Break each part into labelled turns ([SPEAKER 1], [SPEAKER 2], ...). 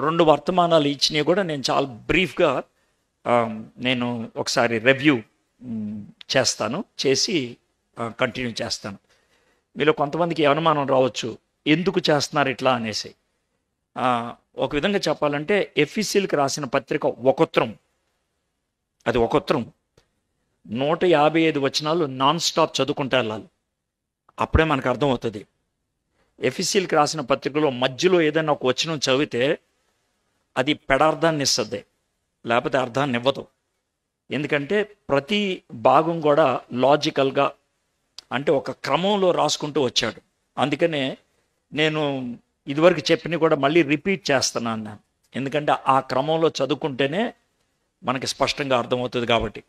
[SPEAKER 1] రెండు వర్తమానాలు ఇచ్చినవి కూడా నేను చాలా బ్రీఫ్గా నేను ఒకసారి రివ్యూ చేస్తాను, చేసి కంటిన్యూ చేస్తాను. మీలో కొంతమందికి అనుమానం రావచ్చు, ఎందుకు చేస్తున్నారు ఇట్లా అనేసి. ఒక విధంగా చెప్పాలంటే ఎఫెసీయులకు రాసిన పత్రిక ఒకత్రం, అది ఒకత్రం 155 వచనాలు నాన్ స్టాప్ చదువుకుంటూ వెళ్ళాలి. అప్పుడే మనకు అర్థమవుతుంది. ఎఫెసీయులకు రాసిన పత్రికలో మధ్యలో ఏదైనా ఒక వచనం చదివితే అది పెడార్థాన్ని ఇస్తుంది, లేకపోతే అర్థాన్ని ఇవ్వదు. ఎందుకంటే ప్రతి భాగం కూడా లాజికల్గా, అంటే ఒక క్రమంలో రాసుకుంటూ వచ్చాడు. అందుకనే నేను ఇదివరకు చెప్పినవి కూడా మళ్ళీ రిపీట్ చేస్తున్నాను నేను, ఎందుకంటే ఆ క్రమంలో చదువుకుంటేనే మనకి స్పష్టంగా అర్థమవుతుంది కాబట్టి.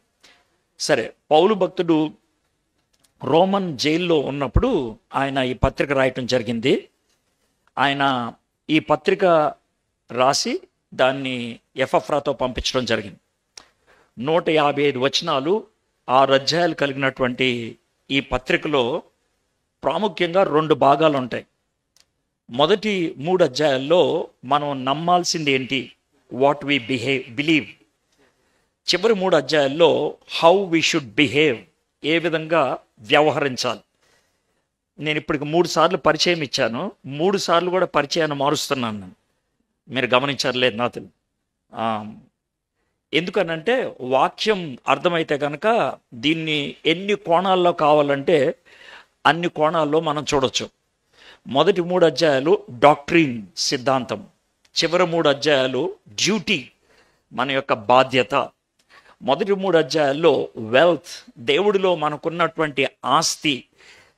[SPEAKER 1] సరే, పౌలు భక్తుడు రోమన్ జైల్లో ఉన్నప్పుడు ఆయన ఈ పత్రిక రాయటం జరిగింది. ఆయన ఈ పత్రిక రాసి దాన్ని ఎఫ్రాతో పంపించడం జరిగింది. 155 వచనాలు, 6 అధ్యాయాలు కలిగినటువంటి ఈ పత్రికలో ప్రాముఖ్యంగా 2 భాగాలు ఉంటాయి. మొదటి 3 అధ్యాయాల్లో మనం నమ్మాల్సింది ఏంటి, వాట్ వి బిలీవ్. చివరి 3 అధ్యాయాల్లో హౌ వి షుడ్ బిహేవ్, ఏ విధంగా వ్యవహరించాలి. నేను ఇప్పటికి 3 సార్లు పరిచయం ఇచ్చాను, 3 సార్లు కూడా పరిచయాన్ని మారుస్తున్నాను నేను. మీరు గమనించారు లేదు నాకు తెలియదు. ఎందుకనంటే వాక్యం అర్థమైతే కనుక దీన్ని ఎన్ని కోణాల్లో కావాలంటే అన్ని కోణాల్లో మనం చూడొచ్చు. మొదటి 3 అధ్యాయాలు డాక్ట్రిన్, సిద్ధాంతం. చివరి 3 అధ్యాయాలు డ్యూటీ, మన యొక్క బాధ్యత. మొదటి 3 అధ్యాయాల్లో వెల్త్, దేవుడిలో మనకున్నటువంటి ఆస్తి.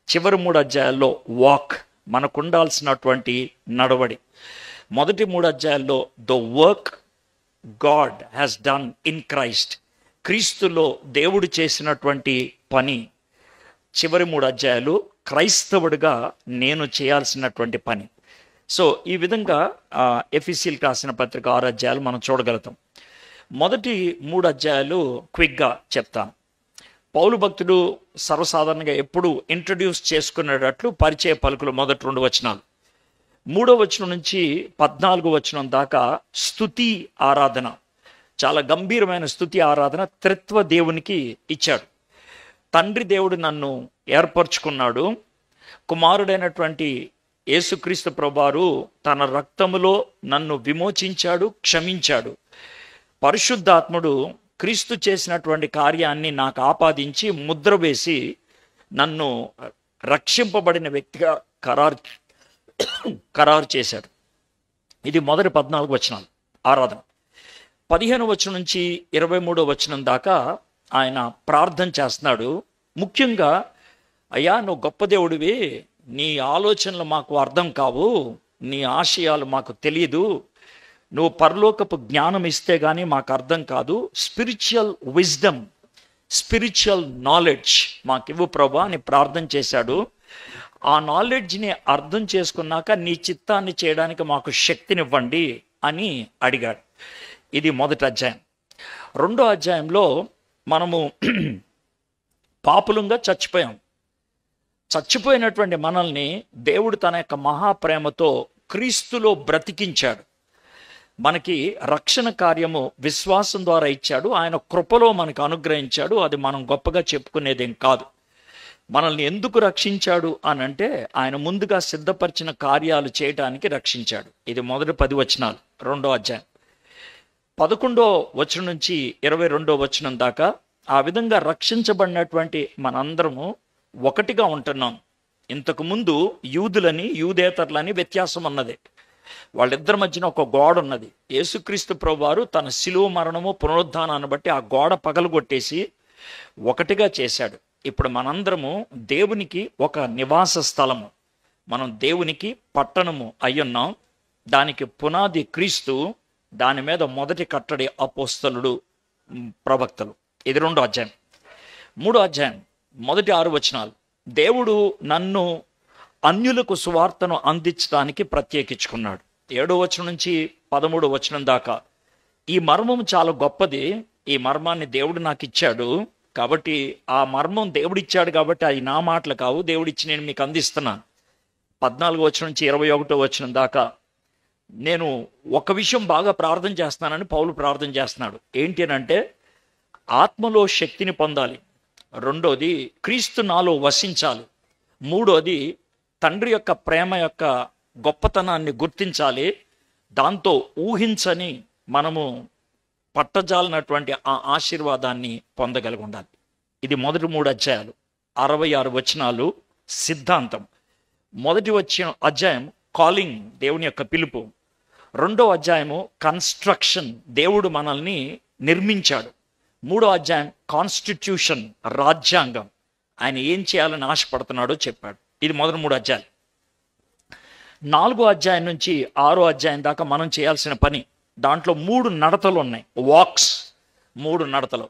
[SPEAKER 1] చివరి 3 అధ్యాయాల్లో వాక్, మనకు ఉండాల్సినటువంటి నడవడి. మొదటి 3 అధ్యాయాల్లో the work God has done in Christ, క్రీస్తులో దేవుడు చేసినటువంటి పని. చివరి 3 అధ్యాయాలు క్రైస్తవుడిగా నేను చేయాల్సినటువంటి పని. సో ఈ విధంగా ఎఫెసీయులకు రాసిన పత్రిక 6 అధ్యాయాలు మనం చూడగలుగుతాం. మొదటి 3 అధ్యాయాలు క్విక్గా చెప్తాను. పౌలు భక్తుడు సర్వసాధారణంగా ఎప్పుడు ఇంట్రడ్యూస్ చేసుకునేటట్లు పరిచయ పలుకులు మొదటి 2 వచనాలు. 3వ వచనం నుంచి 14వ వచనం దాకా స్తుతి ఆరాధన, చాలా గంభీరమైన స్తుతి ఆరాధన త్రిత్వ దేవునికి ఇచ్చాడు. తండ్రి దేవుడు నన్ను ఏర్పరచుకున్నాడు, కుమారుడైనటువంటి యేసుక్రీస్తు ప్రభువారు తన రక్తములో నన్ను విమోచించాడు, క్షమించాడు. పరిశుద్ధాత్ముడు క్రీస్తు చేసినటువంటి కార్యాన్ని నాకు ఆపాదించి ముద్ర వేసి నన్ను రక్షింపబడిన వ్యక్తిగా ఖరారు చేశాడు. ఇది మొదటి 14 వచనాలు ఆరాధన. 15వ వచనం నుంచి 23వ వచనం దాకా ఆయన ప్రార్థన చేస్తున్నాడు. ముఖ్యంగా, అయ్యా నువ్వు గొప్ప దేవుడివి, నీ ఆలోచనలు మాకు అర్థం కావు, నీ ఆశయాలు మాకు తెలియదు, నువ్వు పరలోకపు జ్ఞానం ఇస్తే కానీ మాకు అర్థం కాదు, స్పిరిచువల్ విజ్డమ్, స్పిరిచువల్ నాలెడ్జ్ మాకు ఇవ్వు ప్రభా అని ప్రార్థన చేశాడు. ఆ నాలెడ్జ్ని అర్థం చేసుకున్నాక నీ చిత్తాన్ని చేయడానికి మాకు శక్తినివ్వండి అని అడిగాడు. ఇది మొదటి అధ్యాయం. 2వ అధ్యాయంలో మనము పాపులంగా చచ్చిపోయినటువంటి మనల్ని దేవుడు తన యొక్క మహాప్రేమతో క్రీస్తులో బ్రతికించాడు. మనకి రక్షణ కార్యము విశ్వాసం ద్వారా ఇచ్చాడు, ఆయన కృపలో మనకు అనుగ్రహించాడు. అది మనం గొప్పగా చెప్పుకునేదేం కాదు. మనల్ని ఎందుకు రక్షించాడు అని అంటే ఆయన ముందుగా సిద్ధపరిచిన కార్యాలు చేయడానికి రక్షించాడు. ఇది మొదటి 10 వచనాలు 2వ అధ్యాయం. 11వ వచనం నుంచి 22వ వచనం దాకా ఆ విధంగా రక్షించబడినటువంటి మనందరము ఒకటిగా ఉంటున్నాం. ఇంతకుముందు యూదులని యూదేతరులని వ్యత్యాసం అన్నది. వాళ్ళిద్దరి మధ్యన ఒక గోడ ఉన్నది. యేసుక్రీస్తు ప్రభువారు తన శిలువ మరణము పునరుద్ధానాన్ని బట్టి ఆ గోడ పగలగొట్టేసి ఒకటిగా చేశాడు. ఇప్పుడు మనందరము దేవునికి ఒక నివాస స్థలము, మనం దేవునికి పట్టణము అయ్యున్నాం. దానికి పునాది క్రీస్తు, దాని మీద మొదటి కట్టడి అపోస్తలుడు, ప్రవక్తలు. ఇది 2వ అధ్యాయం. 3వ అధ్యాయం మొదటి 6 వచనాలు, దేవుడు నన్ను అన్యులకు సువార్తను అందించడానికి ప్రత్యేకించుకున్నాడు. 7వ వచనం నుంచి 13వ వచనం దాకా ఈ మర్మం చాలా గొప్పది, ఈ మర్మాన్ని దేవుడు నాకు ఇచ్చాడు, కాబట్టి ఆ మర్మం దేవుడిచ్చాడు కాబట్టి అది నా మాటలు కావు, దేవుడిచ్చి నేను మీకు అందిస్తున్నాను. 14వ వచనం నుంచి 21వ వచనం దాకా నేను ఒక విషయం బాగా ప్రార్థన చేస్తానని పౌలు ప్రార్థన చేస్తున్నాడు. ఏంటి అని అంటే, ఆత్మలో శక్తిని పొందాలి. రెండోది, క్రీస్తు నాలో వసించాలి. మూడోది, తండ్రి యొక్క ప్రేమ యొక్క గొప్పతనాన్ని గుర్తించాలి. దాంతో ఊహించని మనము పట్టజాలనటువంటి ఆ ఆశీర్వాదాన్ని పొందగలిగి ఉండాలి. ఇది మొదటి 3 అధ్యాయాలు, 66 వచనాలు సిద్ధాంతం. మొదటి అధ్యాయం కాలింగ్, దేవుని యొక్క పిలుపు. రెండో అధ్యాయము కన్స్ట్రక్షన్, దేవుడు మనల్ని నిర్మించాడు. మూడో అధ్యాయం కాన్స్టిట్యూషన్, రాజ్యాంగం, ఆయన ఏం చేయాలని ఆశపడుతున్నాడో చెప్పాడు. ఇది మొదటి 3 అధ్యాయాలు. 4వ అధ్యాయం నుంచి 6వ అధ్యాయం దాకా మనం చేయాల్సిన పని, దాంట్లో 3 నడతలు ఉన్నాయి, వాక్స్, 3 నడతలు.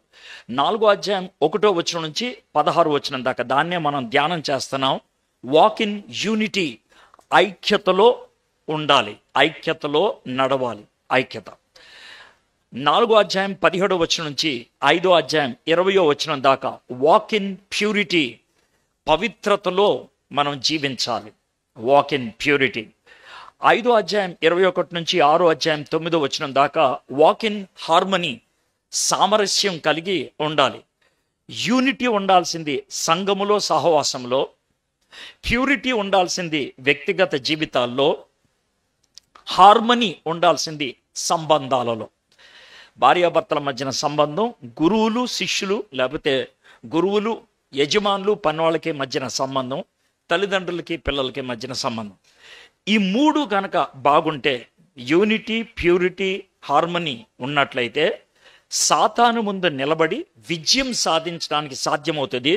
[SPEAKER 1] 4వ అధ్యాయం 1వ వచనం నుంచి 16వ వచనం దాకా దాన్నే మనం ధ్యానం చేస్తున్నాం. వాక్ ఇన్ యూనిటీ, ఐక్యతలో ఉండాలి, ఐక్యతలో నడవాలి, ఐక్యత. 4వ అధ్యాయం 17వ వచనం నుంచి 5వ అధ్యాయం 20వ వచనం దాకా వాక్ ఇన్ ప్యూరిటీ, పవిత్రతలో మనం జీవించాలి, వాక్ ఇన్ ప్యూరిటీ. 5వ అధ్యాయం 21 నుంచి 6వ అధ్యాయం 9వ వచనం దాకా వాక్ ఇన్ హార్మనీ, సామరస్యం కలిగి ఉండాలి. యూనిటీ ఉండాల్సింది సంఘములో, సహవాసంలో. ప్యూరిటీ ఉండాల్సింది వ్యక్తిగత జీవితాల్లో. హార్మనీ ఉండాల్సింది సంబంధాలలో. భార్యాభర్తల మధ్యన సంబంధం, గురువులు శిష్యులు, లేకపోతే గురువులు యజమానులు పనివాళ్ళకి మధ్యన సంబంధం, తల్లిదండ్రులకి పిల్లలకి మధ్యన సంబంధం. ఈ 3 కనుక బాగుంటే, యూనిటీ, ప్యూరిటీ, హార్మనీ ఉన్నట్లయితే సాతాను ముందు నిలబడి విజయం సాధించడానికి సాధ్యమవుతుంది.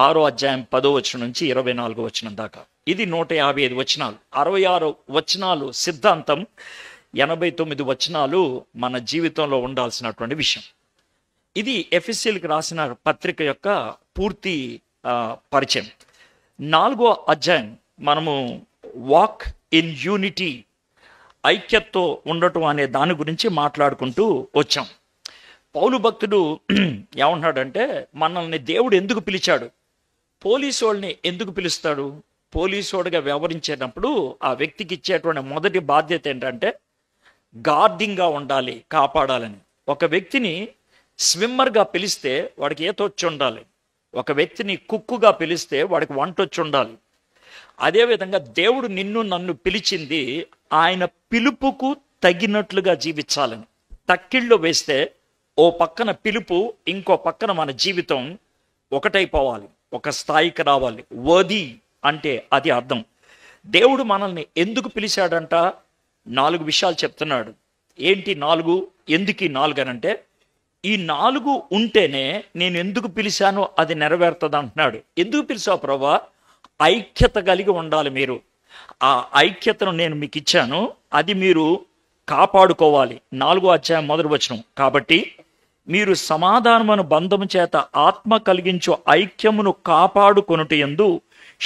[SPEAKER 1] 6వ అధ్యాయం 10వ వచనం నుంచి 24వ వచనం దాకా. ఇది 155 వచనాలు, 66 వచనాలు సిద్ధాంతం, 89 వచనాలు మన జీవితంలో ఉండాల్సినటువంటి విషయం. ఇది ఎఫెసీయులకు రాసిన పత్రిక యొక్క పూర్తి పరిచయం. 4వ అధ్యాయం మనము వాక్ ఇన్ యూనిటీ, ఐక్యతతో ఉండటం అనే దాని గురించి మాట్లాడుకుంటూ వచ్చాం. పౌలు భక్తుడు ఏమంటున్నాడంటే, మనల్ని దేవుడు ఎందుకు పిలిచాడు, పోలీసు వాళ్ళని ఎందుకు పిలుస్తాడు? పోలీసోడుగా వ్యవహరించేటప్పుడు ఆ వ్యక్తికి ఇచ్చేటువంటి మొదటి బాధ్యత ఏంటంటే గార్డింగ్గా ఉండాలి, కాపాడాలని. ఒక వ్యక్తిని స్విమ్మర్గా పిలిస్తే వాడికి ఈత వచ్చి ఉండాలి. ఒక వ్యక్తిని కుక్కుగా పిలిస్తే వాడికి వంట వచ్చి ఉండాలి. అదేవిధంగా దేవుడు నిన్ను నన్ను పిలిచింది ఆయన పిలుపుకు తగినట్లుగా జీవించాలని. తక్కిళ్ళు వేస్తే ఓ పక్కన పిలుపు, ఇంకో పక్కన మన జీవితం ఒకటైపోవాలి, ఒక స్థాయికి రావాలి. వర్ది అంటే అది అర్థం. దేవుడు మనల్ని ఎందుకు పిలిచాడంట? 4 విషయాలు చెప్తున్నాడు. ఏంటి 4? ఎందుకు ఈ 4 అని అంటే, ఈ 4 ఉంటేనే నేను ఎందుకు పిలిచానో అది నెరవేరుతుంది అంటున్నాడు. ఎందుకు పిలిచావు ప్రభా? ఐక్యత కలిగి ఉండాలి మీరు. ఆ ఐక్యతను నేను మీకు ఇచ్చాను, అది మీరు కాపాడుకోవాలి. 4వ అధ్యాయం 1వ వచనం. కాబట్టి మీరు సమాధానమును బంధము చేత ఆత్మ కలిగించు ఐక్యమును కాపాడుకొనుట యందు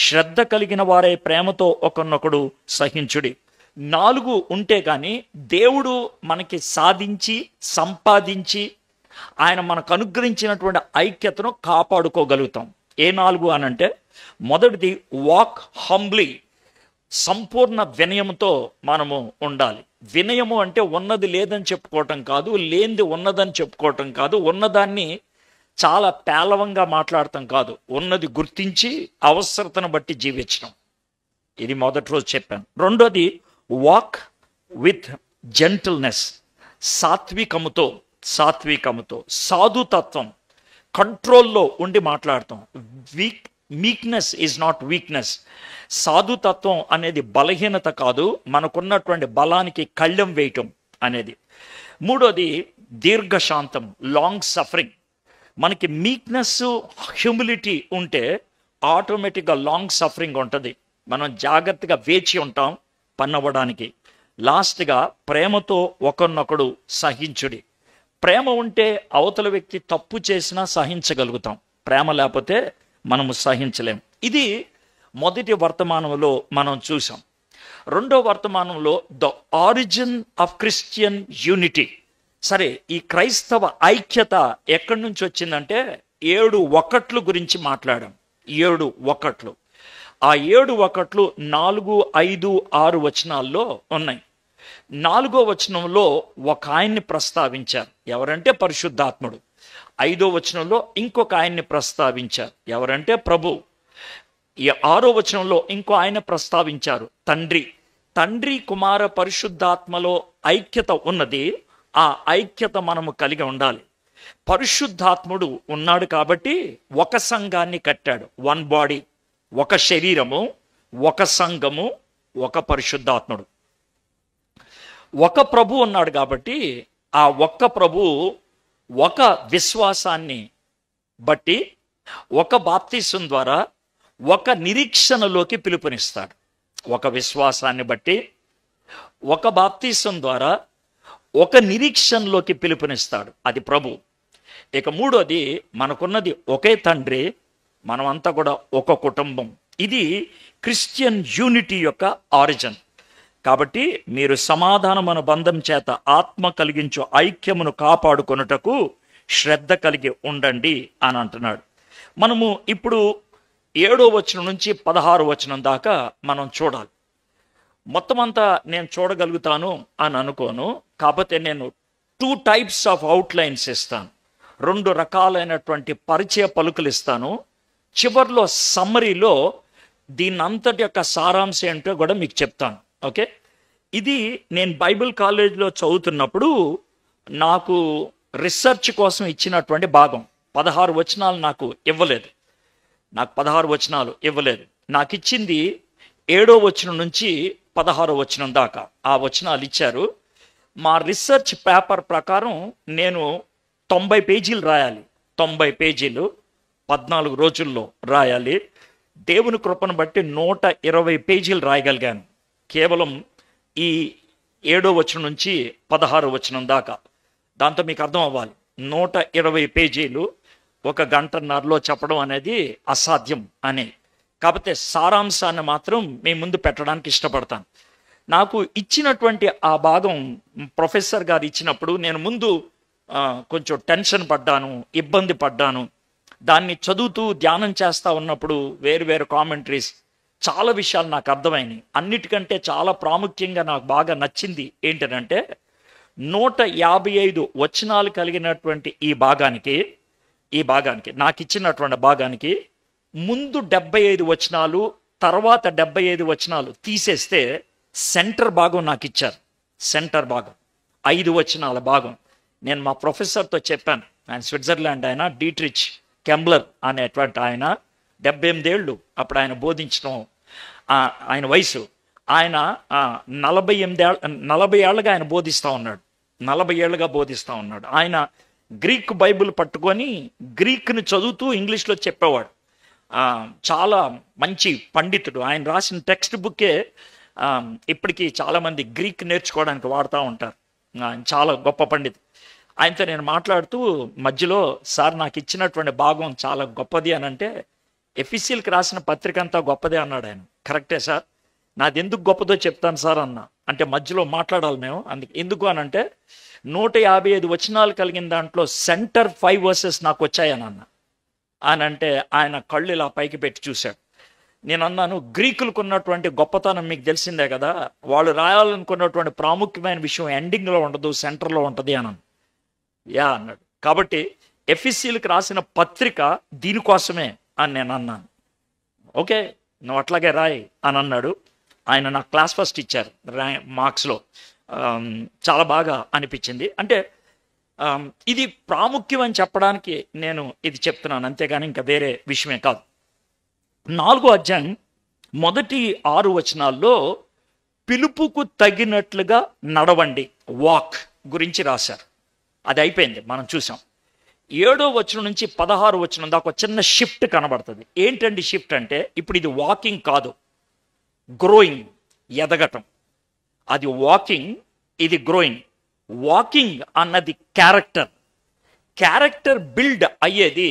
[SPEAKER 1] శ్రద్ధ కలిగిన వారే ప్రేమతో ఒకరినొకడు సహించుడి. 4 ఉంటే కానీ దేవుడు మనకి సాధించి సంపాదించి ఆయన మనకు అనుగ్రహించినటువంటి ఐక్యతను కాపాడుకోగలుగుతాం. ఏ 4 అనంటే, మొదటిది వాక్ హంబ్లీ, సంపూర్ణ వినయముతో మనము ఉండాలి. వినయము అంటే ఉన్నది లేదని చెప్పుకోవటం కాదు, లేనిది ఉన్నదని చెప్పుకోవటం కాదు, ఉన్నదాన్ని చాలా పేలవంగా మాట్లాడటం కాదు, ఉన్నది గుర్తించి అవసరతను బట్టి జీవించడం. ఇది మొదటి రోజు చెప్పాను. రెండోది వాక్ విత్ జెంటిల్నెస్, సాత్వికముతో సాధుతత్వం, కంట్రోల్లో ఉండి మాట్లాడతాం. Meekness is not weakness. సాధుతత్వం అనేది బలహీనత కాదు, మనకున్నటువంటి బలానికి కళ్ళెం వేయటం అనేది. మూడోది దీర్ఘశాంతం, లాంగ్ సఫరింగ్. మనకి మీక్నెస్, హ్యూమిలిటీ ఉంటే ఆటోమేటిక్గా లాంగ్ సఫరింగ్ ఉంటుంది. మనం జాగ్రత్తగా వేచి ఉంటాం పన్నవ్వడానికి. లాస్ట్గా ప్రేమతో ఒకరినొకడు సహించుడి. ప్రేమ ఉంటే అవతల వ్యక్తి తప్పు చేసినా సహించగలుగుతాం, ప్రేమ లేకపోతే మనము సహించలేం. ఇది మొదటి వర్తమానంలో మనం చూసాం. రెండో వర్తమానంలో the origin of Christian unity. సరే, ఈ క్రైస్తవ ఐక్యత ఎక్కడి నుంచి వచ్చిందంటే 7 ఒకట్లు గురించి మాట్లాడాం. 7 ఒకట్లు. ఆ 7 ఒకట్లు 4, 5, 6 వచనాల్లో ఉన్నాయి. 4వ వచనంలో ఒక ఆయన్ని ప్రస్తావించారు, ఎవరంటే పరిశుద్ధాత్ముడు. 5వ వచనంలో ఇంకొక ఆయన్ని ప్రస్తావించారు, ఎవరంటే ప్రభు. ఈ 6వ వచనంలో ఇంకో ఆయన ప్రస్తావించారు, తండ్రి. తండ్రి కుమార పరిశుద్ధాత్మలో ఐక్యత ఉన్నది. ఆ ఐక్యత మనము కలిగి ఉండాలి. పరిశుద్ధాత్ముడు ఉన్నాడు కాబట్టి ఒక సంఘాన్ని కట్టాడు. వన్ బాడీ, ఒక శరీరము, ఒక సంఘము, ఒక పరిశుద్ధాత్ముడు. ఒక ప్రభు ఉన్నాడు కాబట్టి ఆ ఒక్క ప్రభు ఒక విశ్వాసాన్ని బట్టి, ఒక బాప్తిసం ద్వారా ఒక నిరీక్షణలోకి పిలుపునిస్తాడు. ఒక విశ్వాసాన్ని బట్టి, ఒక బాప్తిసం ద్వారా ఒక నిరీక్షణలోకి పిలుపునిస్తాడు. అది ప్రభు. ఇక 3వది, మనకున్నది ఒకే తండ్రి, మనమంతా కూడా ఒక కుటుంబం. ఇది క్రిస్టియన్ యూనిటీ యొక్క ఆరిజిన్. కాబట్టి మీరు సమాధానమైన బంధం చేత ఆత్మ కలిగించు ఐక్యమును కాపాడుకొనుటకు శ్రద్ధ కలిగి ఉండండి అని అంటున్నాడు. మనము ఇప్పుడు 7వ వచనం నుంచి 16వ వచనం దాకా మనం చూడాలి. మొత్తం అంతా నేను చూడగలుగుతాను అని అనుకోను. కాకపోతే నేను 2 టైప్స్ ఆఫ్ అవుట్లైన్స్ ఇస్తాను. 2 రకాలైనటువంటి పరిచయ పలుకులు ఇస్తాను. చివర్లో సమ్మరీలో దీనంతటి యొక్క సారాంశం ఏంటో కూడా మీకు చెప్తాను. ఓకే, ఇది నేను బైబిల్ కాలేజీలో చదువుతున్నప్పుడు నాకు రీసెర్చ్ కోసం ఇచ్చినటువంటి భాగం. 16 వచనాలు నాకు ఇవ్వలేదు. నాకు 16 వచనాలు ఇవ్వలేదు. నాకు ఇచ్చింది 7వ వచనం నుంచి 16వ వచనం దాకా ఆ వచనాలు ఇచ్చారు. మా రీసెర్చ్ పేపర్ ప్రకారం నేను 90 పేజీలు రాయాలి. 90 పేజీలు 14 రోజుల్లో రాయాలి. దేవుని కృపను బట్టి 120 పేజీలు రాయగలిగాను కేవలం ఈ 7వ వచనం నుంచి 16వ వచనం దాకా. దాంతో మీకు అర్థం అవ్వాలి, 120 పేజీలు 1 గంటన్నరలో చెప్పడం అనేది అసాధ్యం అని. కాకపోతే సారాంశాన్ని మాత్రం మీ ముందు పెట్టడానికి ఇష్టపడతాను. నాకు ఇచ్చినటువంటి ఆ భాగం ప్రొఫెసర్ గారు ఇచ్చినప్పుడు నేను ముందు కొంచెం టెన్షన్ పడ్డాను, ఇబ్బంది పడ్డాను. దాన్ని చదువుతూ ధ్యానం చేస్తూ ఉన్నప్పుడు వేరు కామెంటరీస్, చాలా విషయాలు నాకు అర్థమైనాయి. అన్నిటికంటే చాలా ప్రాముఖ్యంగా నాకు బాగా నచ్చింది ఏంటంటే 155 వచనాలు కలిగినటువంటి ఈ భాగానికి నాకు ఇచ్చినటువంటి భాగానికి ముందు 75 వచనాలు, తర్వాత 75 వచనాలు తీసేస్తే సెంటర్ భాగం నాకు ఇచ్చారు. సెంటర్ భాగం 5 వచనాల భాగం. నేను మా ప్రొఫెసర్తో చెప్పాను, ఆయన స్విట్జర్లాండ్, ఆయన డీట్రిచ్ కెంబ్లర్ అనేటువంటి ఆయన, 78 ఏళ్ళు అప్పుడు ఆయన బోధించడం, ఆయన వయసు. ఆయన 40 ఏళ్ళగా ఆయన బోధిస్తూ ఉన్నాడు. 40 ఏళ్ళుగా బోధిస్తూ ఉన్నాడు. ఆయన గ్రీక్ బైబిల్ పట్టుకొని గ్రీక్ని చదువుతూ ఇంగ్లీష్లో చెప్పేవాడు. చాలా మంచి పండితుడు. ఆయన రాసిన టెక్స్ట్ బుక్కే ఇప్పటికీ చాలామంది గ్రీక్ నేర్చుకోవడానికి వాడుతూ ఉంటారు. చాలా గొప్ప పండితుడు. ఆయనతో నేను మాట్లాడుతూ మధ్యలో, సార్ నాకు ఇచ్చినటువంటి భాగం చాలా గొప్పది అని అంటే, ఎఫీసీలకు రాసిన పత్రిక అంతా గొప్పదే అన్నాడు ఆయన. కరెక్టే సార్, నాది ఎందుకు గొప్పదో చెప్తాను సార్ అన్న. అంటే మధ్యలో మాట్లాడాలి మేము, అందుకే ఎందుకు అని అంటే 155 వచనాలు కలిగిన దాంట్లో సెంటర్ 5 వర్సెస్ నాకు వచ్చాయని అన్న. అని అంటే ఆయన కళ్ళు ఇలా పైకి పెట్టి చూశాడు. నేను అన్నాను, గ్రీకులకు ఉన్నటువంటి గొప్పతనం మీకు తెలిసిందే కదా, వాళ్ళు రాయాలనుకున్నటువంటి ప్రాముఖ్యమైన విషయం ఎండింగ్లో ఉండదు, సెంటర్లో ఉంటుంది అన్నాను. యా అన్నాడు. కాబట్టి ఎఫీసీలకు రాసిన పత్రిక దీనికోసమే అని నేను అన్నాను. ఓకే, నువ్వు అట్లాగే రాయి అని అన్నాడు. ఆయన నాకు క్లాస్ ఫస్ట్ ఇచ్చారు మార్క్స్లో. చాలా బాగా అనిపించింది. అంటే ఇది ప్రాముఖ్యం అని చెప్పడానికి నేను ఇది చెప్తున్నాను, అంతేగాని ఇంకా వేరే విషయమే కాదు. 4వ అధ్యాయం మొదటి 6 వచనాల్లో పిలుపుకు తగినట్లుగా నడవండి, వాక్ గురించి రాశారు. అది అయిపోయింది, మనం చూసాం. 7వ వచనం నుంచి 16వ వచనం దాకా ఒక చిన్న షిఫ్ట్ కనబడుతుంది. ఏంటండి షిఫ్ట్ అంటే, ఇప్పుడు ఇది వాకింగ్ కాదు, గ్రోయింగ్, ఎదగటం. అది వాకింగ్, ఇది గ్రోయింగ్. వాకింగ్ అన్నది క్యారెక్టర్ బిల్డ్ అయ్యేది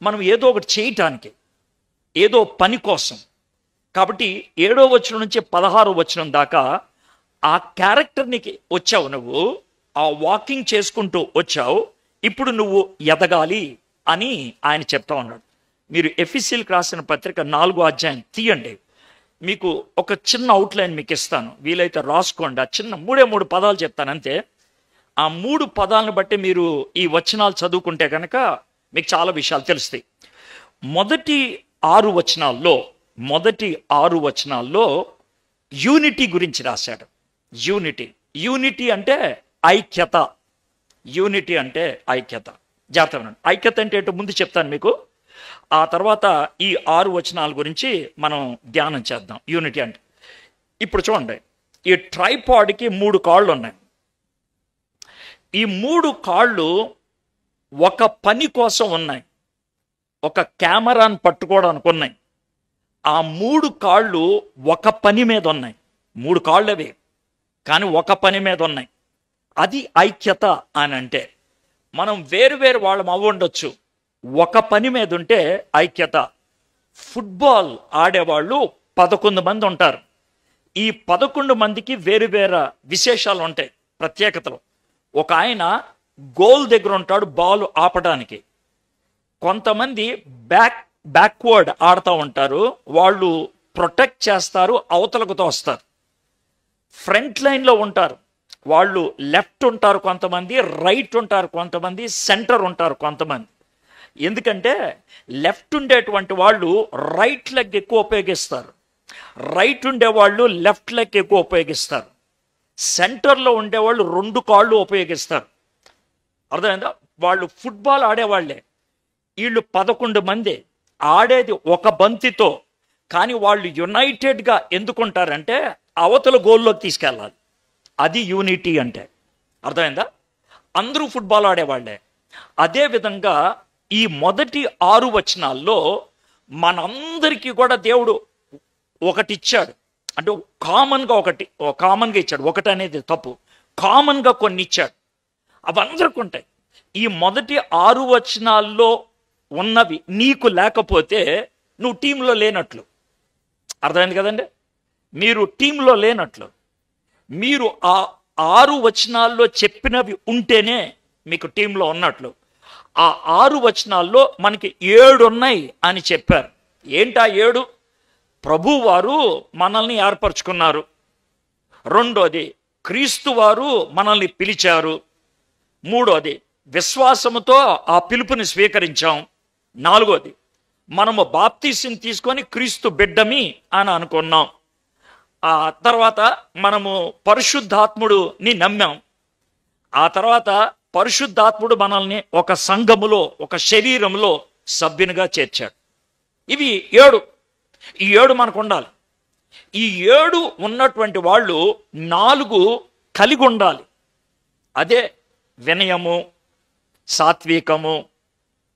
[SPEAKER 1] మనం ఏదో ఒకటి చేయటానికి, ఏదో పని కోసం. కాబట్టి 7వ వచనం నుంచి 16వ వచనం దాకా ఆ క్యారెక్టర్నికి వచ్చావు నువ్వు, ఆ వాకింగ్ చేసుకుంటూ వచ్చావు. ఇప్పుడు నువ్వు ఎదగాలి అని ఆయన చెప్తా ఉన్నాడు. మీరు ఎఫీసీలకు రాసిన పత్రిక 4వ అధ్యాయం తీయండి. మీకు ఒక చిన్న అవుట్లైన్ మీకు ఇస్తాను, వీలైతే రాసుకోండి. ఆ చిన్న మూడు పదాలు చెప్తాను అంతే. ఆ 3 పదాలను బట్టి మీరు ఈ వచనాలు చదువుకుంటే కనుక మీకు చాలా విషయాలు తెలుస్తాయి. మొదటి 6 వచనాల్లో యూనిటీ గురించి రాశాడు. యూనిటీ అంటే ఐక్యత. యూనిటీ అంటే ఐక్యత. జాగ్రత్త. ఐక్యత అంటే ఏంటో ముందు చెప్తాను మీకు, ఆ తర్వాత ఈ 6 వచనాల గురించి మనం ధ్యానం చేద్దాం. యూనిటీ అంటే ఇప్పుడు చూడండి, ఈ ట్రైపాడ్కి 3 కాళ్ళు ఉన్నాయి. ఈ 3 కాళ్ళు ఒక పని కోసం ఉన్నాయి, ఒక కెమెరాను పట్టుకోవడానికి ఉన్నాయి. ఆ 3 కాళ్ళు ఒక పని మీద ఉన్నాయి. 3 కాళ్ళు అవి, కానీ ఒక పని మీద ఉన్నాయి. అది ఐక్యత అని అంటే. మనం వేరు వాళ్ళం అవ్వండొచ్చు, ఒక పని మీద ఉంటే ఐక్యత. ఫుట్బాల్ ఆడేవాళ్ళు 11 మంది ఉంటారు. ఈ 11 మందికి వేరు విశేషాలు ఉంటాయి, ప్రత్యేకతలు. ఒక ఆయన గోల్ దగ్గర ఉంటాడు బాల్ ఆపడానికి. కొంతమంది బ్యాక్వర్డ్ ఆడుతూ ఉంటారు, వాళ్ళు ప్రొటెక్ట్ చేస్తారు, అవతలకు తోస్తారు. ఫ్రంట్ లైన్లో ఉంటారు, వాళ్ళు లెఫ్ట్ ఉంటారు కొంతమంది, రైట్ ఉంటారు కొంతమంది, సెంటర్ ఉంటారు కొంతమంది. ఎందుకంటే లెఫ్ట్ ఉండేటువంటి వాళ్ళు రైట్ లెగ్ ఎక్కువ ఉపయోగిస్తారు, రైట్ ఉండేవాళ్ళు లెఫ్ట్ లెగ్ ఎక్కువ ఉపయోగిస్తారు, సెంటర్లో ఉండేవాళ్ళు 2 కాళ్ళు ఉపయోగిస్తారు. అర్థమైందా? వాళ్ళు ఫుట్బాల్ ఆడేవాళ్లే. వీళ్ళు 11 మంది ఆడేది ఒక బంతితో, కానీ వాళ్ళు యునైటెడ్గా ఎందుకుంటారంటే అవతల గోల్లోకి తీసుకెళ్ళాలి. అది యూనిటీ అంటే. అర్థమైందా? అందరూ ఫుట్బాల్ ఆడేవాళ్లే. అదేవిధంగా ఈ మొదటి 6 వచనాల్లో మనందరికీ కూడా దేవుడు ఒకటి ఇచ్చాడు. అంటే కామన్గా ఇచ్చాడు. ఒకటి అనేది తప్పు, కామన్గా కొన్ని ఇచ్చాడు. అవి అందరికీ ఉంటాయి. ఈ మొదటి 6 వచనాల్లో ఉన్నవి నీకు లేకపోతే నువ్వు టీంలో లేనట్లు. అర్థమైంది కదండి? మీరు టీంలో లేనట్లు. మీరు ఆ 6 వచనాల్లో చెప్పినవి ఉంటేనే మీకు టీంలో ఉన్నట్లు. ఆ 6 వచనాల్లో మనకి 7 ఉన్నాయి అని చెప్పారు. ఏంటా 7? ప్రభువారు మనల్ని ఏర్పరచుకున్నారు. రెండోది, క్రీస్తు వారు మనల్ని పిలిచారు. మూడోది, విశ్వాసముతో ఆ పిలుపుని స్వీకరించాం. నాలుగోది, మనము బాప్తీసం తీసుకొని క్రీస్తు బిడ్డమి అని అనుకున్నాం. ఆ తర్వాత మనము పరిశుద్ధాత్ముడిని నమ్మాం. ఆ తర్వాత పరిశుద్ధాత్ముడు మనల్ని ఒక సంఘములో, ఒక శరీరంలో సభ్యునిగా చేర్చాడు. ఇవి 7. ఈ 7 మనకు ఉండాలి. ఈ 7 ఉన్నటువంటి వాళ్ళు 4 కలిగి ఉండాలి. అదే వినయము, సాత్వికము,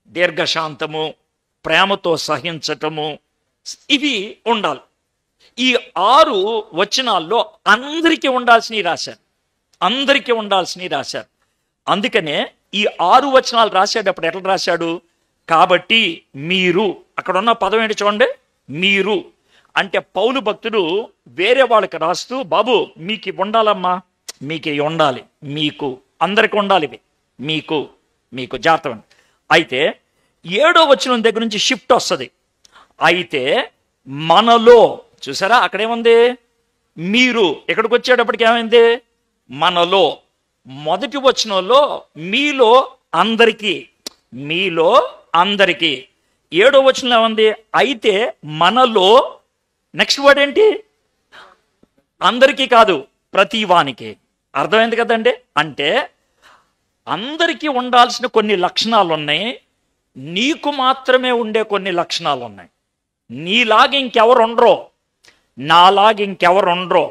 [SPEAKER 1] దీర్ఘశాంతము, ప్రేమతో సహించటము, ఇవి ఉండాలి. ఈ 6 వచనాల్లో అందరికీ ఉండాల్సినవి రాశారు. అందరికీ ఉండాల్సినవి రాశారు. అందుకనే ఈ 6 వచనాలు రాసేటప్పుడు ఎట్లా రాశాడు? కాబట్టి మీరు, అక్కడ ఉన్న పదం ఏంటి చూడండి, మీరు అంటే పౌలు భక్తుడు వేరే వాళ్ళకి రాస్తూ, బాబు మీకు ఉండాలమ్మా, మీకు ఉండాలి, మీకు అందరికి ఉండాలి, ఇవి మీకు జాగ్రత్త. అయితే 7వ వచనం దగ్గర నుంచి షిఫ్ట్ వస్తుంది. అయితే మనలో, చూసారా అక్కడేముంది? మీరు. ఇక్కడికి వచ్చేటప్పటికి ఏమైంది? మనలో. మొదటి వచనంలో మీలో అందరికీ, 7వ వచనంలో ఏముంది? అయితే మనలో. నెక్స్ట్ వర్డ్ ఏంటి? అందరికీ కాదు, ప్రతి వానికి. అర్థమైంది కదండి? అంటే అందరికీ ఉండాల్సిన కొన్ని లక్షణాలు ఉన్నాయి, నీకు మాత్రమే ఉండే కొన్ని లక్షణాలు ఉన్నాయి. నీలాగా ఇంకెవరు ఉండరో, నాలాగా ఇంకెవరు ఉండరో.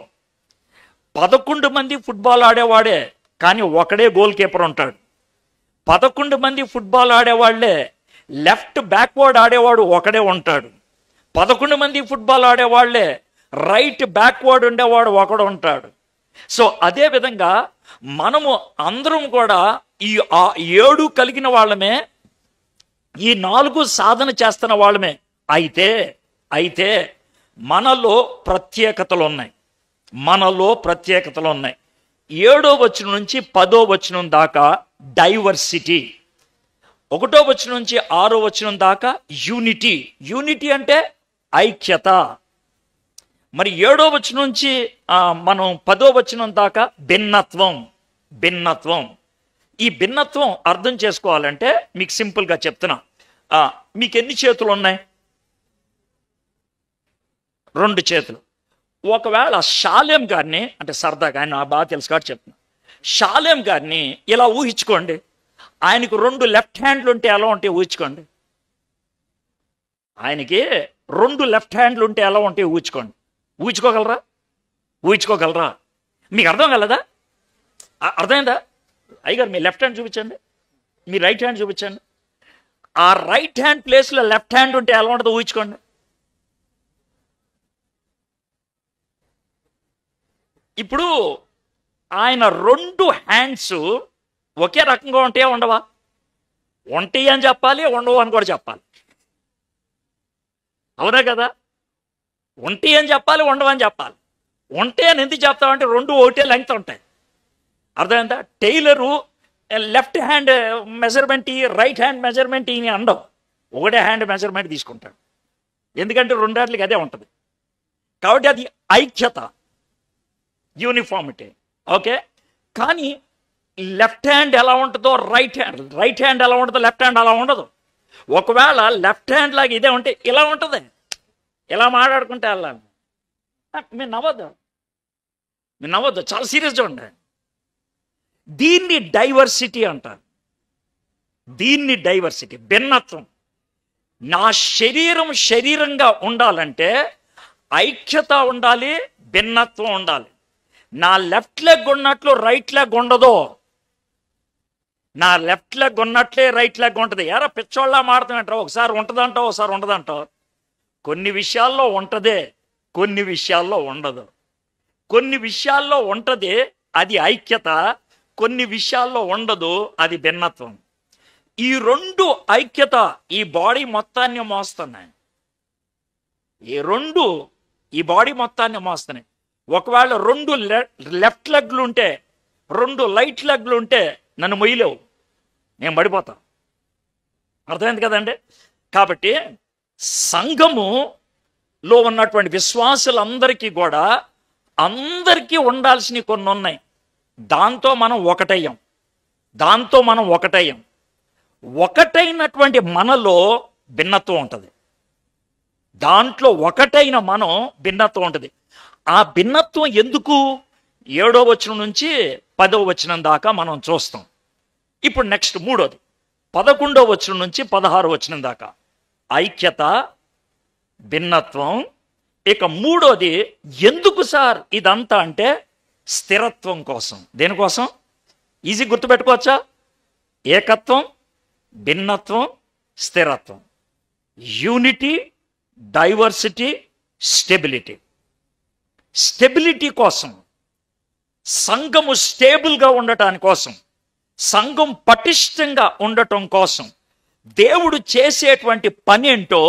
[SPEAKER 1] 11 మంది ఫుట్బాల్ ఆడేవాడే, కానీ ఒకడే గోల్ కీపర్ ఉంటాడు. 11 మంది ఫుట్బాల్ ఆడేవాళ్లే, లెఫ్ట్ బ్యాక్వర్డ్ ఆడేవాడు ఒకడే ఉంటాడు. 11 మంది ఫుట్బాల్ ఆడేవాళ్లే, రైట్ బ్యాక్వర్డ్ ఉండేవాడు ఒకడు ఉంటాడు. సో అదే విధంగా మనము అందరం కూడా ఈ 7 కలిగిన వాళ్ళమే, ఈ 4 సాధన చేస్తున్న వాళ్ళమే. అయితే మనలో ప్రత్యేకతలు ఉన్నాయి. 7వ వచనం నుంచి 10వ వచనం దాకా డైవర్సిటీ, 1వ వచనం నుంచి 6వ వచనం దాకా యూనిటీ అంటే ఐక్యత. మరి 7వ వచనం నుంచి మనం 10వ వచనం దాకా భిన్నత్వం. భిన్నత్వం, ఈ భిన్నత్వం అర్థం చేసుకోవాలంటే మీకు సింపుల్గా చెప్తున్నా. మీకు ఎన్ని చేతులు ఉన్నాయి? 2 చేతులు. ఒకవేళ షాలేం గారిని, అంటే సరదాగా ఆయన బాగా తెలుసు కాబట్టి చెప్తున్నా, షాలేం గారిని ఇలా ఊహించుకోండి. ఆయనకు 2 లెఫ్ట్ హ్యాండ్లు ఉంటే ఎలా ఉంటాయి ఊహించుకోండి. ఆయనకి 2 లెఫ్ట్ హ్యాండ్లు ఉంటే ఎలా ఉంటాయి ఊహించుకోండి. ఊహించుకోగలరా? ఊహించుకోగలరా? మీకు అర్థం కలదా? అర్థమైందా? అయ్యగారు మీ లెఫ్ట్ హ్యాండ్ చూపించండి, మీ రైట్ హ్యాండ్ చూపించండి. ఆ రైట్ హ్యాండ్ ప్లేస్లో లెఫ్ట్ హ్యాండ్ ఉంటే ఎలా ఉంటుందో ఊహించుకోండి. ఇప్పుడు ఆయన 2 హ్యాండ్స్ ఒకే రకంగా ఉంటాయా ఉండవా? ఉంటాయి అని చెప్పాలి, ఉండవు అని కూడా చెప్పాలి. అవునా కదా? ఉంటాయి అని చెప్పాలి, ఉండవు అని చెప్పాలి. ఉంటాయి అని ఎందుకు చెప్తామంటే 2 ఒకటే లెంగ్త్ ఉంటాయి. అర్థమైందా? Tailor left hand measurement right hand measurement ఇని అండవు, ఒకటే హ్యాండ్ మెజర్మెంట్ తీసుకుంటాడు. ఎందుకంటే 2 హ్యాండ్లకి అదే ఉంటుంది. కాబట్టి అది ఐక్యత, యూనిఫార్మిటీ. ఓకే, కానీ లెఫ్ట్ హ్యాండ్ ఎలా ఉంటుందో రైట్ హ్యాండ్ ఎలా ఉంటుందో లెఫ్ట్ హ్యాండ్ అలా ఉండదు. ఒకవేళ లెఫ్ట్ హ్యాండ్ లాగా ఇదే ఉంటే ఇలా ఉంటుంది, ఇలా మాట్లాడుకుంటే వెళ్ళాలి. మీరు నవ్వద్దు, చాలా సీరియస్గా ఉండండి. దీన్ని డైవర్సిటీ అంటారు. దీన్ని డైవర్సిటీ, భిన్నత్వం. నా శరీరంగా ఉండాలంటే ఐక్యత ఉండాలి, భిన్నత్వం ఉండాలి. నా లెఫ్ట్ లెగ్ ఉన్నట్లు రైట్ లెగ్ ఉండదు, నా లెఫ్ట్ లెగ్ ఉన్నట్లే రైట్ లెగ్ ఉంటుంది. ఎరా పిచ్చోళ్ళ మాడుతామంటావు, ఒకసారి ఉంటుందంటావు, ఒకసారి ఉండదంటావు. కొన్ని విషయాల్లో ఉంటదే, కొన్ని విషయాల్లో ఉండదు. కొన్ని విషయాల్లో ఉంటుంది, అది ఐక్యత. కొన్ని విషయాల్లో ఉండదు, అది భిన్నత్వం. ఈ 2 ఐక్యత ఈ బాడీ మొత్తాన్ని మోస్తున్నాయి. ఈ 2 ఈ బాడీ మొత్తాన్ని మోస్తున్నాయి. ఒకవేళ 2 లెఫ్ట్ లెగ్లు ఉంటే, 2 రైట్ లెగ్లు ఉంటే నన్ను మొయ్యలేవు, నేను పడిపోతా. అర్థమైంది కదండి? కాబట్టి సంఘములో ఉన్నటువంటి విశ్వాసులందరికీ కూడా అందరికీ ఉండాల్సినవి కొన్ని ఉన్నాయి. దాంతో మనం ఒకటయ్యాం. ఒకటైనటువంటి మనలో భిన్నత్వం ఉంటుంది. దాంట్లో ఒకటైన మనం భిన్నత్వం ఉంటుంది. ఆ భిన్నత్వం ఎందుకు? 7వ వచనం నుంచి 10వ వచనం దాకా మనం చూస్తాం. ఇప్పుడు నెక్స్ట్ 3వది 11వ వచనం నుంచి 16వ వచనం దాకా ఐక్యత, భిన్నత్వం. ఇక 3వది ఎందుకు సార్ ఇదంతా అంటే స్థిరత్వం కోసం. దేనికోసం? ఈజీ గుర్తుపెట్టుకోవచ్చా? ఏకత్వం, భిన్నత్వం, స్థిరత్వం. Unity, diversity, stability. స్టెబిలిటీ కోసం, సంఘము స్టేబుల్గా ఉండటాని కోసం, సంఘం పటిష్టంగా ఉండటం కోసం దేవుడు చేసేటువంటి పని ఏంటో,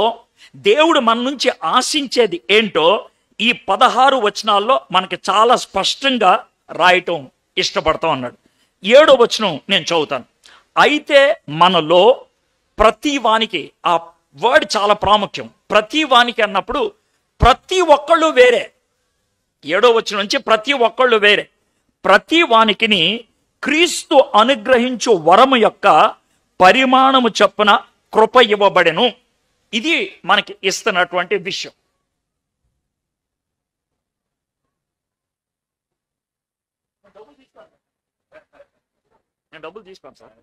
[SPEAKER 1] దేవుడు మన నుంచి ఆశించేది ఏంటో ఈ 16 వచనాల్లో మనకి చాలా స్పష్టంగా రాయటం ఇష్టపడతాం అన్నాడు. 7వ వచనం నేను చదువుతాను. అయితే మనలో ప్రతి వానికి, ఆ వర్డ్ చాలా ప్రాముఖ్యం. ప్రతి వానికి అన్నప్పుడు ప్రతి ఒక్కళ్ళు వేరే. 7వ వచనం నుంచి ప్రతి ఒక్కళ్ళు వేరే. ప్రతి వానికిని క్రీస్తు అనుగ్రహించు వరము యొక్క పరిమాణము చొప్పున కృప ఇవ్వబడెను. ఇది మనకి ఇస్తున్నటువంటి విషయం. డబ్బులు తీసుకోండి సార్.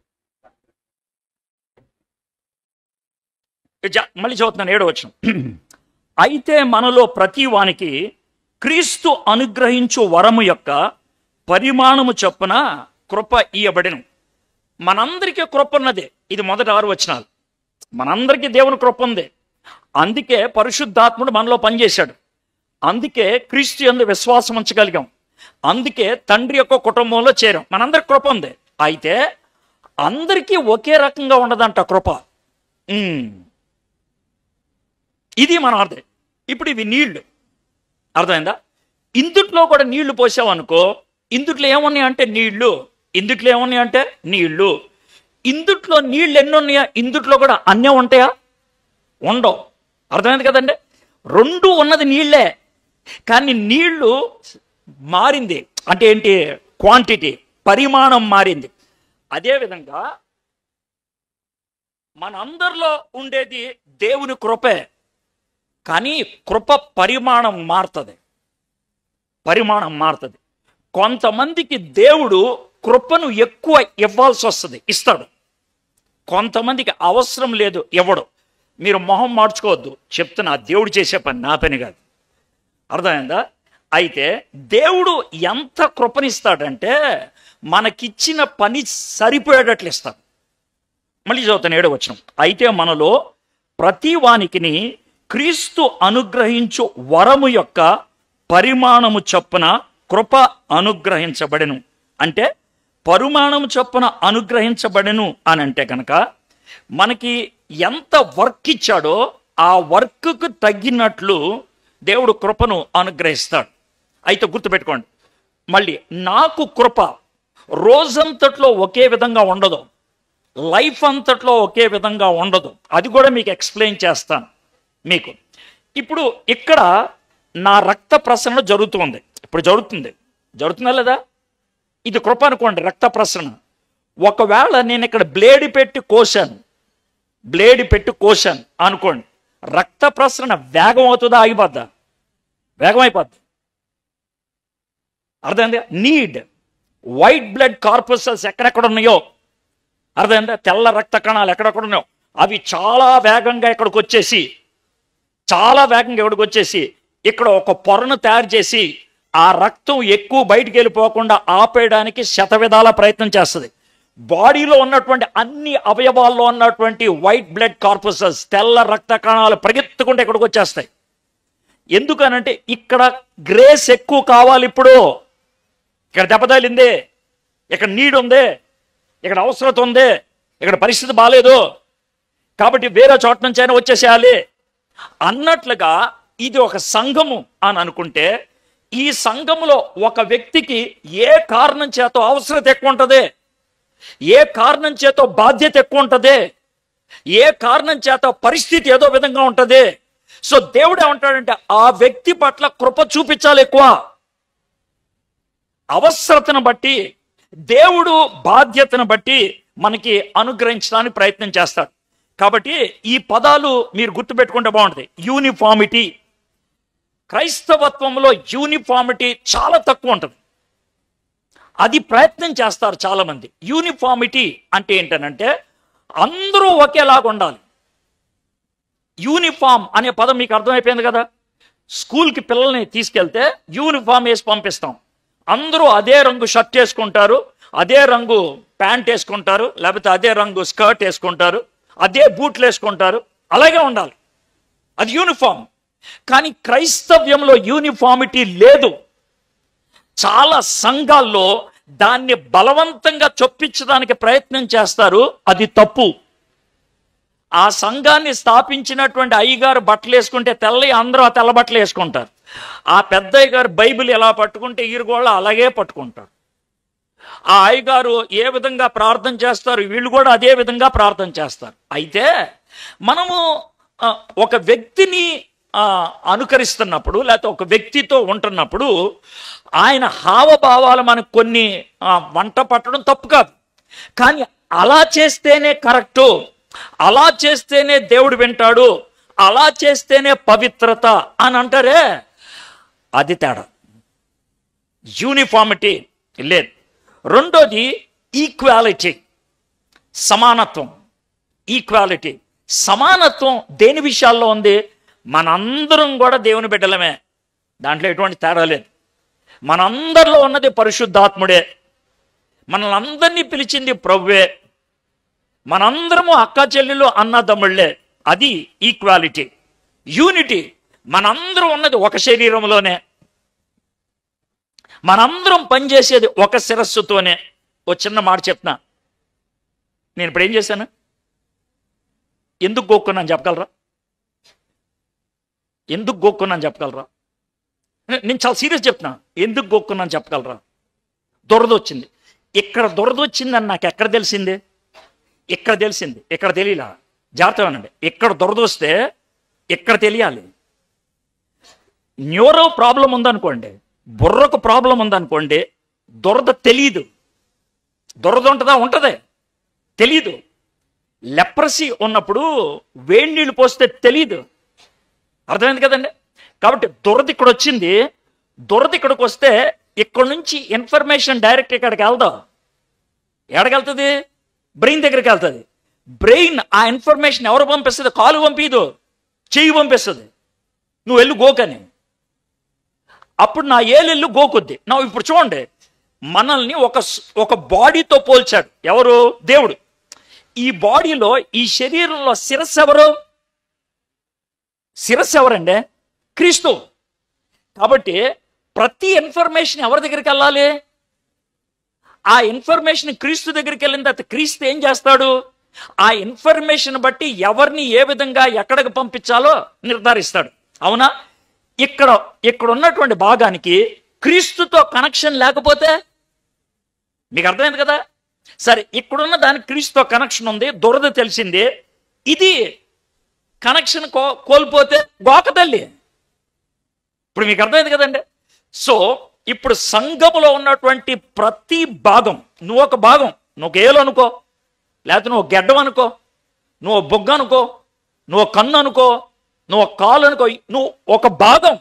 [SPEAKER 1] మళ్ళీ చదువుతున్నాను 7వ వచనం. అయితే మనలో ప్రతి వానికి క్రీస్తు అనుగ్రహించు వరము యొక్క పరిమాణము చొప్పున కృప ఇయ్యబడెను. మనందరికీ కృప ఉన్నదే. ఇది మొదటి 6 వచనాలు. మనందరికీ దేవుని కృప ఉంది. అందుకే పరిశుద్ధాత్ముడు మనలో పనిచేశాడు. అందుకే క్రీస్తు యందు విశ్వాసం ఉంచగలిగాం. అందుకే తండ్రి యొక్క కుటుంబంలో చేరాం. మనందరికి కృప ఉంది. అయితే అందరికీ ఒకే రకంగా ఉండదంట కృప. ఇది మన అర్థం. ఇప్పుడు ఇవి నీళ్లు, అర్థమైందా? ఇందుట్లో కూడా నీళ్లు పోసావనుకో, ఇందుట్లో ఏమున్నాయి అంటే నీళ్లు, ఇందుట్లో ఏమున్నాయి అంటే నీళ్లు. ఇందుట్లో నీళ్ళు ఎన్ని ఉన్నాయా? ఇందుట్లో కూడా అన్యం ఉంటాయా? ఉండవు. అర్థమైంది కదండి? 2 ఉన్నది నీళ్లే, కానీ నీళ్లు మారింది అంటే ఏంటి? క్వాంటిటీ, పరిమాణం మారింది. అదేవిధంగా మనందరిలో ఉండేది దేవుని కృపే, కానీ కృప పరిమాణం మారుతుంది. కొంతమందికి దేవుడు కృపను ఎక్కువ ఇవ్వాల్సి వస్తుంది, ఇస్తాడు. కొంతమందికి అవసరం లేదు, ఇవ్వడు. మీరు మొహం మార్చుకోవద్దు, చెప్తున్నా, దేవుడు చేసే పని, నా పని కాదు. అర్థమైందా? అయితే దేవుడు ఎంత కృపనిస్తాడంటే మనకిచ్చిన పని సరిపోయేటట్లు ఇస్తాడు. మళ్ళీ చదువుతాను 7వ వచనం. అయితే మనలో ప్రతి వానికిని క్రీస్తు అనుగ్రహించు వరము యొక్క పరిమాణము చొప్పున కృప అనుగ్రహించబడెను. అంటే పరిమాణము చొప్పున అనుగ్రహించబడెను అని అంటే కనుక మనకి ఎంత వర్క్ ఇచ్చాడో ఆ వర్క్కు తగ్గినట్లు దేవుడు కృపను అనుగ్రహిస్తాడు. అయితే గుర్తుపెట్టుకోండి, మళ్ళీ నాకు కృప రోజంతట్లో ఒకే విధంగా ఉండదు, లైఫ్ అంతట్లో ఒకే విధంగా ఉండదు. అది కూడా మీకు ఎక్స్ప్లెయిన్ చేస్తాను మీకు. ఇప్పుడు ఇక్కడ నా రక్త ప్రసరణ జరుగుతుంది, ఇప్పుడు జరుగుతుందా లేదా? ఇది కృప అనుకోండి, రక్త ప్రసరణ. ఒకవేళ నేను ఇక్కడ బ్లేడ్ పెట్టి కోసాను అనుకోండి, రక్త ప్రసరణ వేగం అవుతుందా, ఆగిపోద్దా? వేగం అయిపోద్ది. అర్థమైందా? నీడ్ వైట్ బ్లడ్ కార్పసల్స్ ఎక్కడెక్కడ ఉన్నాయో, అర్థమైందా? తెల్ల రక్త కణాలు ఎక్కడెక్కడ ఉన్నాయో అవి చాలా వేగంగా ఇక్కడికి వచ్చేసి ఇక్కడ ఒక పొరను తయారు చేసి ఆ రక్తం ఎక్కువ బయటికి వెళ్ళిపోకుండా ఆపేయడానికి శతవిధాల ప్రయత్నం చేస్తుంది. బాడీలో ఉన్నటువంటి అన్ని అవయవాల్లో ఉన్నటువంటి వైట్ బ్లడ్ కార్పసల్స్, తెల్ల రక్త కణాలు పరిగెత్తుకుంటే ఇక్కడికి వచ్చేస్తాయి. ఎందుకనంటే ఇక్కడ గ్రేస్ ఎక్కువ కావాలి. ఇప్పుడు ఇక్కడ దెబ్బతగిలింది, ఇక్కడ నీడ్ ఉంది, ఇక్కడ అవసరత ఉంది, ఇక్కడ పరిస్థితి బాగాలేదు, కాబట్టి వేరే చోట నుంచి అయినా వచ్చేసేయాలి అన్నట్లుగా ఇది ఒక సంఘము అని అనుకుంటే, ఈ సంఘములో ఒక వ్యక్తికి ఏ కారణం చేతో అవసరత ఎక్కువ ఉంటుంది, ఏ కారణం చేతో బాధ్యత ఎక్కువ ఉంటుంది, ఏ కారణం చేత పరిస్థితి ఏదో విధంగా ఉంటుంది. సో దేవుడు ఏమంటాడంటే ఆ వ్యక్తి పట్ల కృప చూపించాలి ఎక్కువ. అవసరతను బట్టి, దేవుడు బాధ్యతను బట్టి మనకి అనుగ్రహించడానికి ప్రయత్నం చేస్తాడు. కాబట్టి ఈ పదాలు మీరు గుర్తుపెట్టుకుంటే బాగుంటుంది. యూనిఫామిటీ, క్రైస్తవత్వంలో యూనిఫామిటీ చాలా తక్కువ ఉంటుంది. అది ప్రయత్నం చేస్తారు చాలామంది. యూనిఫామిటీ అంటే ఏంటనంటే అందరూ ఒకేలాగా ఉండాలి. యూనిఫామ్ అనే పదం మీకు అర్థమైపోయింది కదా. స్కూల్కి పిల్లల్ని తీసుకెళ్తే యూనిఫామ్ వేసి పంపిస్తాం. అందరూ అదే రంగు షర్ట్ వేసుకుంటారు, అదే రంగు ప్యాంట్ వేసుకుంటారు, లేకపోతే అదే రంగు స్కర్ట్ వేసుకుంటారు, అదే బూట్లు వేసుకుంటారు. అలాగే ఉండాలి, అది యూనిఫామ్. కానీ క్రైస్తవ్యంలో యూనిఫామిటీ లేదు. చాలా సంఘాల్లో దాన్ని బలవంతంగా చొప్పించడానికి ప్రయత్నం చేస్తారు, అది తప్పు. ఆ సంఘాన్ని స్థాపించినటువంటి అయ్యగారు బట్టలు వేసుకుంటే తెల్లవి, అందరూ ఆ తెల్ల బట్టలు వేసుకుంటారు. ఆ పెద్దయ్య గారు బైబిల్ ఎలా పట్టుకుంటే ఈరుగోళ్ళు అలాగే పట్టుకుంటారు. ఆ అయ్యగారు ఏ విధంగా ప్రార్థన చేస్తారు, వీళ్ళు కూడా అదే విధంగా ప్రార్థన చేస్తారు. అయితే మనము ఒక వ్యక్తిని అనుకరిస్తున్నప్పుడు, లేకపోతే ఒక వ్యక్తితో ఉంటున్నప్పుడు ఆయన హావభావాలు మనకు కొన్ని వంట పట్టడం తప్పు కాదు. కానీ అలా చేస్తేనే కరెక్టు, అలా చేస్తేనే దేవుడు వింటాడు, అలా చేస్తేనే పవిత్రత అని అంటారే, అది తేడా. యూనిఫామిటీ లేదు. రెండోది ఈక్వాలిటీ, సమానత్వం. ఈక్వాలిటీ, సమానత్వం దేని విషయాల్లో ఉంది? మనందరం కూడా దేవుని బిడ్డలమే, దాంట్లో ఎటువంటి తేడా లేదు. మనందరిలో ఉన్నది పరిశుద్ధాత్ముడే, మనల్ని అందరినీ పిలిచింది ప్రభువే, మనందరము అక్క చెల్లెలు అన్నదమ్ముళ్ళే. అది ఈక్వాలిటీ. యూనిటీ, మనందరం ఉన్నది ఒక శరీరంలోనే, మనందరం పనిచేసేది ఒక శిరస్సుతోనే. ఓ చిన్న మాట చెప్తున్నా, నేను ఇప్పుడు ఏం చేశాను, ఎందుకు గోక్కున్నాను చెప్పగలరా? ఎందుకు గోక్కున్నాను చెప్పగలరా? నేను చాలా సీరియస్ చెప్తున్నా, ఎందుకు గోక్కున్నాను చెప్పగలరా? దురద వచ్చింది. ఇక్కడ దురద వచ్చిందని నాకు ఎక్కడ తెలిసింది? ఇక్కడ తెలిసింది, ఇక్కడ తెలియలా. జాగ్రత్తగా అనండి, ఇక్కడ దురద వస్తే ఇక్కడ తెలియాలి. న్యూరో ప్రాబ్లం ఉందనుకోండి, బుర్రకు ప్రాబ్లం ఉందనుకోండి, దురద తెలియదు. దురద ఉంటుందా? ఉంటుంది, తెలియదు. లెప్రసీ ఉన్నప్పుడు వేడి నీళ్ళు పోస్తే తెలియదు. అర్థమైంది కదండి? కాబట్టి దురద ఇక్కడ వచ్చింది. దురద ఇక్కడికి వస్తే ఇక్కడ నుంచి ఇన్ఫర్మేషన్ డైరెక్ట్ ఇక్కడికి వెళ్దాం. ఎక్కడికి వెళ్తుంది? బ్రెయిన్ దగ్గరికి వెళ్తుంది. బ్రెయిన్ ఆ ఇన్ఫర్మేషన్ ఎవరు పంపిస్తుంది? కాలు పంపిదు, చెయ్యి పంపిస్తుంది, నువ్వు వెళ్ళి గోకని. అప్పుడు నా ఏలెళ్ళు గోకొద్ది. నా ఇప్పుడు చూడండి, మనల్ని ఒక బాడీతో పోల్చాడు ఎవరు? దేవుడు. ఈ బాడీలో, ఈ శరీరంలో శిరస్సు ఎవరు? శిరస్సు ఎవరండి? క్రీస్తు. కాబట్టి ప్రతి ఇన్ఫర్మేషన్ ఎవరి దగ్గరికి వెళ్ళాలి? ఆ ఇన్ఫర్మేషన్ క్రీస్తు దగ్గరికి వెళ్ళిన తర్వాత క్రీస్తు ఏం చేస్తాడు? ఆ ఇన్ఫర్మేషన్ బట్టి ఎవరిని ఏ విధంగా ఎక్కడికి పంపించాలో నిర్ధారిస్తాడు. అవునా? ఇక్కడ ఉన్నటువంటి భాగానికి క్రీస్తుతో కనెక్షన్ లేకపోతే, మీకు అర్థమైంది కదా? సరే, ఇక్కడున్న దానికి క్రీస్తుతో కనెక్షన్ ఉంది, దురద తెలిసింది. ఇది కనెక్షన్ కోల్పోతే గోక తల్లి. ఇప్పుడు మీకు అర్థమైంది కదండి? సో ఇప్పుడు సంఘములో ఉన్నటువంటి ప్రతి భాగం, నువ్వు ఒక భాగం, నువ్వు ఏలు అనుకో, లేకపోతే నువ్వు గెడ్డం అనుకో, నువ్వు బొగ్గ అనుకో, నువ్వు కన్ను అనుకో, నువ్వు కాలు అనుకో, నువ్వు ఒక భాగం.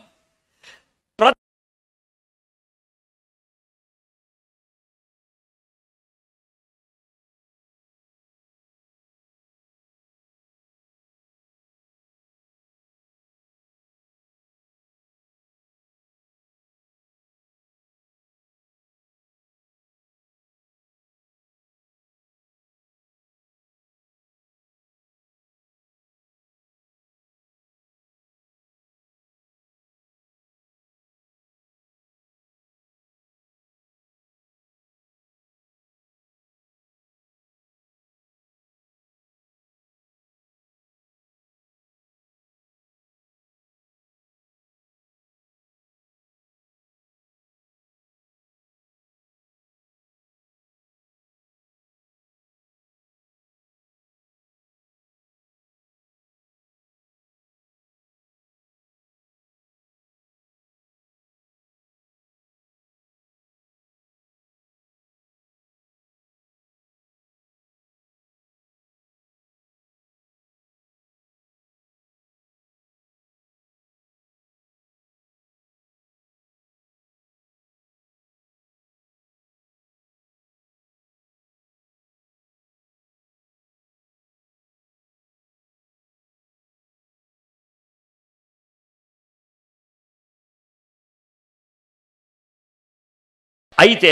[SPEAKER 1] అయితే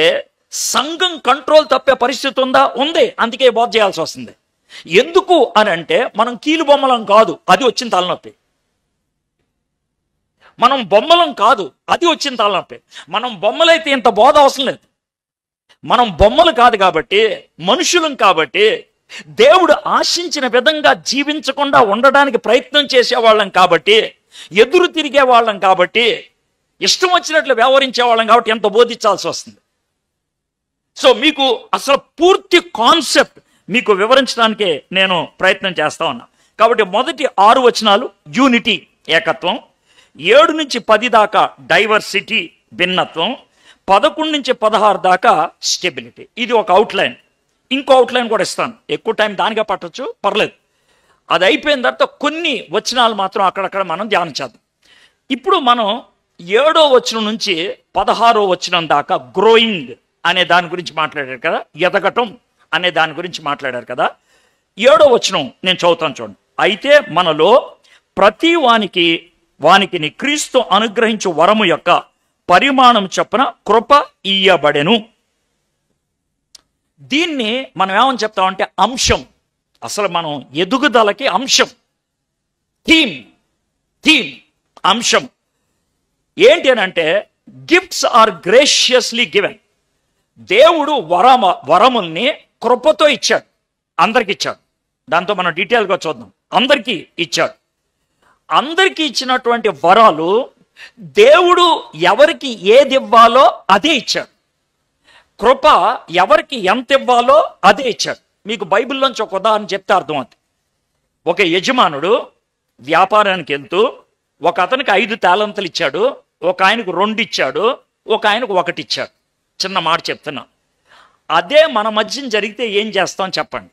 [SPEAKER 1] సంఘం కంట్రోల్ తప్పే పరిస్థితి ఉందా? ఉంది. అందుకే బోధ చేయాల్సి వస్తుంది. ఎందుకు అని అంటే, మనం కీలు బొమ్మలం కాదు, అది వచ్చిన తలనొప్పి. మనం బొమ్మలం కాదు, అది వచ్చిన తలనొప్పి. మనం బొమ్మలైతే ఇంత బోధ అవసరం లేదు. మనం బొమ్మలు కాదు కాబట్టి, మనుషులం కాబట్టి, దేవుడు ఆశించిన విధంగా జీవించకుండా ఉండడానికి ప్రయత్నం చేసేవాళ్ళం కాబట్టి, ఎదురు తిరిగే వాళ్ళం కాబట్టి, ఇష్టం వచ్చినట్లు వ్యవహరించే వాళ్ళం కాబట్టి ఎంత బోధించాల్సి వస్తుంది. సో మీకు అసలు పూర్తి కాన్సెప్ట్ మీకు వివరించడానికే నేను ప్రయత్నం చేస్తా ఉన్నా. కాబట్టి మొదటి 6 వచనాలు యూనిటీ, ఏకత్వం. 7 నుంచి 10 దాకా డైవర్సిటీ, భిన్నత్వం. 11 నుంచి 16 దాకా స్టెబిలిటీ. ఇది ఒక అవుట్లైన్. ఇంకో అవుట్లైన్ కూడా ఇస్తాను, ఎక్కువ టైం దానిగా పట్టొచ్చు, పర్లేదు. అది అయిపోయిన తర్వాత కొన్ని వచనాలు మాత్రం అక్కడక్కడ మనం ధ్యానం చేద్దాం. ఇప్పుడు మనం 7వ వచనం నుంచి 16వ వచనం దాకా గ్రోయింగ్ అనే దాని గురించి మాట్లాడారు కదా, ఎదగటం అనే దాని గురించి మాట్లాడారు కదా. 7వ వచనం నేను చదువుతాను చూడండి. అయితే మనలో ప్రతి వానికి క్రీస్తు అనుగ్రహించు వరము యొక్క పరిమాణం చొప్పున కృప ఇయ్యబడెను. దీన్ని మనం ఏమని చెప్తామంటే అంశం. అసలు మనం ఎదుగుదలకి అంశం, థీమ్ అంశం ఏంటి అని అంటే, గిఫ్ట్స్ ఆర్ గ్రేషియస్లీ గివెన్. దేవుడు వరముల్ని కృపతో ఇచ్చాడు, అందరికి ఇచ్చాడు. దాంతో మనం డీటెయిల్గా చూద్దాం. అందరికీ ఇచ్చాడు. అందరికీ ఇచ్చినటువంటి వరాలు దేవుడు ఎవరికి ఏది ఇవ్వాలో అదే ఇచ్చాడు. కృప ఎవరికి ఎంత ఇవ్వాలో అదే ఇచ్చాడు. మీకు బైబిల్లోంచి ఒక ఉదాహరణ చెప్తే అర్థమవుతుంది. ఒక యజమానుడు వ్యాపారానికి వెళ్తూ ఒక అతనికి 5 తాళంతులు ఇచ్చాడు, ఒక ఆయనకు 2 ఇచ్చాడు, ఒక ఆయనకు 1 ఇచ్చాడు. చిన్న మాట చెప్తున్నా. అదే మన మధ్యన జరిగితే ఏం చేస్తాం చెప్పండి.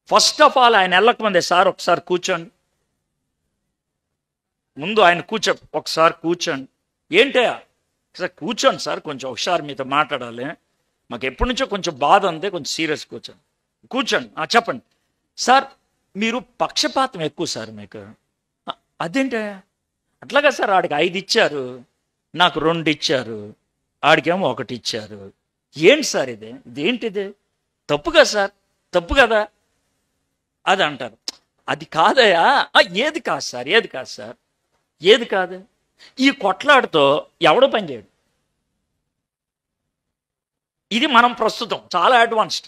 [SPEAKER 1] ఫస్ట్ ఆఫ్ ఆల్ ఆయన వెళ్ళకముందే, సార్ ఒకసారి కూర్చోండి, ముందు ఆయన ఒకసారి కూర్చోండి. ఏంటయ్యా సార్ కూర్చోండి సార్, కొంచెం ఒకసారి మీతో మాట్లాడాలి, మాకు ఎప్పటి నుంచో కొంచెం బాధ ఉంది, కొంచెం సీరియస్ కూర్చోండి. చెప్పండి సార్, మీరు పక్షపాతం ఎక్కువ సార్ మీకు. అదేంటయ్యా? అట్లాగా సార్, ఆడికి 5 ఇచ్చారు, నాకు 2 ఇచ్చారు, ఆడికేమో 1 ఇచ్చారు. ఏంటి సార్ ఇదేంటిది? తప్పుగా సార్, తప్పు కదా అది అంటారు. అది కాదయా. ఏది కాదు సార్, ఏది కాదు. ఈ కొట్లాడుతో ఎవడో పనిచేయడు. ఇది మనం ప్రస్తుతం చాలా అడ్వాన్స్డ్.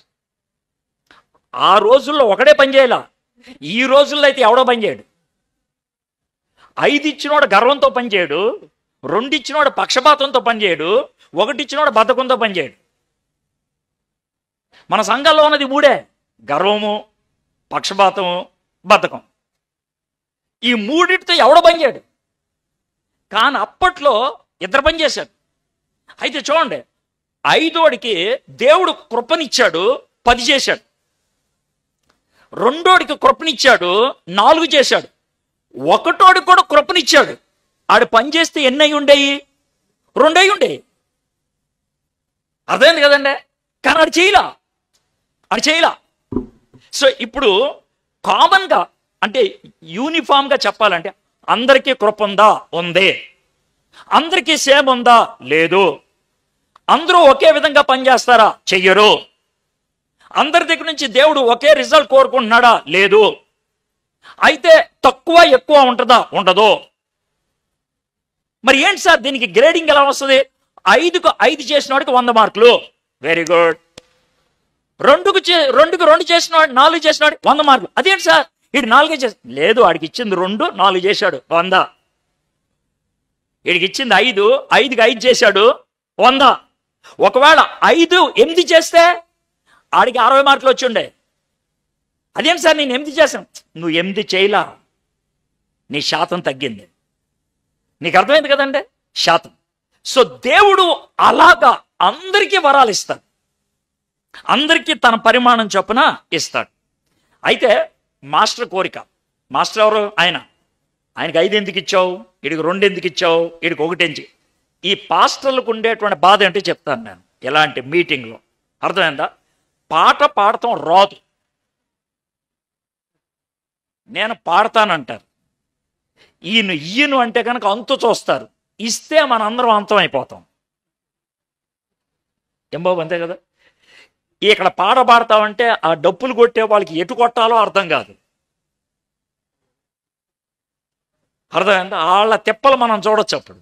[SPEAKER 1] ఆ రోజుల్లో ఒకడే పనిచేయాల, ఈ రోజుల్లో అయితే ఎవడో పనిచేయడు. 5 ఇచ్చినోడు గర్వంతో పనిచేయడు, 2 ఇచ్చినోడు పక్షపాతంతో పనిచేయడు, 1 ఇచ్చినోడు బద్ధకంతో పనిచేయడు. మన సంఘాల్లో ఉన్నది 3: గర్వము, పక్షపాతము, బద్ధకం. ఈ 3టితో ఎవడో పనిచేయడు. కానీ అప్పట్లో 2 పనిచేశాడు. అయితే చూడండి, 5ఓడికి దేవుడు కృపనిచ్చాడు, 10 చేశాడు. 2ఓడికి కృపనిచ్చాడు, 4 చేశాడు. 1ఓడికి కూడా కృపనిచ్చాడు, ఆడు పని చేస్తే ఎన్ని అయి ఉండేవి? 2 అయి ఉండేవి. అర్థమైంది కదండి? కానీ ఆడు చేయలా. సో ఇప్పుడు కామన్గా, అంటే యూనిఫామ్గా చెప్పాలంటే, అందరికీ కృప ఉందా? ఉంది. అందరికీ సేమ్ ఉందా? లేదు. అందరూ ఒకే విధంగా పనిచేస్తారా? చెయ్యరు. అందరి దగ్గర నుంచి దేవుడు ఒకే రిజల్ట్ కోరుకుంటున్నాడా? లేదు. అయితే తక్కువ ఎక్కువ ఉంటుందా? ఉండదు. మరి ఏంటి సార్ దీనికి గ్రేడింగ్ ఎలా వస్తుంది? 5కు 5 చేసిన వాడికి 100 మార్కులు, వెరీ గుడ్. 2కు 2 చేసిన వాడు, 4 చేసిన వాడికి 100 మార్కులు. అదేంటి సార్ వీడు 4 చేసి? లేదు, వాడికి ఇచ్చింది 2, 4 చేశాడు, 100. వీడికి ఇచ్చింది 5, 5కి 5 చేశాడు, 100. ఒకవేళ 5 8 చేస్తే ఆడికి 60 మార్కులు వచ్చి ఉండే. అదేం సార్ నేను 8 చేశాను? నువ్వు 8 చేయలా, నీ శాతం తగ్గింది. నీకు అర్థమైంది కదండి? శాతం. సో దేవుడు అలాగా అందరికీ వరాలు ఇస్తాడు, అందరికీ తన పరిమాణం చొప్పున ఇస్తాడు. అయితే మాస్టర్ కోరిక, మాస్టర్ ఎవరు? ఆయనకి 5 ఎందుకు ఇచ్చావు, వీడికి 2 ఎందుకు ఇచ్చావు, వీడికి 1 ఎందుకు? ఈ పాస్టర్లకు ఉండేటువంటి బాధ ఏంటో చెప్తాను నేను ఎలాంటి మీటింగ్లో. అర్థమైందా? పాట పాడటం రాదు, నేను పాడతానంటారు. ఈయన అంటే కనుక అంతు చూస్తారు, ఇస్తే మనందరం అంతం అయిపోతాం. ఏం బాబు, అంతే కదా? ఇక్కడ పాడతామంటే ఆ డప్పులు కొట్టే వాళ్ళకి ఎటు కొట్టాలో అర్థం కాదు. అర్థమైందా? వాళ్ళ తిప్పలు మనం చూడొచ్చు. అప్పుడు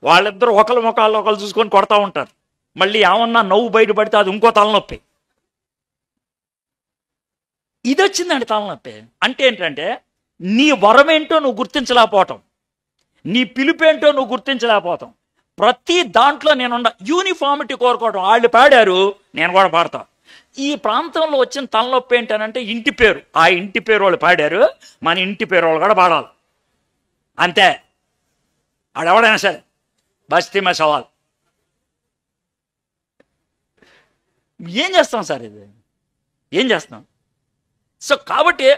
[SPEAKER 1] వాళ్ళిద్దరూ ఒకరి ముఖాల్లో ఒకరు చూసుకొని కొడతా ఉంటారు. మళ్ళీ ఏమన్నా నవ్వు బయటపడితే అది ఇంకో తలనొప్పి. ఇది వచ్చిందండి తలనొప్పి. అంటే ఏంటంటే, నీ వరమేంటో నువ్వు గుర్తించలేకపోవటం, నీ పిలుపేంటో నువ్వు గుర్తించలేకపోతాం. ప్రతి దాంట్లో నేనుండ యూనిఫామిటీ కోరుకోవడం. వాళ్ళు పాడారు, నేను కూడా పాడతా. ఈ ప్రాంతంలో వచ్చిన తలనొప్పి ఏంటనంటే, ఇంటి పేరు, ఆ ఇంటి పేరు వాళ్ళు పాడారు, మన ఇంటి పేరు వాళ్ళు కూడా పాడాలి. అంతే. ఆడెవడైనా సరే బస్తీ మే సవాల్. ఏం చేస్తాం సార్, ఇది ఏం చేస్తాం? సో కాబట్టి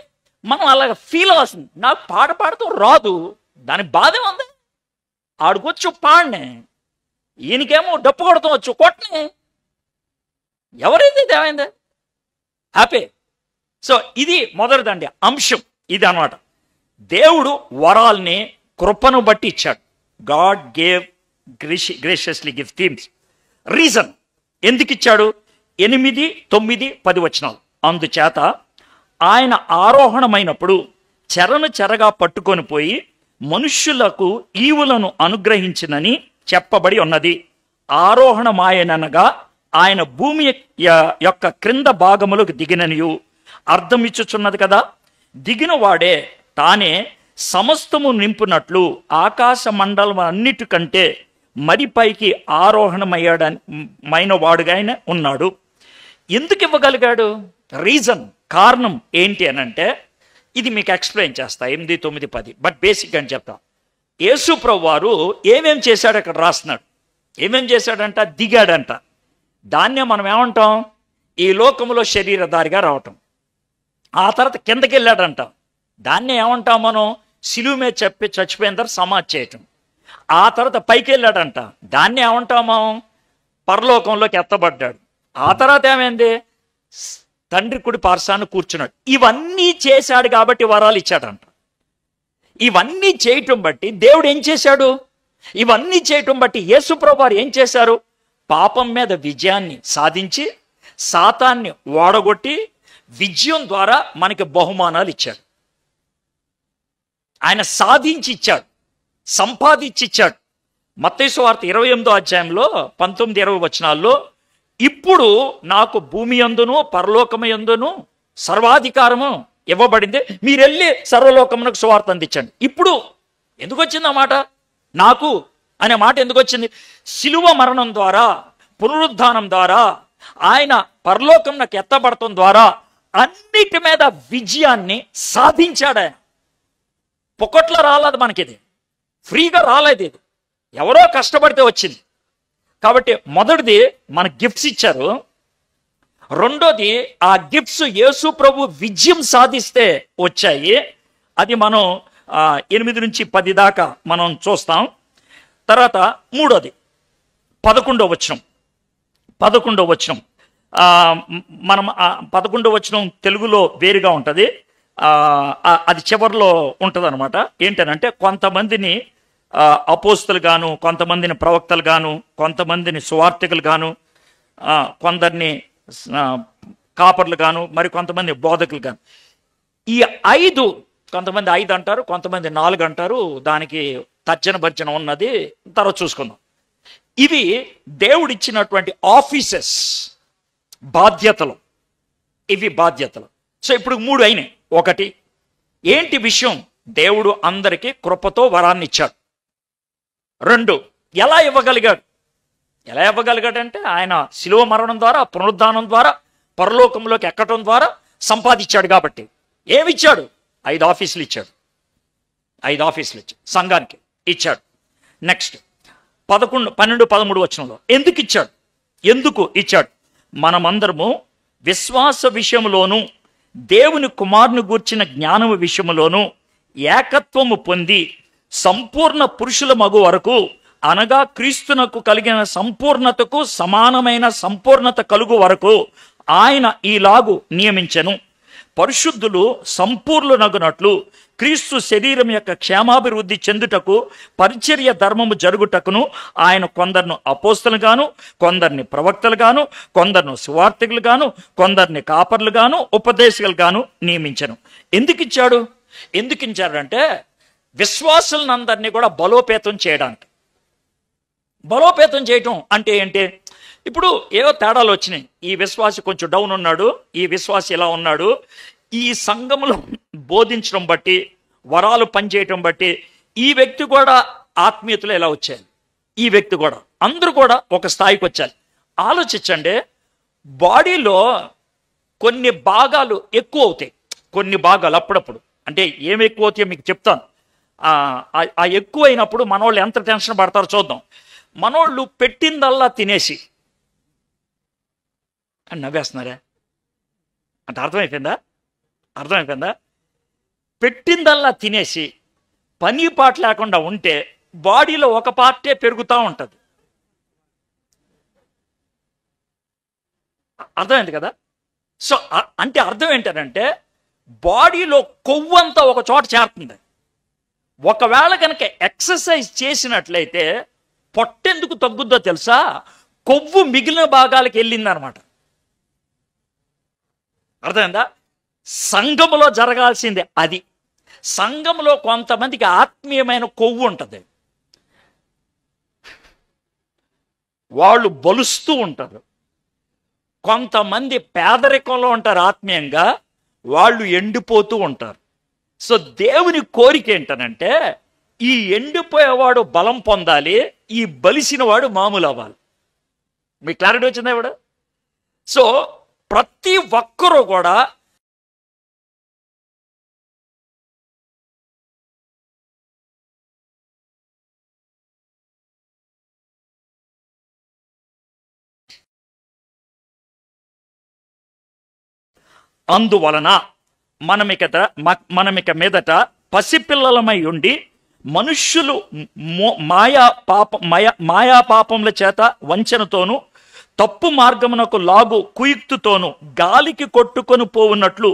[SPEAKER 1] మనం అలాగ ఫీల్ అవ్వాల్సింది. నాకు పాడుతూ రాదు, దాని బాధే ఉంది. ఆడుకొచ్చు పాడినే, ఈయనకేమో డప్పు కొడతాం వచ్చు, కొట్టనే. ఎవరైతే ఏమైంది? హ్యాపీ. సో ఇది మొదటిదండి అంశం. ఇది అన్నమాట. దేవుడు వరాల్ని కృపను బట్టి ఇచ్చాడు. God gave graciously give themes. Reason ఎందుకు ఇచ్చాడు? 8, 9, 10 వచనాలు. అందుచేత ఆయన ఆరోహణమైనప్పుడు చెరగా పట్టుకొని పోయి మనుష్యులకు ఈవులను అనుగ్రహించినని చెప్పబడి ఉన్నది. ఆరోహణమాయనగా ఆయన భూమి యొక్క క్రింద భాగములకు దిగిననియు అర్థమిచ్చుచున్నది కదా. దిగిన వాడే తానే సమస్తము నింపునట్లు ఆకాశ మండలం అన్నిటికంటే మరి పైకి ఆరోహణమయ్యాడమైన వాడుగా ఉన్నాడు. ఎందుకు ఇవ్వగలిగాడు? రీజన్, కారణం ఏంటి అనంటే, ఇది మీకు ఎక్స్ప్లెయిన్ చేస్తా 8, 9, 10, బట్ బేసిక్ అని చెప్తా. యేసు ప్రభు వారు ఏమేం చేశాడు అక్కడ రాస్తున్నాడు. ఏమేం చేశాడంట? దిగాడంట. దాన్నే మనం ఏమంటాం? ఈ లోకంలో శరీరధారిగా రావటం. ఆ తర్వాత కిందకి వెళ్ళాడంట. దాన్నే ఏమంటాం మనం? సిలువ మీద చచ్చిపోయిన తర్వాత సమాధి చేయటం. ఆ తర్వాత పైకి వెళ్ళాడంట. దాన్ని ఏమంటాం మనం? పరలోకంలోకి ఎత్తబడ్డాడు. ఆ తర్వాత ఏమైంది? తండ్రి కుడి పార్శ్వాన కూర్చున్నాడు. ఇవన్నీ చేశాడు కాబట్టి వరాలు ఇచ్చాడంట. ఇవన్నీ చేయటం బట్టి దేవుడు ఏం చేశాడు? ఇవన్నీ చేయటం బట్టి యేసు ప్రభు వారు ఏం చేశారు? పాపం మీద విజయాన్ని సాధించి సాతాన్ని ఓడగొట్టి విజయం ద్వారా మనకి బహుమానాలు ఇచ్చాడు. ఆయన సాధించి ఇచ్చాడు, సంపాదించి ఇచ్చాడు. మత్తయి సువార్త 28వ అధ్యాయంలో 19, 20 వచనాల్లో ఇప్పుడు నాకు భూమి యందును పరలోకము యందును సర్వాధికారము ఇవ్వబడింది, మీరు వెళ్ళి సర్వలోకమునకు సువార్త అందించండి. ఇప్పుడు ఎందుకు వచ్చింది ఆ మాట? నాకు అనే మాట ఎందుకు వచ్చింది? శిలువ మరణం ద్వారా, పునరుద్ధానం ద్వారా, ఆయన పరలోకమునకు ఎత్తబడటం ద్వారా అన్నిటి మీద విజయాన్ని సాధించాడు ఆయన. పొక్కట్లో రాలేదు మనకిది, ఫ్రీగా రాలేదు. ఇది ఎవరో కష్టపడితే వచ్చింది. కాబట్టి మొదటిది మన గిఫ్ట్స్ ఇచ్చారు. రెండోది ఆ గిఫ్ట్స్ యేసు ప్రభు విజయం సాధిస్తే వచ్చాయి. అది మనం 8 నుంచి 10 దాకా మనం చూస్తాం. తర్వాత మూడోది 11వ వచనం. 11వ వచనం మనం 11వ వచనం తెలుగులో వేరుగా ఉంటుంది. అది చివరిలో ఉంటుంది అనమాట. ఏంటనంటే కొంతమందిని అపోస్తులు గాను, కొంతమందిని ప్రవక్తలు గాను, కొంతమందిని సువార్తికులు గాను, కొందరిని కాపర్లు గాను, మరి కొంతమంది బోధకులు గాను. ఈ 5, కొంతమంది 5 అంటారు, కొంతమంది 4 అంటారు. దానికి తర్జన భర్జన ఉన్నది, తర్వాత చూసుకుందాం. ఇవి దేవుడిచ్చినటువంటి ఆఫీసెస్, బాధ్యతలు. ఇవి బాధ్యతలు. సో ఇప్పుడు 3 అయినాయి. ఒకటి ఏంటి విషయం? దేవుడు అందరికీ కృపతో వరాన్ని ఇచ్చాడు. 2 ఎలా ఇవ్వగలిగాడు? ఎలా ఇవ్వగలిగాడంటే ఆయన శిలువ మరణం ద్వారా, పునరుద్ధానం ద్వారా, పరలోకంలోకి ఎక్కడం ద్వారా సంపాదించాడు. కాబట్టి ఏమిచ్చాడు? 5 ఆఫీసులు ఇచ్చాడు. 5 ఆఫీసులు ఇచ్చాడు, సంఘానికి ఇచ్చాడు. నెక్స్ట్ 11, 12, 13 వచనంలో ఎందుకు ఇచ్చాడు? ఎందుకు ఇచ్చాడు? మనమందరము విశ్వాస విషయంలోను దేవుని కుమారుని గూర్చిన జ్ఞానము విషయములోను ఏకత్వము పొంది సంపూర్ణ పురుషుల మగు వరకు, అనగా క్రీస్తునకు కలిగిన సంపూర్ణతకు సమానమైన సంపూర్ణత కలుగు వరకు ఆయన ఈలాగు నియమించెను. పరిశుద్ధులు సంపూర్ణునగునట్లు క్రీస్తు శరీరం యొక్క క్షేమాభివృద్ధి చెందుటకు పరిచర్య ధర్మము జరుగుటకును ఆయన కొందరిని అపోస్తలుగాను, కొందరిని ప్రవక్తలుగాను, కొందరిని సువార్తికులుగాను, కొందరిని కాపర్లుగాను, ఉపదేశకులుగాను నియమించను. ఎందుకు ఇచ్చాడు? ఎందుకు ఇచ్చాడంటే విశ్వాసులందరినీ కూడా బలోపేతం చేయడానికి. బలోపేతం చేయటం అంటే ఏంటి? ఇప్పుడు ఏవో తేడాలు వచ్చినాయి. ఈ విశ్వాసి కొంచెం డౌన్ ఉన్నాడు, ఈ విశ్వాసి ఇలా ఉన్నాడు. ఈ సంఘంలో బోధించడం బట్టి, వరాలు పనిచేయటం బట్టి ఈ వ్యక్తి కూడా ఆత్మీయతలు ఎలా వచ్చాయి, ఈ వ్యక్తి కూడా, అందరూ కూడా ఒక స్థాయికి వచ్చారు. ఆలోచించండి, బాడీలో కొన్ని భాగాలు ఎక్కువ అవుతాయి, కొన్ని భాగాలు అప్పుడప్పుడు. అంటే ఏమి ఎక్కువ అవుతాయో మీకు చెప్తాను. ఆ ఎక్కువ అయినప్పుడు మనోళ్ళు ఎంత టెన్షన్ పడతారో చూద్దాం. మనోళ్ళు పెట్టిందల్లా తినేసి అని నవ్వేస్తున్నారా అంటే అర్థమైపోయిందా? అర్థమైపోయిందా? పెట్టిందల్లా తినేసి పని పాట లేకుండా ఉంటే బాడీలో ఒక పార్టే పెరుగుతూ ఉంటుంది. అర్థమైంది కదా? సో అంటే అర్థం ఏంటంటే బాడీలో కొవ్వంతా ఒక చోట చేరుతుంది. ఒకవేళ కనుక ఎక్సర్సైజ్ చేసినట్లయితే పొట్టెందుకు తగ్గుద్దో తెలుసా? కొవ్వు మిగిలిన భాగాలకు వెళ్ళిందనమాట. అర్థమైందా? సంఘములో జరగాల్సిందే అది. సంఘంలో కొంతమందికి ఆత్మీయమైన కొవ్వు ఉంటుంది, వాళ్ళు బలుస్తూ ఉంటారు. కొంతమంది పేదరికంలో ఉంటారు, ఆత్మీయంగా వాళ్ళు ఎండిపోతూ ఉంటారు. సో దేవుని కోరిక ఏంటనంటే ఈ ఎండిపోయేవాడు బలం పొందాలి, ఈ బలిసిన వాడు మామూలు అవ్వాలి. మీకు క్లారిటీ వచ్చిందా ఇప్పుడు? సో ప్రతి ఒక్కరూ కూడా అందువలన మనమిక మీదట పసిపిల్లలమై ఉండి మనుష్యులు మాయా పాపముల చేత వంచనతోనూ తప్పు మార్గమునకు లాగు కుయుక్తుతోనూ గాలికి కొట్టుకొని పోవున్నట్లు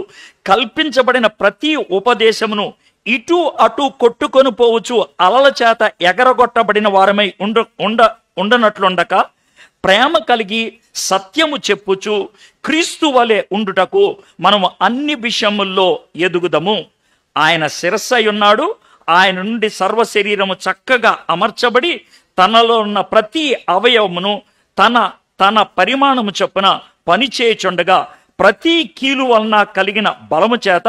[SPEAKER 1] కల్పించబడిన ప్రతి ఉపదేశమును ఇటు అటు కొట్టుకొని పోవచ్చు అలల చేత ఎగరగొట్టబడిన వారమై ఉండనట్లుండక ప్రేమ కలిగి సత్యము చెప్పుచు క్రీస్తు వలె ఉండుటకు మనము అన్ని విషయముల్లో ఎదుగుదము. ఆయన శిరస్సై ఉన్నాడు. ఆయన నుండి సర్వ శరీరము చక్కగా అమర్చబడి తనలో ఉన్న ప్రతి అవయవమును తన తన పరిమాణము చొప్పున పనిచేయుచుండగా ప్రతి కీలు వలన కలిగిన బలము చేత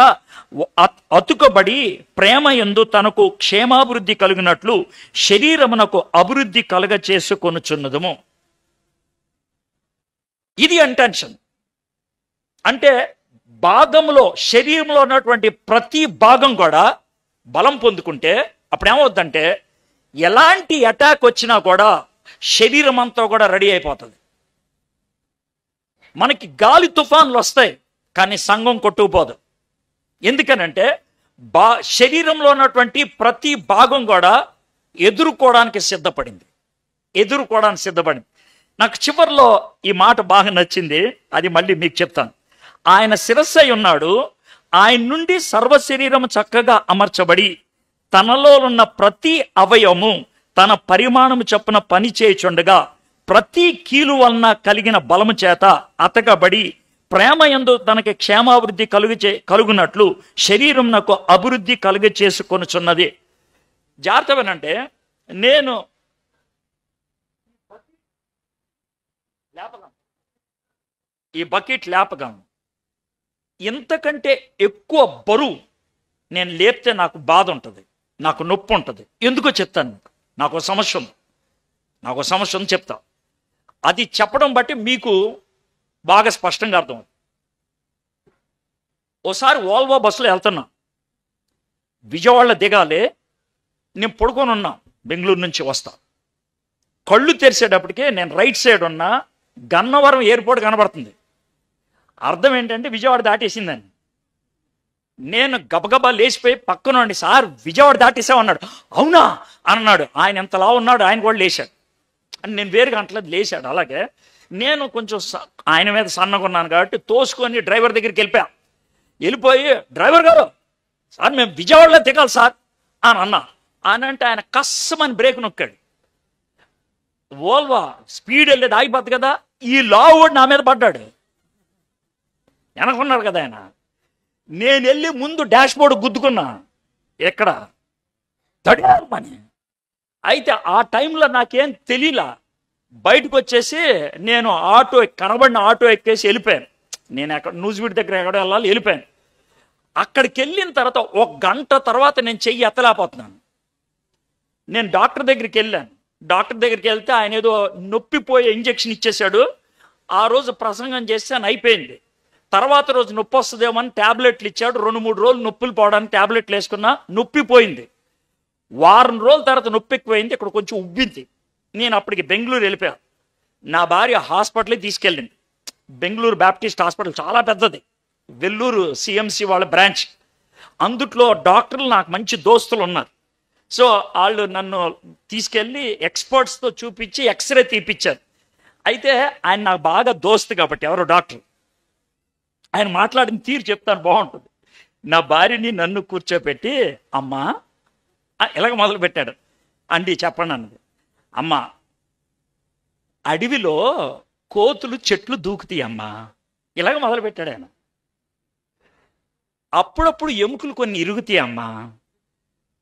[SPEAKER 1] అతుకబడి ప్రేమ యందు తనకు క్షేమాభివృద్ధి కలిగినట్లు శరీరమునకు అభివృద్ధి కలుగ చేసుకొనుచున్నదము. ఇది ఇంటెన్షన్. అంటే భాగంలో శరీరంలో ఉన్నటువంటి ప్రతి భాగం కూడా బలం పొందుకుంటే అప్పుడు ఏమవుద్దంటే ఎలాంటి అటాక్ వచ్చినా కూడా శరీరం అంతా కూడా రెడీ అయిపోతుంది. మనకి గాలి తుఫాన్లు వస్తాయి కానీ సంఘం కొట్టుకుపోదు. ఎందుకనంటే శరీరంలో ఉన్నటువంటి ప్రతి భాగం కూడా ఎదుర్కోవడానికి సిద్ధపడింది. నాకు చివరిలో ఈ మాట బాగా నచ్చింది, అది మళ్ళీ మీకు చెప్తాను. ఆయన శిరస్సై ఉన్నాడు. ఆయన నుండి సర్వ శరీరము చక్కగా అమర్చబడి తనలో ఉన్న ప్రతి అవయవము తన పరిమాణము చొప్పున పని చేయుచుండగా ప్రతి కీలు వలన కలిగిన బలము చేత అతకబడి ప్రేమ యందు తనకి క్షేమాభివృద్ధి కలుగునట్లు శరీరం నాకు అభివృద్ధి కలుగ చేసుకొనుచున్నది. జాగ్రత్తమేనంటే నేను ఈ బకెట్ లేపగలను. ఇంతకంటే ఎక్కువ బరువు నేను లేపితే నాకు బాధ ఉంటుంది, నాకు నొప్పి ఉంటుంది. ఎందుకో చెప్తాను. నాకు సమస్య ఉంది చెప్తా. అది చెప్పడం బట్టి మీకు బాగా స్పష్టంగా అర్థం. ఓసారి ఓల్వో బస్సులో వెళ్తున్నా. విజయవాడలో దిగాలి. నేను పడుకొని ఉన్నా. బెంగళూరు నుంచి వస్తా. కళ్ళు తెరిసేటప్పటికే నేను రైట్ సైడ్ ఉన్నా. గన్నవరం ఎయిర్పోర్ట్ కనబడుతుంది. అర్థం ఏంటంటే విజయవాడ దాటేసిందని. నేను గబగబా లేచిపోయి పక్కనండి, సార్ విజయవాడ దాటేసామన్నాడు. అవునా అన్నాడు. ఆయన ఎంతలా ఉన్నాడు, ఆయన కూడా లేచాడు. అని నేను వేరుగా అంటలేదు, లేచాడు. అలాగే నేను కొంచెం ఆయన మీద సన్నగా ఉన్నాను కాబట్టి తోసుకొని డ్రైవర్ దగ్గరికి వెళ్ళిపోయి డ్రైవర్ గారు, సార్ మేము విజయవాడలో దిగాలి సార్ అని అన్నా. అని అంటే ఆయన కస్సమని బ్రేక్ నొక్కాడు. ఓల్వా స్పీడ్ వెళ్ళేది ఆగిపోద్ది కదా. ఈ లావుడు నా మీద పడ్డాడు. వెనకున్నాడు కదా ఆయన. నేను వెళ్ళి ముందు డాష్ బోర్డు గుద్దుకున్నా. ఎక్కడ తడియాలని. అయితే ఆ టైంలో నాకేం తెలియలా. బయటకు వచ్చేసి నేను కనబడిన ఆటో ఎక్కేసి వెళ్ళిపోయాను. నేను ఎక్కడ నూజివీడి దగ్గర ఎక్కడ వెళ్ళాలి వెళ్ళిపోయాను. అక్కడికి వెళ్ళిన తర్వాత 1 గంట తర్వాత నేను చెయ్యి ఎత్తలేకపోతున్నాను. నేను డాక్టర్ దగ్గరికి వెళ్ళాను. డాక్టర్ దగ్గరికి వెళ్తే ఆయన ఏదో నొప్పిపోయే ఇంజెక్షన్ ఇచ్చేశాడు. ఆ రోజు ప్రసంగం చేస్తాను, అయిపోయింది. తర్వాత రోజు నొప్పి వస్తుందేమో అని ట్యాబ్లెట్లు ఇచ్చాడు. 2-3 రోజులు నొప్పులు పోవడానికి ట్యాబ్లెట్లు వేసుకున్నా. నొప్పి పోయింది. వారం రోజుల తర్వాత నొప్పి ఎక్కువైంది. ఇక్కడ కొంచెం ఉబ్బింది. నేను అప్పటికి బెంగళూరు వెళ్ళిపోయాను. నా భార్య హాస్పిటల్కి తీసుకెళ్ళింది. బెంగళూరు బ్యాప్టిస్ట్ హాస్పిటల్ చాలా పెద్దది. వెల్లూరు సిఎంసి వాళ్ళ బ్రాంచ్. అందుట్లో డాక్టర్లు నాకు మంచి దోస్తులు ఉన్నారు. సో వాళ్ళు నన్ను తీసుకెళ్ళి ఎక్స్పర్ట్స్తో చూపించి ఎక్స్రే తీపిచ్చారు. అయితే ఆయన నాకు బాగా దోస్తు కాబట్టి ఎవరో డాక్టర్, ఆయన మాట్లాడిన తీరు చెప్తాను, బాగుంటుంది. నా భార్యని నన్ను కూర్చోపెట్టి, అమ్మా ఇలాగ మొదలు పెట్టాడు. అండి చెప్పండి అన్నది. అమ్మా, అడవిలో కోతులు చెట్లు దూకుతాయి అమ్మా, ఇలాగ మొదలు పెట్టాడు ఆయన. అప్పుడప్పుడు ఎముకలు కొన్ని ఇరుగుతాయి అమ్మా,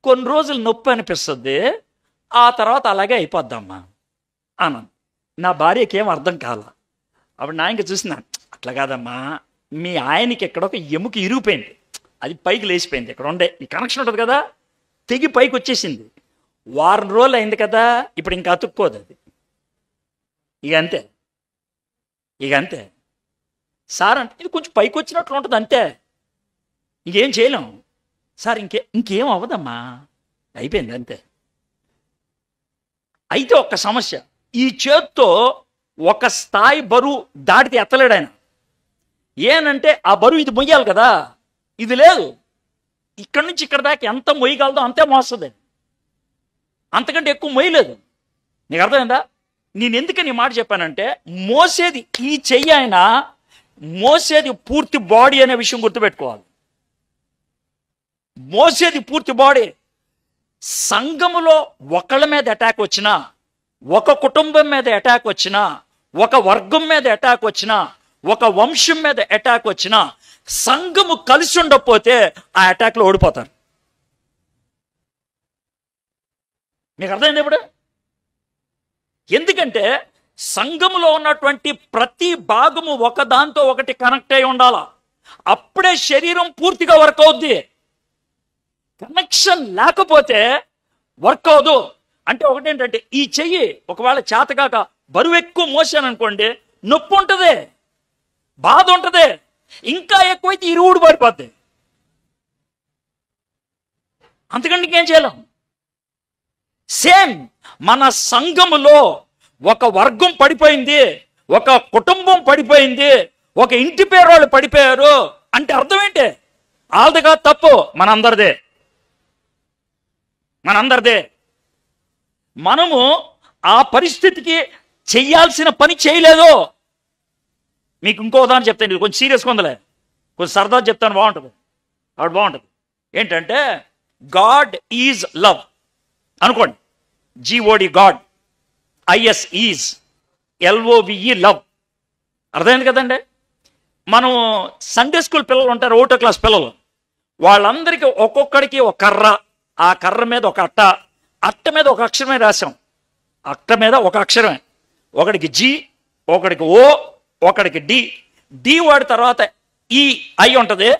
[SPEAKER 1] కొన్ని రోజులు నొప్పి అనిపిస్తుంది, ఆ తర్వాత అలాగే అయిపోద్దమ్మా అన్నాను. నా భార్యకి ఏం అర్థం కాల. అప్పుడు నా ఇంక చూసిన, అట్లా కాదమ్మా, మీ ఆయనకి ఎక్కడ ఒక ఎముక ఇరిగిపోయింది, అది పైకి లేచిపోయింది. ఇక్కడ ఉండే ఈ కనెక్షన్ ఉంటుంది కదా, తెగి పైకి వచ్చేసింది. వారం రోజులు అయింది కదా, ఇప్పుడు ఇంకా అతుక్కోదు అది. ఇక అంతే సార్ అంటే ఇది కొంచెం పైకి వచ్చినట్లు ఉంటుంది అంతే, ఇంకేం చేయలేం సార్. ఇంకేం అవ్వదమ్మా, అయిపోయింది అంతే. అయితే ఒక్క సమస్య, ఈ చేత్తో ఒక స్థాయి బరువు దాటితే ఎత్తలేడు ఆయన. ఏనంటే ఆ బరువు ఇది మొయ్యాలి కదా, ఇది లేదు. ఇక్కడి నుంచి ఇక్కడ దాకా ఎంత మొయ్యగలదో అంతే మోస్తుంది, అంతకంటే ఎక్కువ మొయ్యలేదు. నీకు అర్థమైందా? నేను ఎందుకని ఈ మాట చెప్పానంటే, మోసేది ఈ చెయ్యి అయినా మోసేది పూర్తి బాడీ అనే విషయం గుర్తుపెట్టుకోవాలి. మోసేది పూర్తి బాడీ. సంఘములో ఒకళ్ళ మీద అటాక్ వచ్చినా, ఒక కుటుంబం మీద అటాక్ వచ్చినా, ఒక వర్గం మీద అటాక్ వచ్చినా, ఒక వంశం మీద అటాక్ వచ్చినా, సంఘము కలిసి ఉండకపోతే ఆ అటాక్లో ఓడిపోతారు. మీకు అర్థమైంది ఇప్పుడు? ఎందుకంటే సంఘములో ఉన్నటువంటి ప్రతి భాగము ఒకదాంతో ఒకటి కనెక్ట్ అయి ఉండాలా, అప్పుడే శరీరం పూర్తిగా వర్క్ అవుద్ది. కనెక్షన్ లేకపోతే వర్క్ అవదు. అంటే ఒకటేంటంటే, ఈ చెయ్యి ఒకవేళ చేతకాక బరువు ఎక్కువ మోసాను అనుకోండి, నొప్పి ఉంటుంది, బాధ ఉంటుంది, ఇంకా ఎక్కువైతే ఇరువుడు పడిపోద్ది. అంతకంటే ఇంకేం చేయలేం. సేమ్ మన సంఘములో ఒక వర్గం పడిపోయింది, ఒక కుటుంబం పడిపోయింది, ఒక ఇంటి పేరు వాళ్ళు పడిపోయారు అంటే అర్థం ఏంటి? వాళ్ళదిగా తప్పు, మనందరిదే. మనము ఆ పరిస్థితికి చెయ్యాల్సిన పని చేయలేదు. మీకు ఇంకో ఉదాహరణ చెప్తాను, కొంచెం సీరియస్గా ఉందిలే, కొంచెం సరదా చెప్తాను, బాగుంటుంది. ఏంటంటే, గాడ్ ఈజ్ లవ్ అనుకోండి. GOD God, IS is, LOVE love. అర్థమైంది కదండి? మనం సండే స్కూల్ పిల్లలు ఉంటారు, 1వ క్లాస్ పిల్లలు, వాళ్ళందరికీ ఒక్కొక్కడికి ఒక కర్ర, ఆ కర్ర మీద ఒక అట్ట మీద ఒక అక్షరమే రాసాం. అట్ట మీద ఒక అక్షరమే, ఒకడికి G, ఒకడికి O, ఒకడికి D వాడి తర్వాత I ఉంటుంది.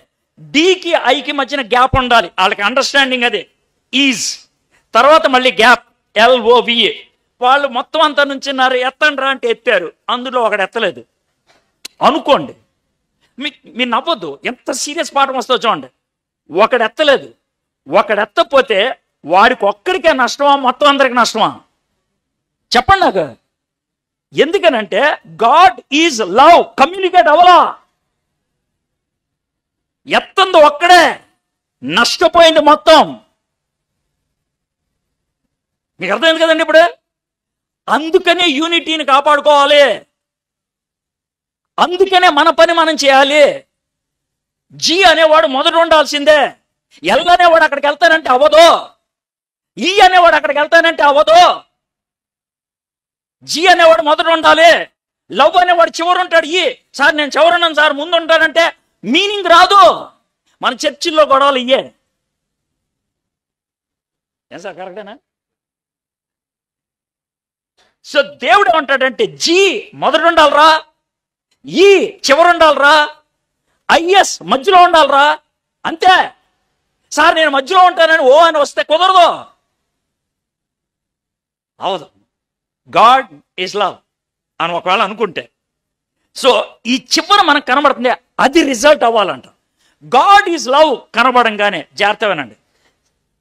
[SPEAKER 1] Dకి Iకి మధ్యన గ్యాప్ ఉండాలి, వాళ్ళకి అండర్స్టాండింగ్ అది ఈజ్. తర్వాత మళ్ళీ గ్యాప్, LOVE. వాళ్ళు మొత్తం అంతా నుంచిన్నారు, ఎత్తండ్రా అంటే ఎత్తారు, అందులో ఒకడు ఎత్తలేదు అనుకోండి. మీరు నవ్వద్దు, ఎంత సీరియస్ పాఠం వస్తుందో చూడండి. ఒకడు ఎత్తలేదు, ఒకడు ఎత్తపోతే వాడికి ఒక్కడికే నష్టమా, మొత్తం అందరికి నష్టమా? చెప్పండి నాకు. ఎందుకనంటే గాడ్ ఈజ్ లవ్, కమ్యూనికేట్ అవ్వలా. ఎత్తంది ఒక్కడే, నష్టపోయింది మొత్తం. మీకు అర్థమైంది కదండి ఇప్పుడు? అందుకనే యూనిటీని కాపాడుకోవాలి, అందుకనే మన పని మనం చేయాలి. G అనేవాడు మొదట ఉండాల్సిందే, L అనేవాడు అక్కడికి వెళ్తానంటే అవ్వదు, E అనేవాడు అక్కడికి వెళ్తానంటే అవ్వదు. G అనేవాడు మొదట ఉండాలి, లవ్ అనేవాడు చివరు ఉంటాడు. సార్ నేను చివరున్నాను సార్ ముందు ఉంటానంటే మీనింగ్ రాదు. మన చర్చిల్లో గొడవలు ఇయ్యే. ఏం సార్ కరెక్టేనా? సో దేవుడు ఏమంటాడంటే, G మొదట ఉండాలరా, E చివరు ఉండాలరా, IS మధ్యలో ఉండాలరా, అంతే. సార్ నేను మధ్యలో ఉంటానని O అని వస్తే కుదరదు, అవదు. గాడ్ ఈజ్ లవ్ అని ఒకవేళ అనుకుంటే, సో ఈ చివర మనకు కనబడుతుంది, అది రిజల్ట్ అవ్వాలంట. గాడ్ ఈజ్ లవ్ కనబడంగానే జాగ్రత్త వినండి,